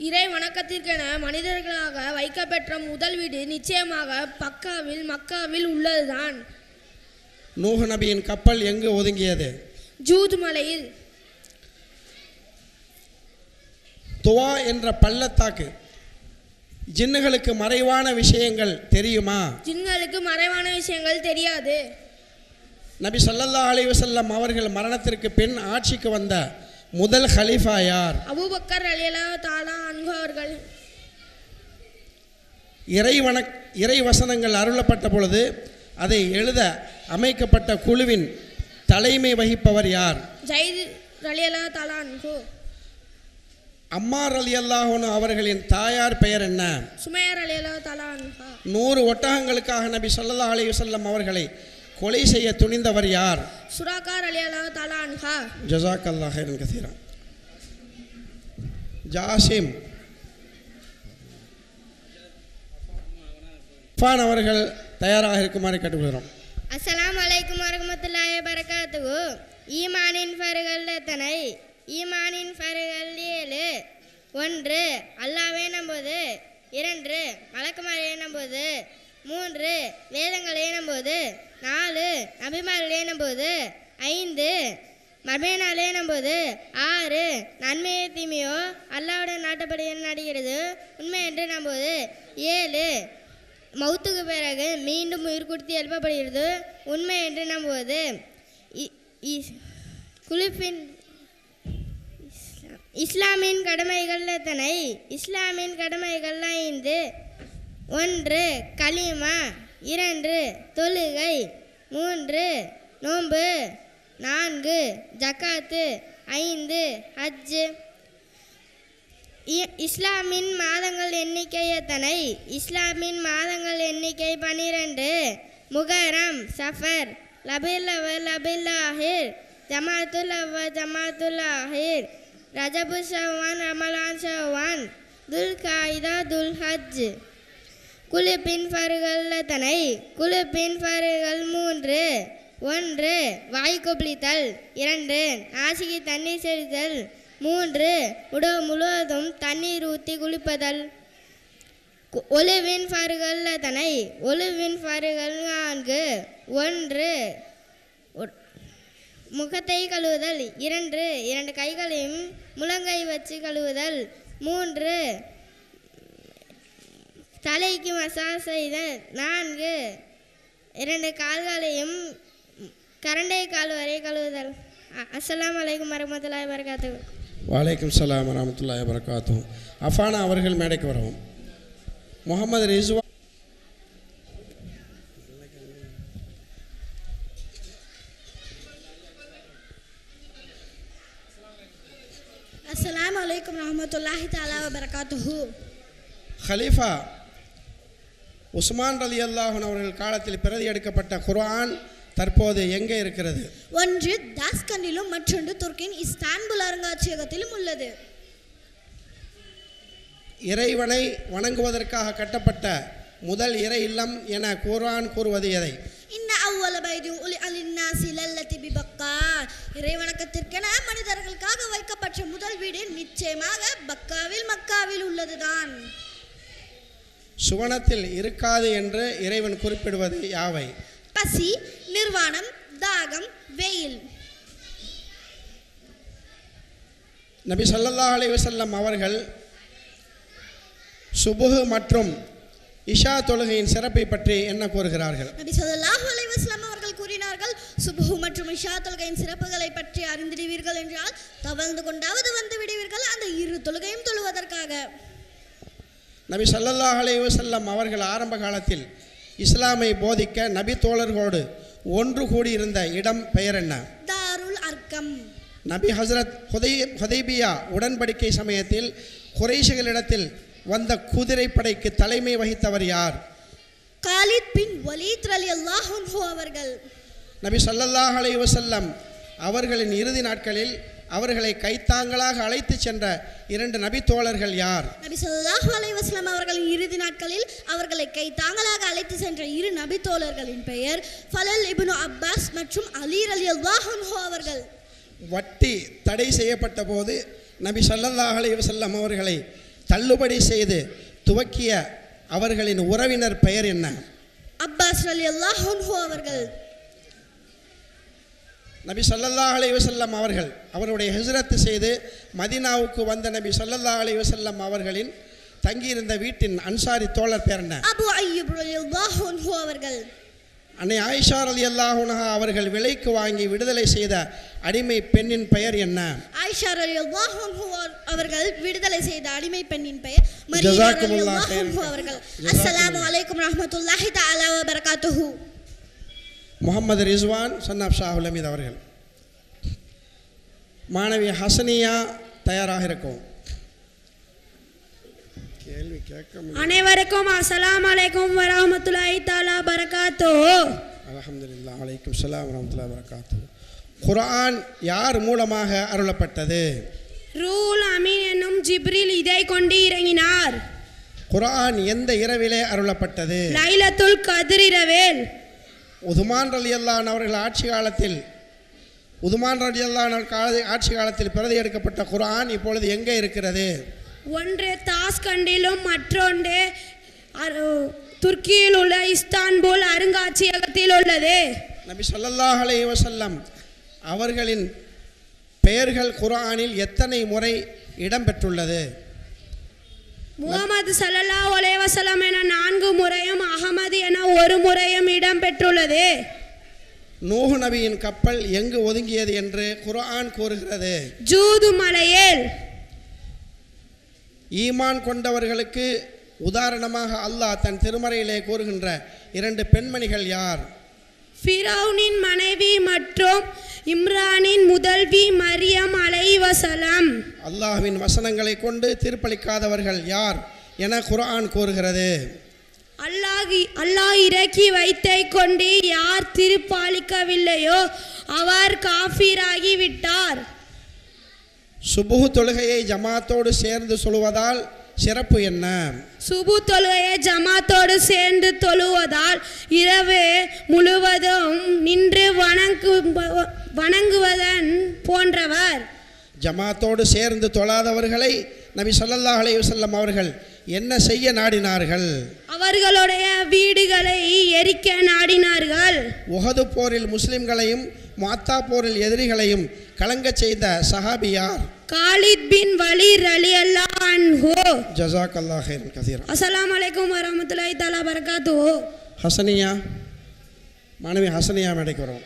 இறை வணக்கத்திற்கென மனிதர்களாக வைக்கப்பெற்ற முதல் வீடு நிச்சயமாக மக்காவில் உள்ளதுதான். நூஹ் நபியின் கப்பல் எங்கு ஒதுங்கியது? ஜூத் மலையில். துவா என்ற பள்ளத்தாக்கு ஜின்னுகளுக்கு மறைவான விஷயங்கள் தெரியுமா? ஜின்களுக்கு மறைவான விஷயங்கள் தெரியாது. நபி ஸல்லல்லாஹு அலைஹி வஸல்லம் அவர்கள் மரணத்திற்கு பின் ஆட்சிக்கு வந்த முதல் ஹலீஃபா யார்? அபூபக்கர் ரலியல்லாஹு தஆலா அன்ஹு அவர்கள். இறை வசனங்கள் அருளப்பட்ட பொழுது அதை எழுத அமைக்கப்பட்ட குழுவின் தலைமை வகிப்பவர் யார்? ஜைத் ரலியல்லாஹு தஆலா அன்ஹு. அம்மார் ரலியல்லாஹு அன்ஹு அவர்களின் தாயார் பெயர் என்ன? சுமையா ரலியல்லாஹு தஆலா அன்ஹா. 100 ஒட்டகங்களுக்காக நபி ஸல்லல்லாஹு அலைஹி வஸல்லம் அவர்களை கொலை செய்ய துணிந்தவர் யார்? சுராகா ரலியல்லாஹு தஆலா அன்ஹா. ஜஸாக்கல்லாஹு ஹைரன் கஸீரா. ஜாசிம் ஃபான் அவர்கள் தயாராக இருக்குமாறு கேட்டுக்கொள்கிறோம். அஸ்ஸலாமு அலைக்கும் வரஹ்மத்துல்லாஹி வ பரகாத்துஹு. ஈமானின் ஃபர்கள் எத்தனை? ஈமானின் ஃபர்கள் 7. 1 அல்லாஹ்வை நம்புவது. 2 மலக்குமாரை நம்புவது. 3 வேதங்களை நம்புவது. 4 நபிமார்களை நம்புவது. 5 மர்மேனாலே நம்புவது. 6 நன்மையோ தீமையோ அல்லாஹ்வுடைய நாட்டப்படி நடிக்கிறது உண்மை என்று நம்புவது. 7 மௌத்துக்கு பிறகு மீண்டும் உயிர் கொடுத்து எழுப்பப்படுகிறது உண்மை என்று நம்புவது. குலிப்பின் இஸ்லாமின் கடமைகள் எத்தனை? இஸ்லாமின் கடமைகள் 5. 1 கலிமா. 2 தொழுகை. 3 நோன்பு. 4 ஜக்காத்து. 5 ஹஜ். இஸ்லாமின் மாதங்கள் எண்ணிக்கை எத்தனை? இஸ்லாமின் மாதங்கள் எண்ணிக்கை 12. முகரம், சஃபர், ரபீல் அவல், ரபீல் ஆஹிர், ஜமாத்துல் அவ்வல், ஜமாத்துல் ஆஹிர், ரஜபு ஷவ்வான், ரமலான் ஷவ்வான், துல் காயிதா, துல் ஹஜ். குலிப்பின் ஃபர்கள் எத்தனை? குலிப்பின் ஃபர்கள் 3. 1 வாய் கொப்பளித்தல். 2 நாசிக்கு தண்ணீர் செலுத்தல். 3 உடல் முழுவதும் தண்ணீர் ஊற்றி குளிப்பதல். ஒலிவின் ஃபர்கள் எத்தனை? ஒலிவின் ஃபர்கள் 4. 1 முகத்தை கழுவுதல். 2 கைகளையும் முழங்கை வச்சு கழுவுதல். 3 தலைக்கு மசாஜ் செய்தல். 4 2 கால்களையும் கரண்டை கால் வரை கழுவுதல். அஸ்ஸலாமு அலைக்கும் வரஹ்மத்துல்லாஹி வபரகாத்துஹு. வலைக்கும் சலாம் வரஹ்மத்துல்லாஹி வபரகாத்துஹு. அஃபானா அவர்கள் மேடைக்கு வரவும். முகமது ரிஸ்வா. அஸ்ஸலாமு அலைக்கும் வரஹ்மத்துல்லாஹி தஆலா வ பரகாத்துஹு. ஹலீஃபா உஸ்மான் ரலியல்லாஹு அன்ஹு அவர்கள் காலத்தில் பிரதி எடுக்கப்பட்ட குர்ஆன் தற்போது எங்கே இருக்கிறது? ஒன்று தாஸ்கண்டிலும் மற்றொன்று துர்க்கியின் இஸ்தான்புல் அருங்காட்சியகத்திலும் உள்ளது. இறைவனை வணங்குவதற்காக கட்டப்பட்ட முதல் இறை இல்லம் என குர்ஆன் கூறுவது எதை? இறை வணக்கத்திற்கென மனிதர்களுக்காக வைக்கப்பட்ட முதல் வீடு நிச்சயமாக மக்காவில் உள்ளதுதான். சுவனத்தில் இருக்காது என்று இறைவன் குறிப்பிடுவது யாவை? பசி, நிர்வாணம், தாகம், வெயில். நபி ஸல்லல்லாஹு அலைஹி வஸல்லம் அவர்கள் சுபுஹ் மற்றும் இஷா தொழுகையின் சிறப்பை பற்றி என்ன கூறுகிறார்கள்? நபி ஸல்லல்லாஹு அலைஹி வஸல்லம் அவர்கள் கூறினார்கள், சுபுஹ் மற்றும் இஷா தொழுகையின் சிறப்புகளை பற்றி அறிந்திடுவீர்கள் என்றால் தவழ்ந்து கொண்டாவது வந்து விடுவீர்கள் அந்த இரு தொழுகையும் தொழுவதற்காக. நபி ஸல்லல்லாஹு அலைஹி வஸல்லம் அவர்கள் ஆரம்ப காலத்தில் இஸ்லாமை போதிக்க நபி தோழர்களோடு ஒன்று கூடியிருந்த இடம் பெயர் என்ன? தாருல் அர்கம். நபி ஹஸ்ரத் ஹுதைபியா உடன்படிக்கை சமயத்தில் குறைஷிகளிடத்தில் வந்த குதிரைப்படைக்கு தலைமை வகித்தவர் யார்? காலித் பின் வலீத் ரலியல்லாஹு அன்ஹு அவர்கள். நபி ஸல்லல்லாஹு அலைஹி வஸல்லம் அவர்களின் இறுதி நாட்களில் அவர்களை கைத்தாங்களாக அழைத்து சென்ற இரண்டு நபி தோழர்கள் யார்? நபி ஸல்லல்லாஹு அலைஹி வஸல்லம் அவர்களின் இறுதி நாட்களில் அவர்களை கைத்தாங்களாக அழைத்து சென்ற இரு நபி தோழர்களின் பெயர் ஃபலல் இப்னு அப்பாஸ் மற்றும் அலி ரலியல்லாஹு அன்ஹு அவர்கள். வட்டி தடை செய்யப்பட்ட போது நபி ஸல்லல்லாஹு அலைஹி வஸல்லம் அவர்களை தள்ளுபடி செய்து துவக்கிய அவர்களின் உறவினர் பெயர் என்ன? அப்பாஸ் ரலியல்லாஹு அன்ஹு அவர்கள். நபி ஸல்லல்லாஹு அலைஹி வஸல்லம் அவர்கள் அவருடைய ஹிஜ்ரத் செய்து மதீனாவுக்கு வந்த நபி ஸல்லல்லாஹு அலைஹி வஸல்லம் அவர்களின் தங்கியிருந்த வீட்டின் அன்சாரி தோழர் பேர் என்ன? அபு அய்யூப் ரலியல்லாஹு அன்ஹு அவர்கள். அன்னை ஆயிஷா ரலியல்லாஹு அன்ஹா அவர்கள் விலைக்கு வாங்கி விடுதலை செய்த அடிமை பெண்ணின் பெயர் என்ன? ஆயிஷா ரலியல்லாஹு அன்ஹா அவர்கள் விடுதலை செய்த அடிமை பெண்ணின் பெயர் மரியா ரலியல்லாஹு அன்ஹா அவர்கள். அஸ்ஸலாமு அலைக்கும் ரஹ்மத்துல்லாஹி தஆலா வ பரகாத்துஹு. முகமது ரிஸ்வான் சன்னாப் ஷாஹுல் அமீத் அவர்கள். மாணவி ஹசனியா தயாராக இருக்கும். கேள்வி கேட்க அனைவருக்கும் அஸ்ஸலாமு அலைக்கும் வ ரஹ்மத்துல்லாஹி தஆலா பரகாத்துஹு. அல்ஹம்துலில்லாஹ். அலைக்கும் ஸலாம் வ ரஹ்மத்துல்லாஹி வ பரகாத்துஹு. குர்ஆன் யார் மூலமாக அருளப்பட்டது? ரூல் அமீன் என்னும் ஜிப்ரீல் இதை கொண்டு இறங்கினார். குர்ஆன் எந்த இரவிலே அருளப்பட்டது? லைலத்துல் கத்ர் இரவில். உதுமான் ரலியல்லாஹு அன்ஹு அவர்கள் ஆட்சி காலத்தில் பிரதி எடுக்கப்பட்ட குர்ஆன் இப்பொழுது எங்கே இருக்கிறது? ஒன்று தாஸ்கண்டிலும் மற்றொன்று துர்க்கியில் உள்ள இஸ்தான்புல் அருங்காட்சியகத்தில் உள்ளது. நபி ஸல்லல்லாஹு அலைஹி வஸல்லம் அவர்களின் பெயர்கள் குர்ஆனில் எத்தனை முறை இடம்பெற்றுள்ளது? முகமது ஸல்லல்லாஹு அலைஹி வஸல்லம் என 4 முறையும் அகமது என 1 முறையும் இடம்பெற்றுள்ளது. நூஹ் நபியின் கப்பல் எங்கு ஒதுங்கியது என்று குர்ஆன் கூறுகிறது? ஜூது மலையில். ஈமான் கொண்டவர்களுக்கு உதாரணமாக அல்லாஹ் தன் திருமறையிலே கூறுகின்ற 2 பெண்மணிகள் யார்? ஃபிரௌனின் மனைவி மற்றும் இம்ரானின் முதல்வி மரியம் அலைஹிஸ்ஸலாம். அல்லாஹ்வின் வசனங்களை கொண்டு தீர்ப்பளிக்காதவர்கள் யார் என குர்ஆன் கூறுகிறது? அல்லாஹ் இறக்கி வைத்தை கொண்டு யார் தீர்ப்பளிக்கவில்லையோ அவர் காஃபிராகி விட்டார். சுபுஹ் தொழுகையை ஜமாத்தோடு சேர்ந்து சொல்வதால் சிறப்பு என்ன? சுபு தொழுகையை ஜமாத்தோடு சேர்ந்து தொழுவதால் இரவு முழுவதும் நின்று வணங்குவதன் போன்றவர். ஜமாத்தோடு சேர்ந்து தொழாதவர்களை நபி ஸல்லல்லாஹு அலைஹி வஸல்லம் அவர்கள் என்ன செய்ய நாடினார்கள்? அவர்களுடைய வீடுகளை எரிக்க நாடினார்கள். உஹது போரில் முஸ்லிம்களையும் முஅத்தா போரில் எதிரிகளையும் கலங்கச் செய்த சஹாபி யார்? காலித் பின் வலீத் ரலியல்லாஹு அன்ஹு. ஜஸாக்கல்லாஹு கைரன் கஸீரா. அஸ்ஸலாமு அலைக்கும் வ ரஹ்மத்துல்லாஹி தஆலா பரகாத்துஹு. ஹசனியா, மாணவி ஹசனியா மேடைக்கு வரோம்.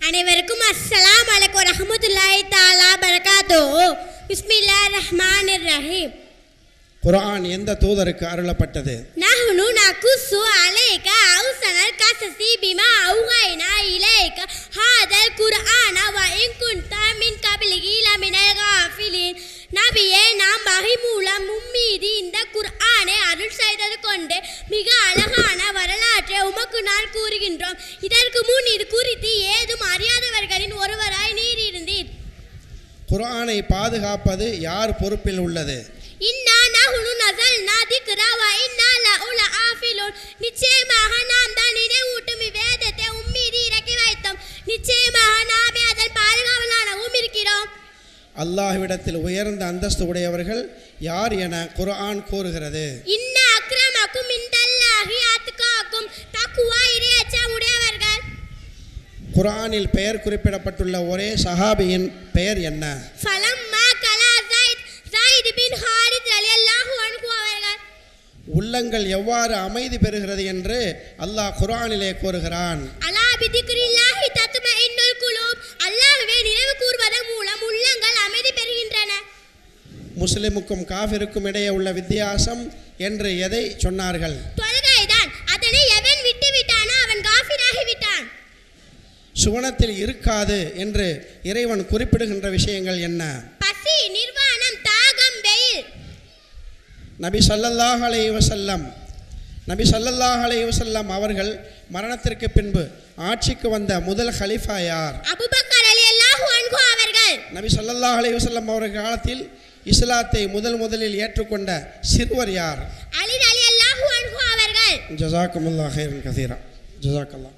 அனைவருக்கும் அஸ்ஸலாமு அலைக்கும் ரஹ்மத்துல்லாஹி தஆலா பரகாத்துஹு. பிஸ்மில்லாஹிர் ரஹ்மானிர் ரஹீம். குர்ஆன் எந்த தூதருக்கு அருளப்பட்டது? நஹ்னு நகுஸ்ஸு அலைக அஹ்ஸனல் கஸஸி பிமா அவ்ஹைனா இலைக ஹாதல் குர்ஆன வ இன் குன்த மின் கப்லிஹி லமினல் காஃபிலின். நபியே, நாம் வஹி மூலம் உம்மீது இந்த குர்ஆனை அருள் செய்தது கொண்டு மிக அழகான வரலாற்றை உமக்கு நான் கூறுகிறேன். கூறுகின்றோம். இதற்கு முன் இது குறித்து ஏதும் அறியாதவர்களின் ஒருவராய் நீர் இருந்தீர். குர்ஆனை பாதுகாப்பது யார் பொறுப்பில் உள்ளது? இன்னா நஹ்னு நஸல்னா திக்ரா வ இன்னா லஹு லஹாஃபிலூன். நிச்சயமாக நாம் தான் நினைவூட்டும் வேதத்தை உம்மீது இறக்கி வைத்தோம். நிச்சயமாக நாமே அதன் பாதுகாவலாகவும் இருக்கிறோம். அல்லாஹ்விடத்தில் உயர்ந்த அந்தஸ்து உடையவர்கள் யார் என குர்ஆன் கூறுகிறது. இன்ன அக்ரமக்கும் இன்தல்லாஹி அத்காக்கும். தக்வா இறையச்சம் உடையவர்கள். குர்ஆனில் பெயர் குறிப்பிடப்பட்டுள்ள ஒரே சஹாபியின் பெயர் என்ன? ஃபலம்மா கலா ஸைத் பின் ஹாரிஸ் ரலியல்லாஹு அன்ஹு அவர்கள். உள்ளங்கள் எவ்வாறு அமைதி பெறுகிறது என்று அல்லாஹ் குர்ஆனிலே கூறுகிறான். அலா பிதிக்ரில்லாஹி தத்மஇன்னுல் குலூப். அல்லாஹ்வை நினைவு கூர்வதன் மூலம் உள்ளங்கள் அமைதி பெறுகின்றன. முஸ்லிமுக்கும் காஃபிருக்கும் இடையே உள்ள வித்தியாசம் என்று எதை சொன்னார்கள்? தொழுகைதான். அதனை எவன் விட்டு விட்டானோ அவன் காஃபிராகி விட்டான். சுவனத்தில் இருக்காது என்று இறைவன் குறிப்பிடுகின்ற விஷயங்கள் என்ன? பசி, நிர்வாணம், தாகம், வெயில். நபி ஸல்லல்லாஹு அலைஹி வஸல்லம் அவர்கள் மரணத்திற்கு பின்பு ஆட்சிக்கு வந்த முதல் கலீஃபா யார்? அபூபக்கர் ரலியல்லாஹு அன்ஹு அவர்கள். நபி ஸல்லல்லாஹு அலைஹி வஸல்லம் அவர்கள் காலத்தில் இஸ்லாத்தை முதலில் ஏற்றுக்கொண்ட சிறுவர் யார்? அலி ரலியல்லாஹு அன்ஹு அவர்கள். ஜஸாக்குமுல்லாஹ் கைரன் கஸீரா. ஜஸாக்கல்லாஹ்.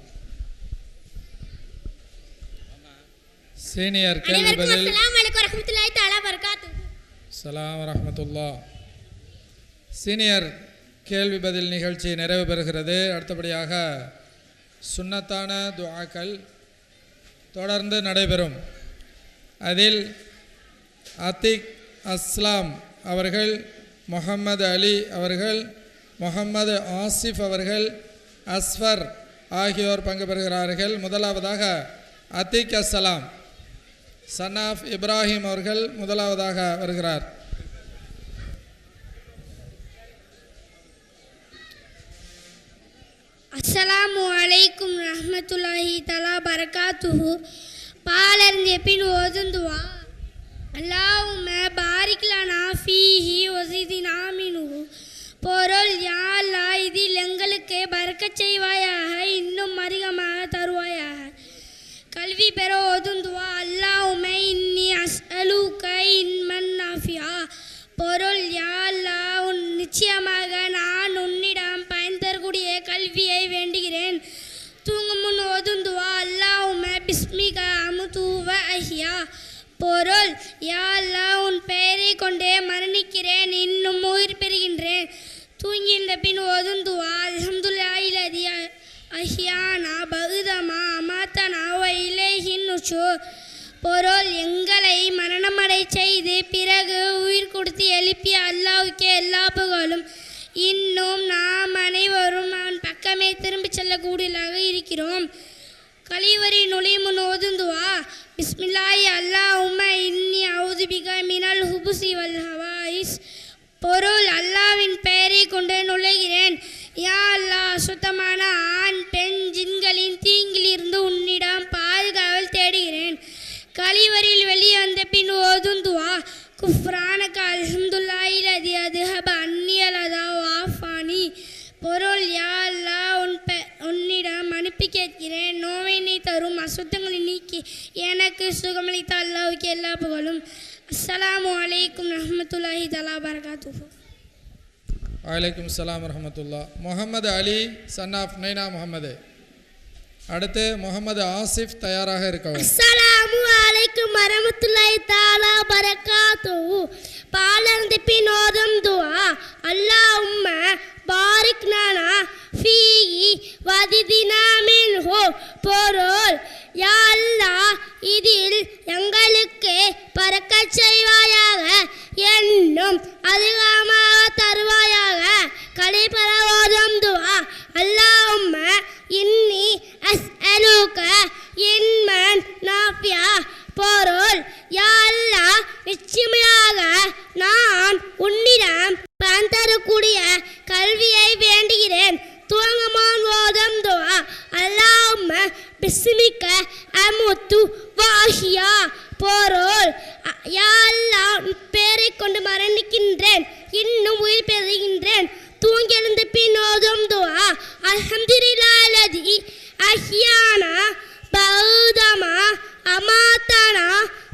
சீனியர் கேள்வி பதில். அஸ்ஸலாமு அலைக்கும் வரஹ்மத்துல்லாஹி தஆலா பரகாத்துஹு. ஸலாம் வரஹ்மத்துல்லாஹ். சீனியர் கேள்வி பதில் நிகழ்ச்சி நிறைவு பெறுகிறது. அடுத்தபடியாக சுன்னத்தான துஆக்கள் தொடர்ந்து நடைபெறும். அதில் அத்திக் அஸ்லாம் அவர்கள், முகமது அலி அவர்கள், முகமது ஆசிஃப் அவர்கள், அஸ்ஃபர் ஆகியோர் பங்கு பெறுகிறார்கள். முதலாவதாக அத்திக் அஸ்லாம் சன் ஆஃப் இப்ராஹிம் அவர்கள் முதலாவதாக வருகிறார். அஸ்ஸலாமு அலைக்கும் ரஹ்மத்துல்லாஹி தஆலா பரகாத்துஹு. பாலறிஞ்ச பின் ஓதும் துஆ. அல்லாஹும்ம பாரிக் லனா ஃபீஹி வஸிதினா மின்ஹு. பொருள், யா அல்லாஹ் இதில் எங்களுக்கு பரக்கத் செய்வாயாக, இன்னும் அதிகமாக தருவாயாக. கல்வி பெற ஓதும் துஆ. அல்லாஹும்ம இன்னி அஸ்அலுக இல்மன் நாஃபிஆ. பொருள், யா அல்லாஹ் நிச்சயமாக நான் உன்னிடம் பயன் தரக்கூடிய கல்வியை வேண்டுகிறேன். தூங்கும் முன் ஓதும் துஆ. அல்லாஹும்ம பிஸ்மிக அமுது வ அஹ்யா. பொருள், யா அல்லாஹ் உன் பெயரை கொண்டே மரணிக்கிறேன், இன்னும் உயிர் பெறுகின்றேன். தூங்கின்ற பின் ஓதும் துஆ. அல்ஹம்துலில்லாஹி லதி அஹ்யானா பஅதமா அமாத்தனா வ இலைஹின் நுஷூர். பொருள், எங்களை மரணமடை செய்து பிறகு உயிர் கொடுத்து எழுப்பிய அல்லாஹ்வுக்கே எல்லா புகழும். இன்னும் நாம் அனைவரும் அவன் பக்கமே திரும்பிச் செல்லக்கூடியதாக இருக்கிறோம். கலிவரி நுழைமுன் ஓதும் துஆ. பிஸ்மில்லாஹி அல்லாஹும்ம இன்னி அஊது பிக மினல் ஹுபுஸி வல் ஹவாயிஸ். பொருள், அல்லாஹ்வின் பெயரை கொண்டு நுழைகிறேன். யா அல்லாஹ் சுத்தமான ஆண் பெண் ஜின்களின் தீங்கிலிருந்து உன்னிடம் பாதுகாவல் தேடுகிறேன். கலிவரில் வெளியே வந்த பின் ஓதும் துஆ. குஃப்ரானக அல்ஹம்துலில்லாஹி லதி அதுஹப அன்னியல் அதா வாஃபானி. பொருள், யா அல்லாஹ் உன்னிடம் அனுப்பி கேட்கிறேன், நோவை நீ தரும் அசுத்தங்களை நீக்கி எனக்கு சுகமளித்த அல்லாஹ்வுக்கு எல்லா புகழும். அஸ்ஸலாமு அலைக்கும் ரஹ்மத்துல்லாஹி தஆலா பரகாத்துஹு. வலைக்கும் ஸலாம் வரஹ்மத்துல்லாஹ். முகமது அலி சன் ஆஃப் நைனா முகமது. அடுத்து முகமது ஆசிஃப் தயாராக இருக்கவும். அஸ்ஸலாமு அலைக்கும் வரஹ்மத்துல்லாஹி தஆலா பரகாத்துஹு. பாலர்ந்த பின் ஓதும் துஆ. அல்லாஹும்ம பாரிக் லனா ஃபீஹி வஸிதினா மின்ஹு. பொருள், யா அல்லாஹ் இதில் எங்களுக்கு பரக்கத் செய்வாயாக, என்னும் அதிகமாக தருவாயாக. கலிபர ஓதும் துஆ. அல்லாஹும்ம இன்னி அஸ்அலுக இல்மன் நாஃபிஆ. பொருள், யா அல்லாஹ் நிச்சயமாக நான் உன்னிடம் பயன் தரக்கூடிய கல்வியை வேண்டுகிறேன். தூங்கமான் ஓதும் துஆ. அல்லாஹும்ம பிஸ்மிக அமுது வ அஹ்யா. பொருள், யா அல்லாஹ் பெயரை கொண்டு மரணிக்கின்றேன், இன்னும் உயிர் பெறுகின்றேன். தூங்கெழுந்த பின் ஓதும் துஆ. அல்ஹம்துலில்லாஹி லதி அஹ்யானா பௌதமா அமாத்தனா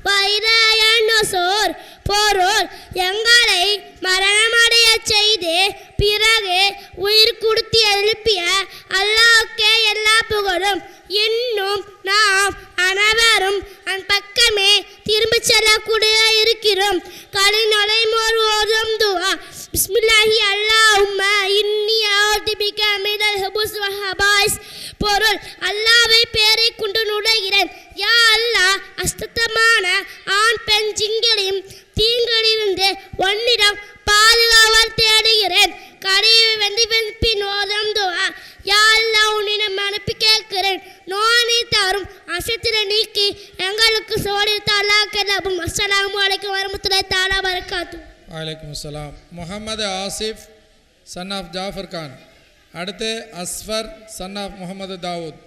வைரயனுசோர். பொருள், எங்களை மரணமடைய செய்து பிறகு உயிர் கொடுத்து எழுப்பிய அல்லாஹ்வுக்கே எல்லா புகழும். இன்னும் நாம் அனைவரும் அன் பக்கமே திரும்பி செல்லக்கூடிய இருக்கிறோம். கலிநுழைமோர் ஓதும் துவா. பிஸ்மில்லாஹி அல்லாஹும்ம இன்னி அஊது பிக மினல் ஹுபுஸ் வல் ஹபாயிஸ். பொருள், அல்லாஹ்வை பேரை கொண்டு நுழைகிறேன். யா அல்லாஹ், அசுத்தமான ஆண் பெண் ஜின்களையும் தீங்களிலிருந்து உன்னிடம் பாதுகாவல் தேடுகிறேன். கடையை வெந்திப்பின் ஓதும் துவா. யா அல்லாஹ், உன்னிடம் அனுப்பி கேட்கிறேன். நோனை தரும் அசத்திர நீக்கி எங்களுக்கு சோடித்த அல்லாஹ்வுக்கே எல்லா. அஸ்ஸலாமு அலைக்கும் வரஹ்மத்துல்லாஹி தஆலா பரகாத்துஹு. வலைக்கம் அஸ்ஸலாம். Mohammed Asif son of Jafar Khan. அடுத்து அஸ்ஃபர் சன் ஆஃப் முகமது தாவூத்.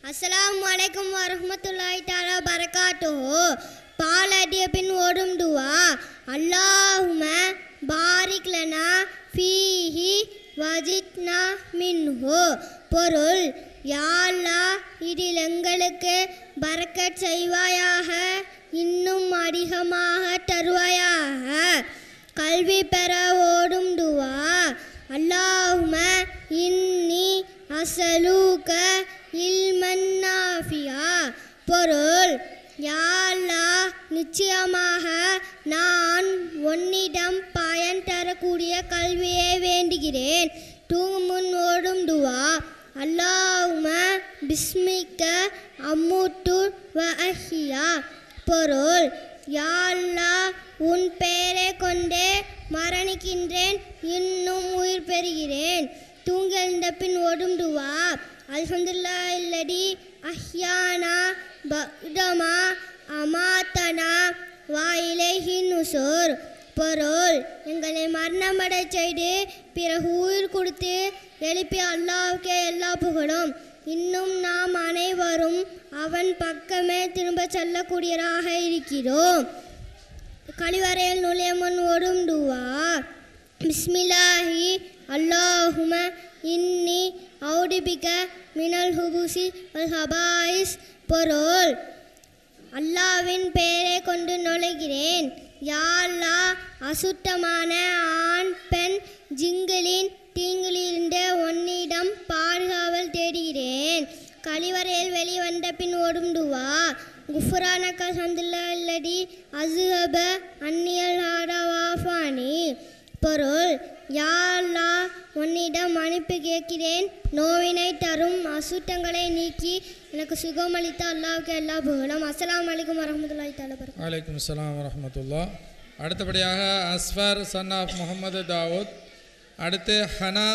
அஸ்ஸலாமு அலைக்கும் வரஹ்மத்துல்லாஹி தஆலா பரகாத்துஹு. பாலடிய பின் ஓடும் துவா. அல்லாஹும்ம பாரிக் லனா ஃபீஹி வஜித்னா மின்ஹு. பொருள், யா அல்லாஹ், இதில் எங்களுக்கு பரக்கத் செய்வாயாக, இன்னும் அதிகமாக தருவாயாக. கல்வி பெற ஓடும் துவா. அல்லாஹும்ம இன்னி அஸ்அலூக இல்மன் நாஃபியா. பொருள், யா அல்லாஹ், நிச்சயமாக நான் உன்னிடம் பயன் தரக்கூடிய கல்வியை வேண்டுகிறேன். தூங்கும் முன் ஓடும் துவா. அல்லாஹும்ம பிஸ்மிக்க அம்முத்து வ அஹ்யா. பொருள், யா அல்லாஹ், உன் பெயரை கொண்டே மரணிக்கின்றேன், இன்னும் உயிர் பெறுகிறேன். தூங்க எழுந்த பின் ஓடும் துவா. அல்ஹம்துலில்லாஹ் இல்லதி அஹ்யானா பஅதமா அமாத்தனா வா இலைஹி நுஷூர். பொருள், எங்களை மரணமடை செய்து பிறகு உயிர் கொடுத்து எழுப்பிய அல்லாஹ்வுக்கே எல்லா புகழும். இன்னும் நாம் அனைவரும் அவன் பக்கமே திரும்ப செல்லக்கூடியவராக இருக்கிறோம். கழிவறையில் நுழைய முன் ஓடும் துவா. பிஸ்மில்லாஹி அல்லாஹும்ம இன்னி அஊது பிக மினல் ஹுபுஸி வல் ஹபாயிஸ். பொருள், அல்லாஹ்வின் பெயரை கொண்டு நுழைகிறேன். யா அல்லாஹ், அசுத்தமான ஆண் பெண் ஜின்களின் தீங்கிலிருந்து உன்னிடம் பாதுகாவல் தேடுகிறேன். கழிவறையில் வெளிவந்த பின் ஓடும் துவா. குஃப்ரானக அல்ஹம்துலில்லாஹ் அல்லதி அஸ்ஹப அன்னியல் ஹாதா வாஃபானி. பொருள், யா அல்லாஹ், உன்னிடம் மன்னிப்பு கேட்கிறேன். நோவினை தரும் அசுத்தங்களை நீக்கி எனக்கு சுகமளித்த அல்லாஹ்வுக்கு எல்லா புகழும். அஸ்ஸலாமு அலைக்கும் வரஹ்மத்துல்லாஹி தஆலா பரகாத்துஹு. வலைக்கம் அஸ்ஸலாம் வரஹ்மத்துல்லாஹ். அடுத்தபடியாக அஸ்ஃபர் சன் ஆஃப் முகமது தாவூத். அடுத்து ஹனா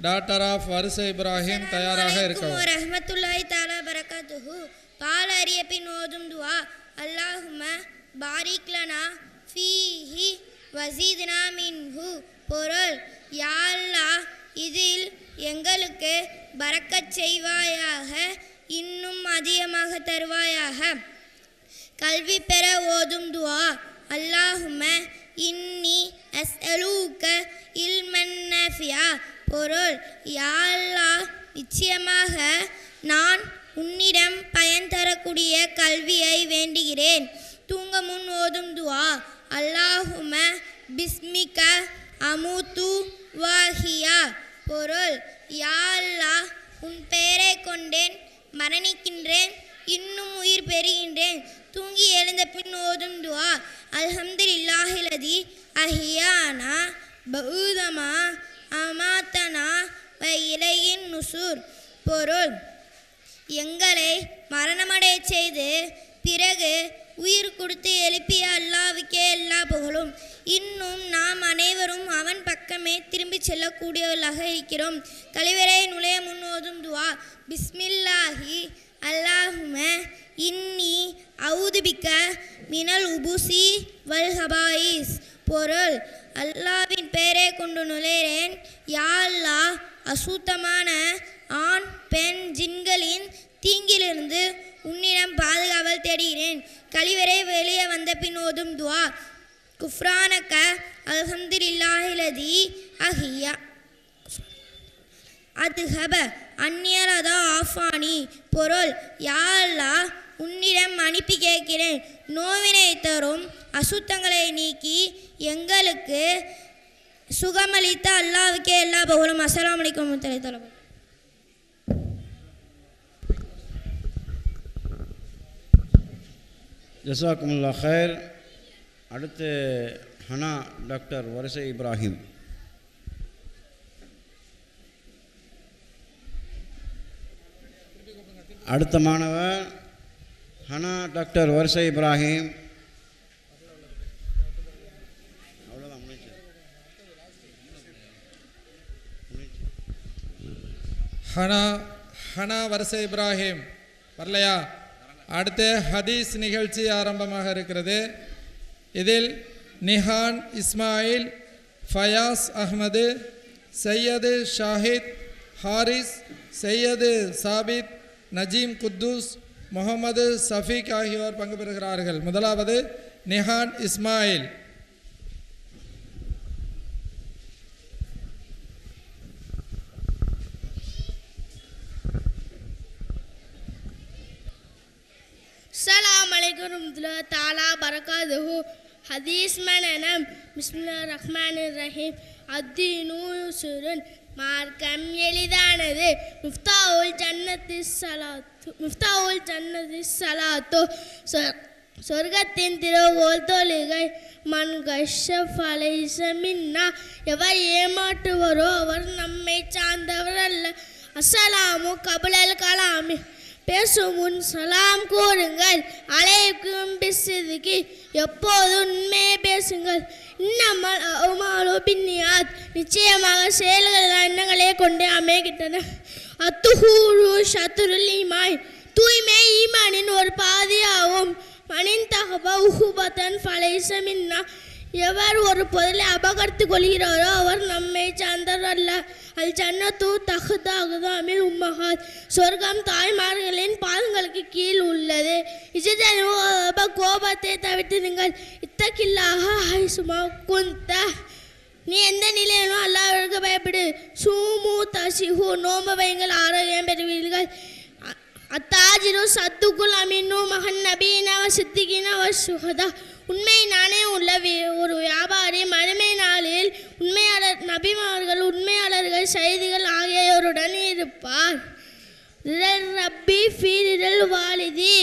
டாக்டர் ஆஃப் வருச இப்ராஹிம் தயாராக இருக்கவும். வரஹ்மத்துல்லாஹி தஆலா பரகாத்துஹு. பால் அறிய பின் ஓதும் துவா. அல்லாஹும்ம பாரிக் லனா ஃபீஹி வஸீத்னா மின்ஹு. பொருள், யா அல்லாஹ், இதில் எங்களுக்கு பரக்கத் செய்வாயாக, இன்னும் அதிகமாக தருவாயாக. கல்வி பெற ஓதும் துவா. அல்லாஹும்ம இன்னி அஸ்அலூக இல்மன் நாஃபியா. பொருள், யா அல்லாஹ், நிச்சயமாக நான் உன்னிடம் பயன் தரக்கூடிய கல்வியை வேண்டுகிறேன். தூங்க முன் ஓதும் துவா. அல்லாஹும்ம பிஸ்மிக அமுத்து வாஹியா. பொருள், யா அல்லாஹ், உன் பெயரை கொண்டேன் மரணிக்கின்றேன், இன்னும் உயிர் பெறுகின்றேன். தூங்கி எழுந்த பின் ஓதும் துவா. அல்ஹம்துலில்லாஹி லதி அஹ்யானா பஅதமா அமாத்தனா வ இலைஹி நுஷூர். பொருள், எங்களை மரணமடைய செய்து பிறகு உயிர் கொடுத்து எழுப்பிய அல்லாஹ்வுக்கே எல்லா புகழும். இன்னும் நாம் அனைவரும் அவன் பக்கமே திரும்பி செல்லக்கூடியவர்களாக இருக்கிறோம். கழிவறை நுழைய முன் ஓதும் துவா. பிஸ்மில்லாஹி அல்லாஹும்ம இன்னி அஊது பிக மினல் உபுசி வல் ஹபாயிஸ். பொருள், அல்லாஹ்வின் பெயரை கொண்டு நுழைகிறேன். யா அல்லாஹ், அசுத்தமான ஆண் பெண் ஜின்களின் தீங்கிலிருந்து உன்னிடம் பாதுகாவல் தேடுகிறேன். கழிவறை வெளியே வந்த பின் ஓதும் துவா. குஃப்ரானக அல்ஹம்துலில்லாஹி லதி அஹ்யா அதுஹப அந்நியரதா ஆஃபானி பொருள் யா அல்லாஹ் உன்னிடம் மன்னிப்பு கேட்கிறேன், நோவினை தரும் அசுத்தங்களை நீக்கி எங்களுக்கு சுகமளித்த அல்லாஹ்வுக்கே எல்லா புகழும். அஸ்ஸலாமு அலைக்கும் வரஹ்மத்துல்லாஹி தஆலா. ஜஸாக்குமுல்லா ஹைர். அடுத்து ஹனா டாக்டர் வரிசை இப்ராஹிம். அடுத்த மாணவர் ஹனா டாக்டர் வரிசை இப்ராஹிம். ஹனா வரிசை இப்ராஹிம் வரலையா? அடுத்து ஹதீஸ் நிகழ்ச்சி ஆரம்பமாக இருக்கிறது. இதில் நிஹான் இஸ்மாயில், ஃபயாஸ் அஹ்மது, சையது ஷாஹித், ஹாரிஸ், சையது சாபித், நஜீம் குத்தூஸ், முகமது சஃபீக் ஆகியோர் பங்கு பெறுகிறார்கள். முதலாவது நிஹான் இஸ்மாயில். அஸ்ஸலாமு அலைக்கும் வரஹ்மத்துல்லாஹி தஆலா பரகாத்துஹு. ஹதீஸ் மனனம். பிஸ்மில்லாஹிர் ரஹ்மானிர் ரஹீம். அத்தீனு யுஸ்ருன், மார்க்கம் எளிதானது. முஃப்தாவுல் ஜன்னத்தி ஸலாத்து, சொர்க்கத்தின் திறவுகோல் தொழுகை. மன் கஷ்ஷஃப ஃபலைஸ மின்னா, எவர் ஏமாற்றுவரோ அவர் நம்மை சார்ந்தவர் அல்ல. அஸ்ஸலாமு கபுலல் கலாமி, பேசும் முன் சலாம் கூறுங்கள். அலைக்கும் பிஸ்ஸிதுகி, எப்போது உண்மையை பேசுங்கள். இன்னமல் அமாலு பின்னியாத், நிச்சயமாக செயல்கள் எண்ணங்களே கொண்டு அமைகின்றன. அத்துஹூரு ஷத்ருல் ஈமான், தூய்மை ஈமானின் ஒரு பாதியாகும். மனின் தகப உஹுபத்தன் ஃபலைஸ மின்னா, எவர் ஒரு பொருளை அபகரித்து கொள்கிறாரோ அவர் நம்மை சார்ந்தவர் அல்ல. அல் ஜன்னத்து தஹ்தாமில் உம்மஹாத், சொர்க்கம் தாய்மார்களின் பாதங்களுக்கு கீழ் உள்ளது. கோபத்தை தவிர்த்திருங்கள். இத்தகில்லாஹ ஹைசுமா குந்த, நீ எந்த நிலையிலோ அல்லாஹ்விற்கு பயப்படு. சூமு தசிஹு, நோம்பு வையுங்கள், ஆரோக்கியம் பெறுவீர்கள். அத்தாஜிரு சத்துக்குல் அமீனு மகன் நபீனா சித்திகினா சுஹதா, உண்மை நானே உள்ள ஒரு வியாபாரி மறுமை நாளில் உண்மையாளர் நபிமார்கள், உண்மையாளர்கள், செய்திகள் ஆகியோருடன் இருப்பார். ரப்பி ஃபீரில் வாலிதி,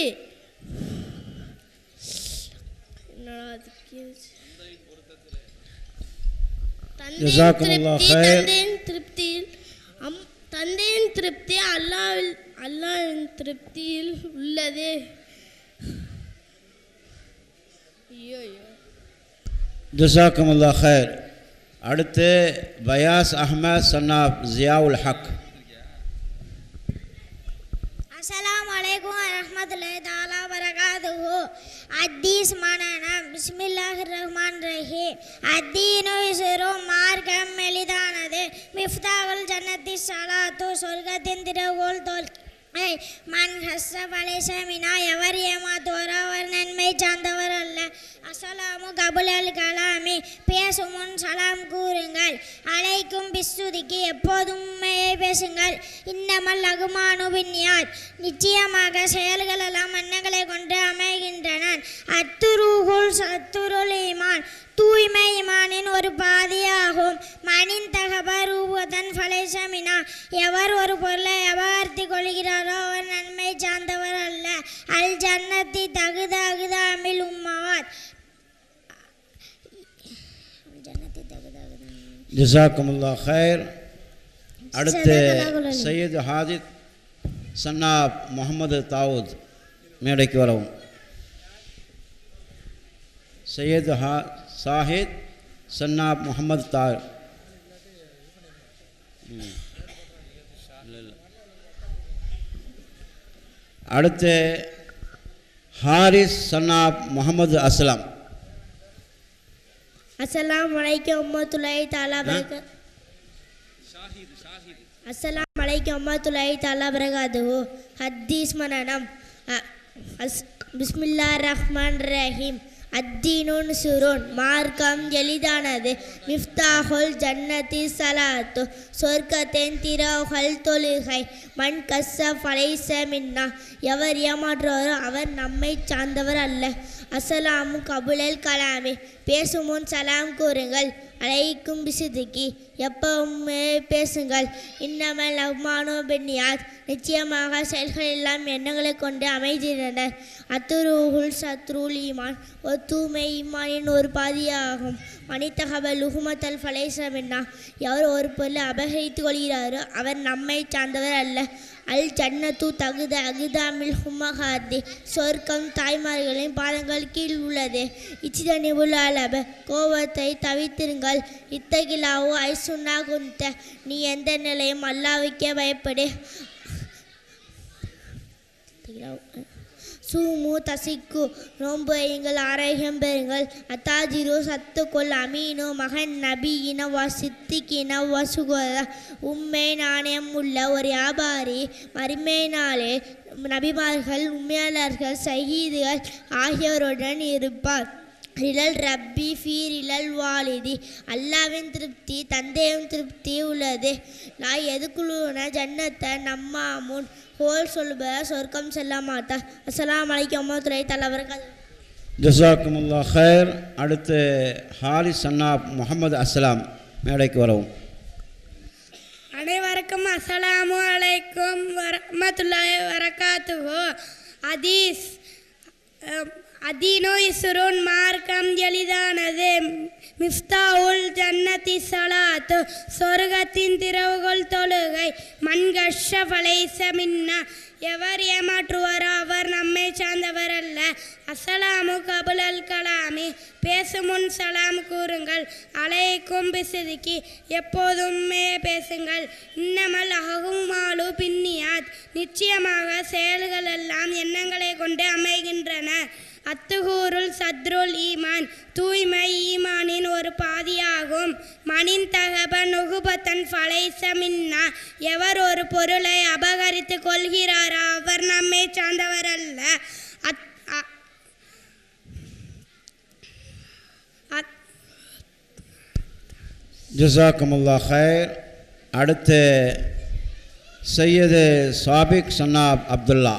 தந்தையின் திருப்தி அல்லாஹ்வின் திருப்தியில் உள்ளது. ஜஸாக்குமுல்லா ஹைர். அடுத்து பயாஸ் அஹ்மத் சன்னாப் ஜியாவுல் ஹக். அஸ்ஸலாமு அலைக்கும் வரஹ்மத்துல்லாஹி தஆலா பரகாத்துஹு. ஹதீஸ் மனனம். பிஸ்மில்லாஹிர் ரஹ்மானிர் ரஹீம். அத்தீனு யுஸ்ரும், மார்க்கம் எளிதானது. மிஃப்தாவுல் ஜன்னத்தி ஸலாத்து, சொர்க்கத்தின் திறவுகோல் தொழுகை. மன் கஷ்ஷஃப ஃபலைஸ மின்னா, எவர் ஏமாற்றுவாரோ அவர் நன்மை சார்ந்தவர் அல்ல. அஸ்ஸலாமு கபுலல் கலாமி, பேசும் முன் சலாம் கூறுங்கள். அலைக்கும் பிஸ்ஸுதிக்கு, எப்போதும் உண்மையை பேசுங்கள். இன்னமல் அகுமானு பின்னியாத், நிச்சயமாக செயல்கள் எல்லாம் எண்ணங்களை கொண்டு அமைகின்றன. அத்துருகுல் சத்துருல் ஈமான், தூய்மை ஈமானின் ஒரு பாதியாகும். மனின் தகப ரூபதன் ஃபலைஸ மின்னா, எவர் ஒரு பொருளை அபகரித்து கொள்கிறாரோ அவர் நன்மை சார்ந்தவர் அல்ல. அல் ஜன்னத்தி தகுதாமில் உம்மவாத். ஜஸாக்குமுல்லா ஹைர். அடுத்து சையது ஹாஜித் சன்னாப் முகமது தாவூத் மேடைக்கு வரவும். சையது சாஹித் சன்னாப் முகமது தார். அடுத்து ஹாரிஸ் சன்னாப் முகமது அஸ்லாம். அஸ்ஸலாமு அலைக்கும் வரஹ்மத்துல்லாஹி தஆலா பரகாத்துஹு. அஸ்ஸலாமு அலைக்கும் வரஹ்மத்துல்லாஹி தஆலா பரகாத்துஹு. ஹதீஸ் மனனம். பிஸ்மில்லாஹிர் ரஹ்மானிர் ரஹீம். அத்தீனுன் சுருன் மார்க்கம் எளிதானது. மிஃப்தாஹுல் ஜன்னதி சலாத்து சொர்க்கத்தின் திறவுகள் தொழுகை. மன் கஸ்ஸ ஃபலைஸ மின்னா எவர் ஏமாற்றுவாரோ அவர் நம்மை சார்ந்தவர் அல்ல. அஸ்ஸலாமு கபுலல் கலாமி பேசும் முன் சலாம் கூறுங்கள். அலைக்கும் பிசுதிக்கி எப்பவுமே பேசுங்கள். இன்னமல் லஹ்மானோ பென்னியாத் நிச்சயமாக செயல்கள் எல்லாம் எண்ணங்களை கொண்டு அமைதியினர். அத்துருகுல் சத்ருல் ஈமான் ஒரு தூய்மை ஈமானின் ஒரு பாதியாகும். மனிதகபல் லுஹுமத்தல் ஃபலைசமின்னா எவர் ஒரு பொருளை அபகரித்து கொள்கிறாரோ அவர் நம்மை சார்ந்தவர் அல்ல. அல் ஜன்னத்து தகுத அகுதாமில் ஹுமஹாதி சொர்க்கம் தாய்மார்களின் பாதங்கள் கீழ் உள்ளது. இச்சிதனிபுல் அலப கோபத்தை தவித்திருங்கள். இத்தகிலாவோ ஐசுன்னா குந்த நீ எந்த நிலையும் அல்லாவுக்கே பயப்படு. சூமு தசிக்கு நோன்பு எங்கள் ஆரோக்கியம் பெறுங்கள். அத்தாஜிரு சத்துக்குள் அமீனு மகன் நபியின சித்திக்கின வசுகோத உண்மை நாணயம் உள்ள ஒரு வியாபாரி மறுமை நாளே நபிமார்கள் உண்மையாளர்கள் ஷஹீதுகள் ஆகியோருடன் இருப்பார். ரிலல் ரப்பி ஃபீர் இலல் வாலிதி அல்லாவின் திருப்தி தந்தையும் திருப்தி உள்ளது. நான் எதுக்குழுன ஜன்னத்தை நம்மாமுன் ஹோல் சொல்லுப சொர்க்கம் செல்ல மாட்டார். அஸ்ஸலாமு அலைக்கும் வரஹ்மத்துல்லாஹி தஆலா வபரகாத்துஹு. ஜஸாக்குமுல்லாஹ் ஹைர். அடுத்து ஹாரிஸ் சன்னாப் முகமது அஸ்லாம் மேடைக்கு வரவும். அனைவருக்கும் அஸ்ஸலாமு அலைக்கும் வரஹ்மத்துல்லாஹி வபரகாத்துஹு. ஹதீஸ் அதீனோ இஸ்ருன் மார்க்கம் எளிதானது. மிஃப்தாவுல் ஜன்னதி சலாத்து சொர்க்கத்தின் திறவுகள் தொழுகை. மன்கஷ ஃபலைஸ மின்னா எவர் ஏமாற்றுவாரோ அவர் நம்மை சார்ந்தவர் அல்ல. அஸ்ஸலாமு கபுலல் கலாமி பேசும் முன் சலாம் கூறுங்கள். அலைக்கும் பிசுதிக்கி எப்போதுமே பேசுங்கள். இன்னமல் அஹுமாலு பின்னியாத் நிச்சயமாக செயல்கள் எல்லாம் எண்ணங்களை கொண்டு அமைகின்றன. அத்துஹூருல் சத்ருல் ஈமான் தூய்மை ஈமானின் ஒரு பாதியாகும். மனின் தகப நுகுபத்தன் ஃபலைஸ மின்னா எவர் ஒரு பொருளை அபகரித்து கொள்கிறாரோ அவர் நம்மை சார்ந்தவர் அல்ல. ஜஸாக்குமுல்லாஹ் ஹைர். அடுத்து சையது சாபிக் சன்னாப் அப்துல்லா.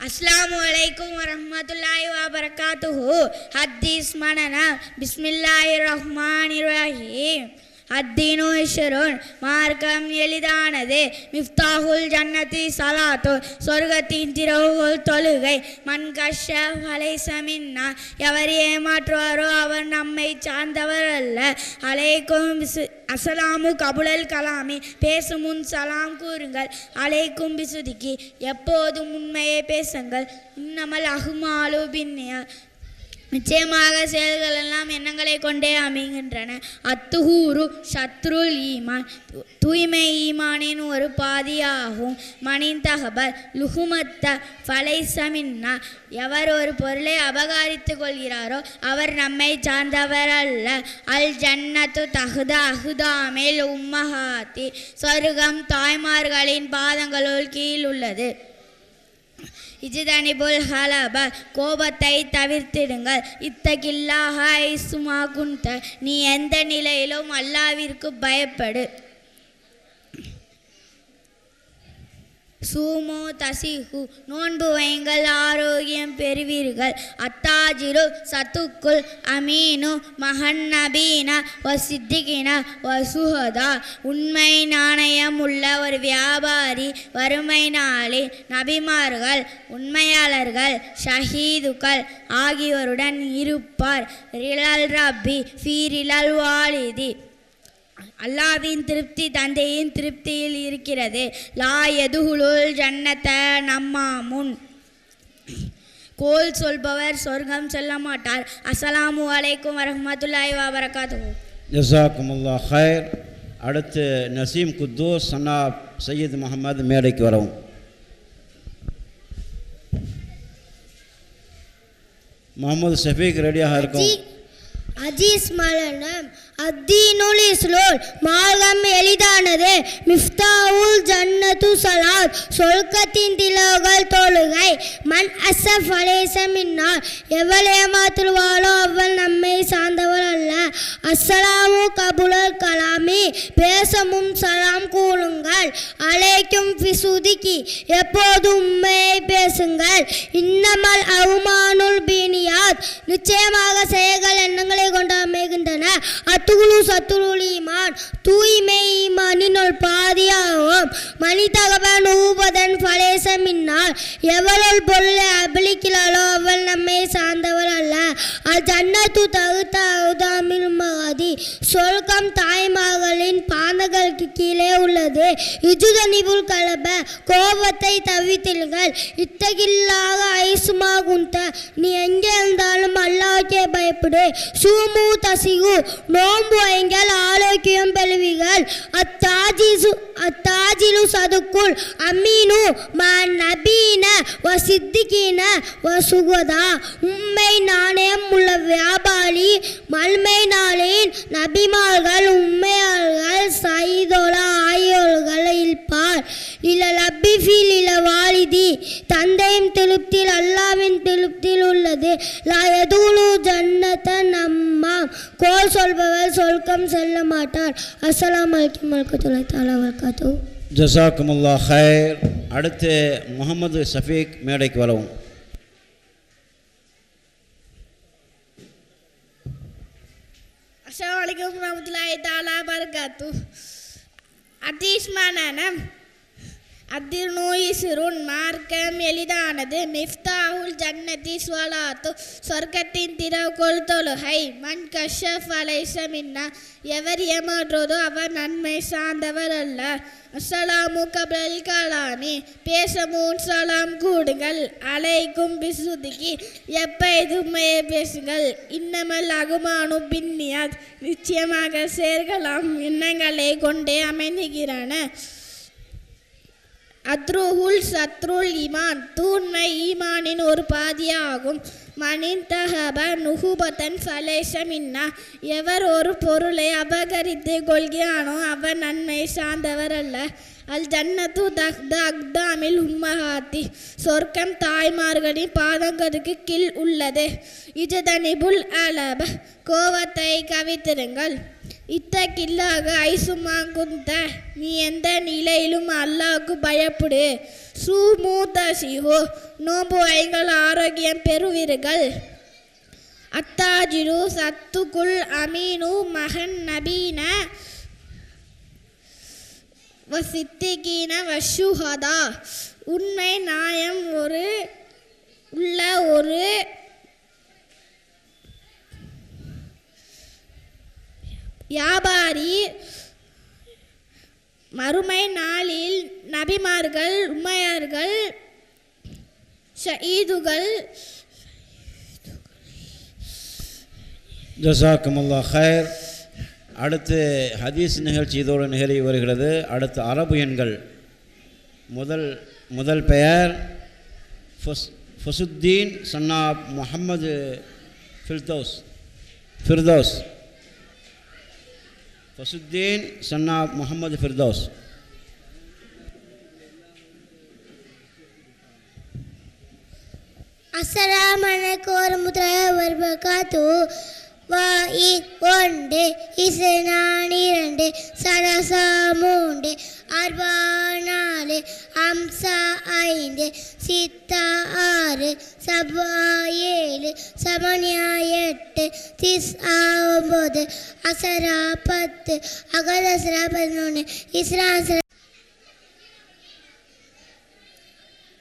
அஸ்ஸலாமு அலைக்கும் வரஹ்மத்துல்லாஹி வபரகாத்துஹு. ஹதீஸ் மனனா பிஸ்மில்லாஹிர் ரஹ்மானிர் ரஹீம். அத்தீனு இஸ்ருன் மார்க்கம் எளிதானது. மிஃப்தாஹுல் ஜன்னதி சலாத்து சொர்க்கத்தின் திறவுகள் தொழுகை. மன்கஷ ஃபலைஸ மின்னா எவர் ஏமாற்றுவாரோ அவர் நம்மை சார்ந்தவர் அல்ல. அலைக்கும் அஸ்ஸலாமு கபுலல் கலாமி பேசும் முன் சலாம் கூறுங்கள். அலைக்கும் பிசுதிக்கி எப்போதும் உண்மையை பேசுங்கள். இன்னமல் அஹ்மாலு பின்னியா நிச்சயமாக செயல்கள் எல்லாம் எண்ணங்களை கொண்டே அமைகின்றன. அத்துஹூரு சத்ருல் ஈமான் தூய்மை ஈமானின் ஒரு பாதியாகும். மனின் தகபல் லுஹுமத்த ஃபலைஸ மின்னா எவர் ஒரு பொருளை அபகரித்து கொள்கிறாரோ அவர் நம்மை சார்ந்தவர் அல்ல. அல் ஜன்னத்து தகுத அஹுதாமில் உம்மஹாத்தி சொர்க்கம் தாய்மார்களின் பாதங்களுள் கீழ் உள்ளது. இஜ்தனிபுல் ஹலப கோபத்தை தவிர்த்திடுங்கள். இத்தகில்லாஹ ஐசுமா குந்த நீ எந்த நிலையிலும் அல்லாவிற்கு பயப்படு. சூமோ தசிஹு நோன்பு வைங்கள் ஆரோக்கியம் பெறுவீர்கள். அத்தாஜிரு சத்துக்குல் அமீனு மகன் நபீன வசித்திகின வசுஹதா உண்மை நாணயம் உள்ள ஒரு வியாபாரி வறுமை நாளில் நபிமார்கள் உண்மையாளர்கள் ஷஹீதுக்கள் ஆகியோருடன் இருப்பார். ரிலல் ரப்பி ஃபீரிலல் வாலிதி அல்லாவின் திருப்தி தந்தையின் திருப்தியில் இருக்கிறது. லா எதுகுலுல் ஜன்னத நம்மாமுன் கோல் சொல்பவர் சொர்க்கம் செல்ல மாட்டார். அஸ்ஸலாமு அலைக்கும் வரஹ்மத்துல்லாஹி வபரகாத்துஹு. ஜஸாக்குமுல்லாஹ் ஹைர். அடுத்து நசீம் குத்தூஸ் சன்னாப் சையத் முகமது மேடைக்கு வரவும். முகமது ஷஃபீக் ரெடியாக இருக்கும். அஜீஸ் மலனம் அத்தீனுல் இஸ்லோல் மார்க்கம் எளிதானது. மிஃப்தாவுல் ஜன்னத்து ஜன்னத்து சலாத் சொர்க்கத்தின் திலோகள் தொழுகை. மன் அசஃப் அலேசமின்னார் எவள் ஏமாத்துவாளோ அவள் நம்மை சார்ந்தவள் அல்ல. அஸ்ஸலாமு கபுலல் கலாமி பேசமும் சலாம் கூறுங்கள். அலைக்கும் ஃபிசுதிகி எப்போது உண்மையை பேசுங்கள். இன்னமல் அவுமானுல் பீனியாத் நிச்சயமாக செயல்கள் எண்ணங்களை கொண்டு அமைகின்றன. அத்துகுலு சத்துருல் ஈமான் தூய்மை ஈமானின் ஒரு பாதியாகும். மணி தகவன் ஊபதன் பலேசமின்னார் எவளுள் பொருளை அபலிக்கிறாளோ அவள் நம்மை சார்ந்தவள் அல்ல. அது ஜன்னத்து தகுதாமில் மகாதி சொர்க்கம் தாய்மார்களின் பாதங்களுக்கு கீழே உள்ளது. இஜுதனிபுல் கலப கோபத்தை தவித்தில்கள். இத்தகில்லாக ஐசுமா குந்த நீ எங்கே இருந்தாலும் அல்லாஹ்வுக்கே பயப்படு. சூமு தசிகு நோன்பு வைங்கள் ஆரோக்கியம் பெறுவீர்கள். அத்தாஜிலு சதுக்குள் அமீனு மா நபீன வ சித்திகீன வ சுகதா உண்மை நாணயம் உள்ள வியாபாரி மல்மை நாளின் நபிமார்கள் உண்மையாளர்கள் சைதோலா ஆயோர்கள் இல்பார். இல லப்பிஃபில் இல வாலிதி தந்தையின் திருப்தியில் அல்லாவின் திருப்தியில் உள்ளது. லா எதுலு ஜன்னத நம்மா கோல் சொல்பவர் சொர்க்கம் செல்ல மாட்டார். அஸ்ஸலாமு அலைக்கும் வரஹ்மத்துல்லாஹி தஆலா வபரகாத்துஹு. ஜஸாக்குமுல்லா ஹைர். அடுத்து முகமது ஷஃபீக் மேடைக்கு வரவும். அஸ்ஸலாமு அலைக்கும் வரஹ்மத்துல்லாஹி தஆலா வபரகாத்துஹு. அதீஸ்மானம் அத்திர்நூயிசிருன் மார்க்கம் எளிதானது. மிஃப்தாஹுல் ஜன்னதி ஸ்வலாத்து சொர்க்கத்தின் திறவுகோல் தொழுகை. மன் கஷஃப் அலைஸ மின்னா எவர் ஏமாற்றுவதோ அவர் நன்மை சார்ந்தவர் அல்ல. அஸ்ஸலாமு கபல் கலாமி பேசமுன் சலாம் கூடுங்கள். அலைக்கும் பிசுதிக்கு எப்போதுமையே பேசுங்கள். இன்னமல் அகுமானு பின்னியாத் நிச்சயமாக சேர்க்கலாம் எண்ணங்களை கொண்டே அமைந்துகிறன. அத்ருஹுல் சத்ருல் ஈமான் தூண்மை ஈமானின் ஒரு பாதியாகும். மனின் தஹப நுகுபத்தன் ஃபலேஷமின்னா எவர் ஒரு பொருளை அபகரித்து கொள்கிறானோ அவர் நன்மை சார்ந்தவர் அல்ல. அல் ஜன்னத்து அக்தாமில் உம்மஹாத்தி சொர்க்கம் தாய்மார்களின் பாதங்களுக்கு கீழ் உள்ளது. இஜதனிபுல் அலப கோவத்தை கவித்திருங்கள். இத்தகில்லாக ஐசுமா குந்த நீ எந்த நிலையிலும் அல்லாஹ்வுக்கு பயப்படு. சூமூதசிஹோ நோம்பு வைங்கள் ஆரோக்கியம் பெறுவீர்கள். அத்தாஜிரு சத்துக்குல் அமீனு மகன் நபீன வசித்திகீன வஷுஹதா உண்மை நாயம் உள்ள ஒரு வியாபாரி மறுமை நாளில் நபிமார்கள் உம்மையார்கள் ஷஹீதுகள். ஜஸாக்குமுல்லா ஹைர். அடுத்து ஹதீஸ் நிகழ்ச்சி இதோடு நிகழ்ச்சி வருகிறது. அடுத்து அரபு எண்கள். முதல் பெயர் ஃபசுத்தீன் சன்னாப் முஹம்மது ஃபிர்தௌஸ். ஃபசுத்தீன் சன்னாப் முஹம்மது ஃபிர்தௌஸ். அஸ்ஸலாமு அலைக்கும் வரஹ்மத்துல்லாஹி வபரகாத்துஹு. வாயித் 1 இஸ்னானி 2 சலசா 3 அர்பா 4 அம்சா 5 சித்தா 6 சபா 7 சமனியா 8 திஸ்ஆ 9 அசரா 10 அகதஸ்ரா 11 இஸ்ரா.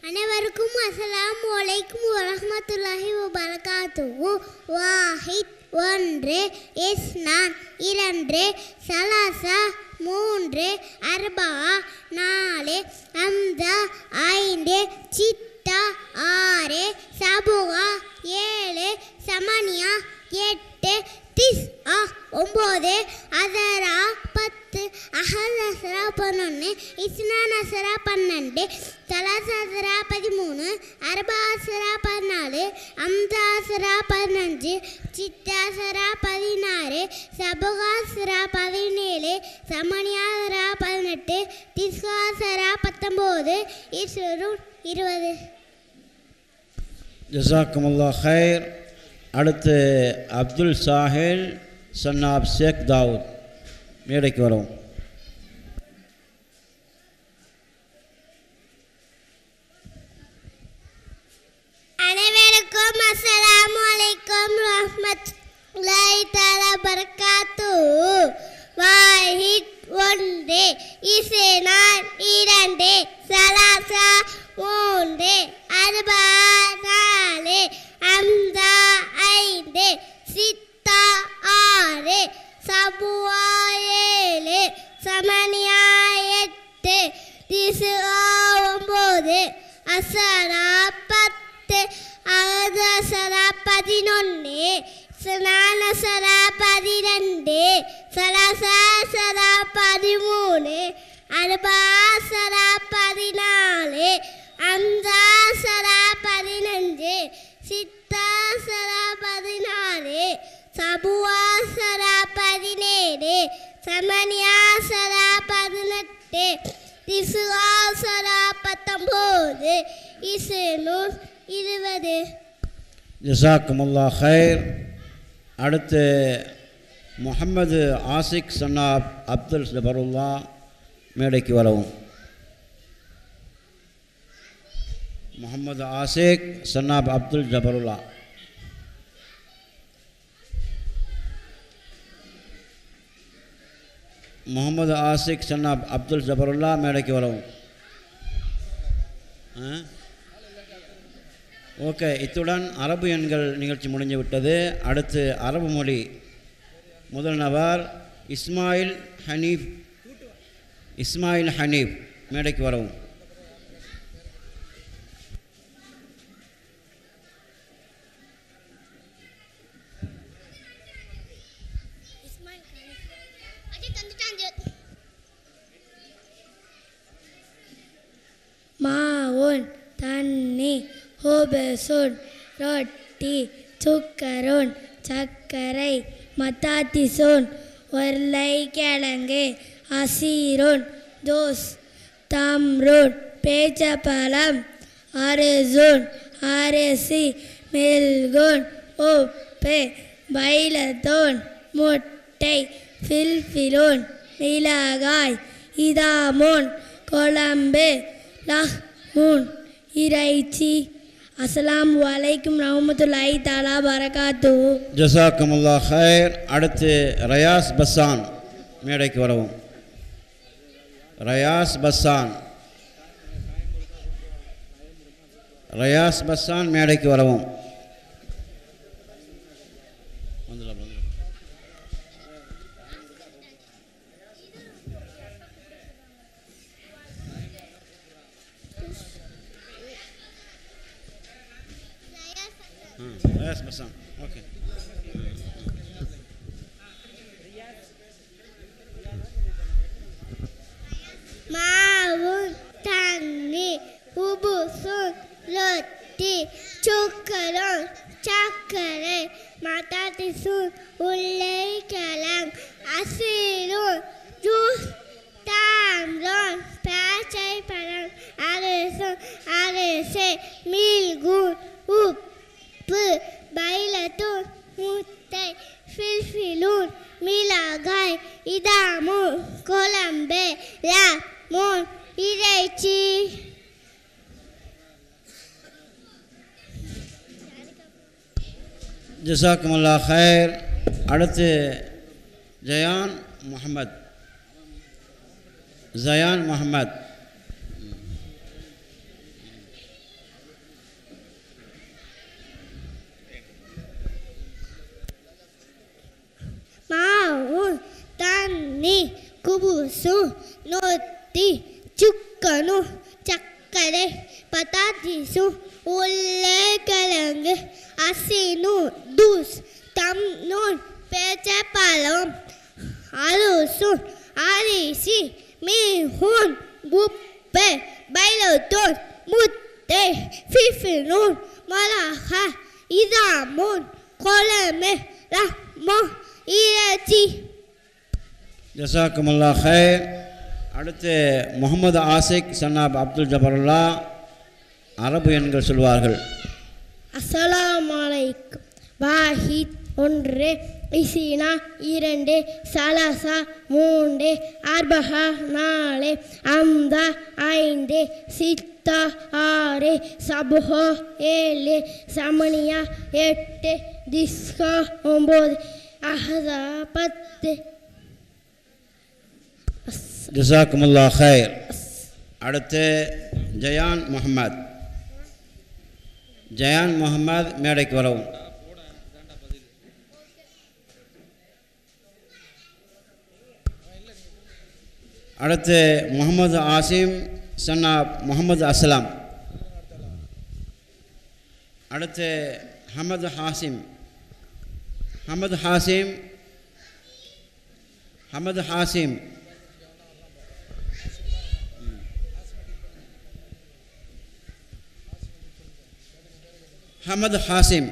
அனைவருக்கும் அஸ்ஸலாமு அலைக்கும் வரஹ்மத்துல்லாஹி வபரகாத்துஹு. வாஹித் 1 இஸ்னான் 2 சலாசா 3 அர்பா 4 அம்சா 5 சித்தா 6 சபுகா 7 சமனியா 8 திஸ்ஆ 9 அசரா 10 அஹதஸ்ரா 11 இஸ்னானச சலாசரா 12, சலாசரா 13, அரபாசரா 14, அம்சாசரா 15, சித்தாசரா 16, சபகாசரா 17, சமணியாசரா 18, திஸ்காசரா 19, இஸ்ரு 20. ஜஸாக்குமுல்லா ஹைர். அடுத்து அப்துல் சாஹில் சன்னாப் ஷேக் தாவூத் மேடைக்கு வரும். அனைவருக்கும் அஸ்ஸலாமு அலைக்கும் ரஹ்மத்துல்லாஹி தஆலா பரக்காத்துஹு. வாஹித் ஒன்று, இஸ்னான் இரண்டு, சலாசா மூன்று, அர்பா நாலு, அம்சா ஐந்து, சித்தா ஆறு, சபுவா ஏழு, சமனியா எட்டு, திசுஆ 9, அசரா 10, அகதசரா 11, சனானசரா 12, சலசாசரா 13, அர்பாசரா 14, அம்சாசரா 15, சித்தாசரா 16, சபுவாசரா 17, சமனியாசரா 18, திசுஆசரா 19, இஸ்னு 20. ஜஸாக்குமுல்லா ஹைர். அடுத்து முஹம்மது ஆசிக் சன்னாப் அப்துல் ஜபருல்லா மேடைக்கு வரவும். முஹம்மது ஆசிக் சன்னாப் அப்துல் ஜபருல்லா. முகமது ஆசிக் சன்னாப் அப்துல் ஜபருல்லா மேடைக்கு வரவும். ஓகே, இத்துடன் அரபு எண்கள் நிகழ்ச்சி முடிஞ்சு விட்டது. அடுத்து அரபு மொழி முதல் நபர் இஸ்மாயில் ஹனீஃப் மேடைக்கு வரவும். மாவுன் தண்ணி, ஹோபசுன் ரொட்டி, சுக்கருன் சர்க்கரை, மத்தாத்திசுன் உருளைக்கிழங்கு, அசீருன் ஜூஸ், தம்ருன் பேச்சப்பழம், அரிசுன் அரிசி, மில்குன் உப்பு, பைலத்துன் முட்டை, ஃபில்ஃபிலுன் மிளகாய், இதாமுன் குழம்பு, லஹ்முன் இறைச்சி. அஸ்ஸலாமு அலைக்கும் ரஹ்மத்துல்லாஹி தஆலா பரக்காத்துஹு. ஜஸாக்குமுல்லா ஹைர். அடுத்து ரயாஸ் பஸ்ஸான் மேடைக்கு வரவும். ரயாஸ் பஸ்ஸான் மேடைக்கு வரவும். ரயாஸ் பஸ்ஸான். ஓகே. மாவுன் தண்ணி, உபுசுன் ரொட்டி, சுக்கருன் சர்க்கரை, மத்தாத்திசுன் உருளைக்கிழங்கு, அசீருன் ஜூஸ், தாம்ருன் பேச்சப்பழம், அரிசுன் அரிசி, மில்குன் உப்பு, பைலத்துன் முட்டை, ஃபில்ஃபிலுன் மிளகாய், இதாமுன் குழம்பு, லஹ்முன் இறைச்சி. ஜஸாக்குமுல்லா ஹைர். அடுத்து ஜயான் முஹம்மத். மாவுன் தண்ணி, குபுசுன் ரொட்டி, சுக்கருன் சர்க்கரை, பத்தாத்திசுன் உருளைக்கிழங்கு, அசீருன் ஜூஸ், தம்ருன் பேச்சப்பழம், அரிசுன் அரிசி, மில்குன் உப்பு, உப்பு பைலத்தூன் முட்டை ஃபில்ஃபிலூன் மொளகா இதாமூன் குழம்பு ரஹ்மான் இறைச்சி. ஜஸாக்குமுல்லா ஹைர். அடுத்து முகமது ஆசிக் சன்னாப் அப்துல் ஜபருல்லா அரபு எண்கள் சொல்வார்கள். அஸ்ஸலாமு அலைக்கும். வாஹித் ஒன்று, இசினா இரண்டு, சலாசா மூன்று, அர்பஹா நாலு, அம்தா ஐந்து, சித்தா ஆறு, சபுஹா ஏழு, சமனியா எட்டு, திஸ்கா 9, அஹதா 10. ஜஸாக்குமுல்லா ஹைர். அடுத்து ஜயான் முகமது. ஜயான் முகமது மேடைக்கு வரவும். அடுத்து முகமது ஆசிம் சன்னாப் முகமது அஸ்லாம். அடுத்து ஹமது ஹாசிம். ஹமது ஹாசிம் ஹமது ஹாசிம். ஹமது ஹாசிம்.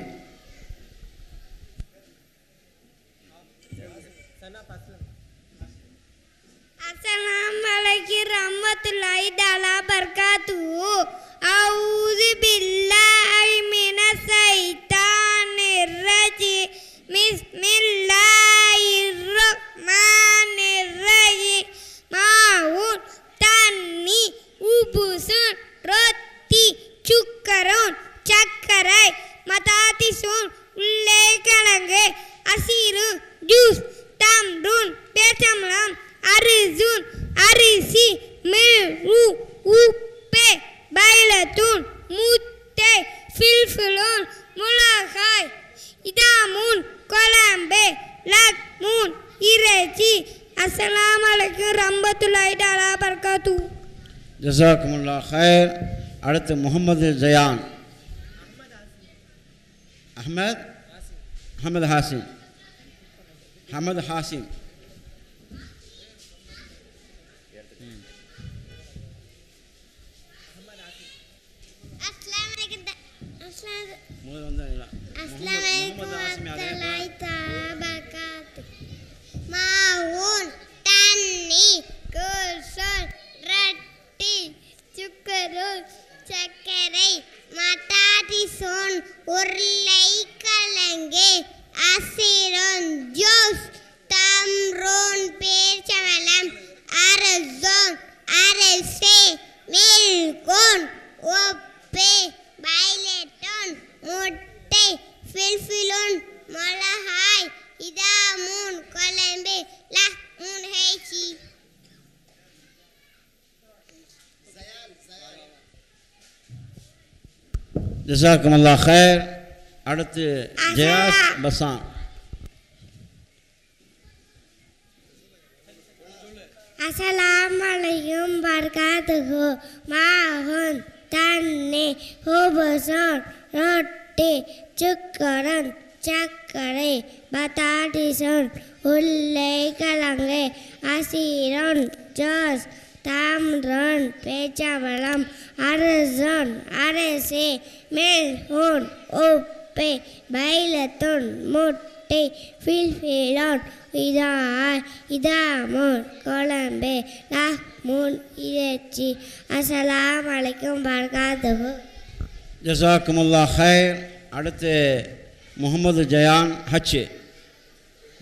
அஸ்ஸலாமு அலைக்கும் ரஹ்மத்துல்லாஹி தஆலா பரகாத்துஹு. அஊது பில்லாஹி மினஷ் ஷைத்தானிர் ரஜீம். பிஸ்மில்லாஹிர் ரஹ்மானிர் ரஹீம். மாவுன் தண்ணி உபுசுன் ரொட்டி சுக்கரன் சர்க்கரை மதாதிசுன் உருளைக்கிழங்கு அசீரு ஜூஸ் தம்ருன் பேச்சம்பழம் அரிசுன் அரிசி மிளகு உப்பு பைலத்தூன் முட்டை ஃபில்ஃபிலூன் மிளகாய் இதாமூன் குழம்பு லக்மூன் இறைச்சி. அஸ்ஸலாமு அலைக்கும் ரஹ்மத்துல்லாஹி தஆலா பரகாத்துஹு. ஜஸாக்குமுல்லா ஹைர். அடுத்து முகமது ஜயான். அஹ்மத் அஹமது ஹாசிம். ஹமது ஹாசிம். மாவுன் தண்ணி குல்சல் ரொட்டி சுக்கரன் சர்க்கரை மதாதிசுன் உருளைக்கிழங்கு அசீரன் ஜூஸ் தம்ருன் பேச்சம்பழம் அரிசுன் அரிசி மில்குன் உப்பு பைலத்தூன் முட்டை ஃபில்ஃபிலூன் மிளகாய் இதாமூன் குழம்பு லஹ்மூன் இறைச்சி. ஜஸாக்குமுல்லா ஹைர். அடுத்து ஜயாஸ் பசான். அஸ்ஸலாமு அலைக்கும் பரகாத்துஹு. மாவுன் தண்ணி உபுசுன் ரொட்டி சுக்கரன் சர்க்கரை மதாதிசுன் உருளைக்கிழங்கு அசீரன் ஜூஸ் தம்ருன் பேச்சம்பழம் அரிசுன் அரிசி மிளகுன் உப்பு பைலத்தூன் முட்டை ஃபில்ஃபிலூன் இதாமூன் குழம்பு லஹ்மூன் இறைச்சி. அஸ்ஸலாமு அலைக்கும் பரகாத்துஹு. ஜஸாக்குமுல்லா ஹைர். அடுத்து Mohammed Zayan H.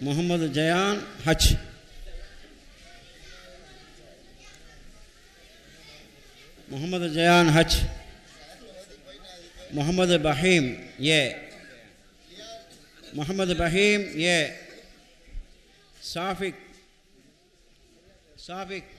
Mohammed Zayan H. Mohammed Zayan H. Mohammed Faheem A. Mohammed Faheem A. Shafiq சாஃபிக்.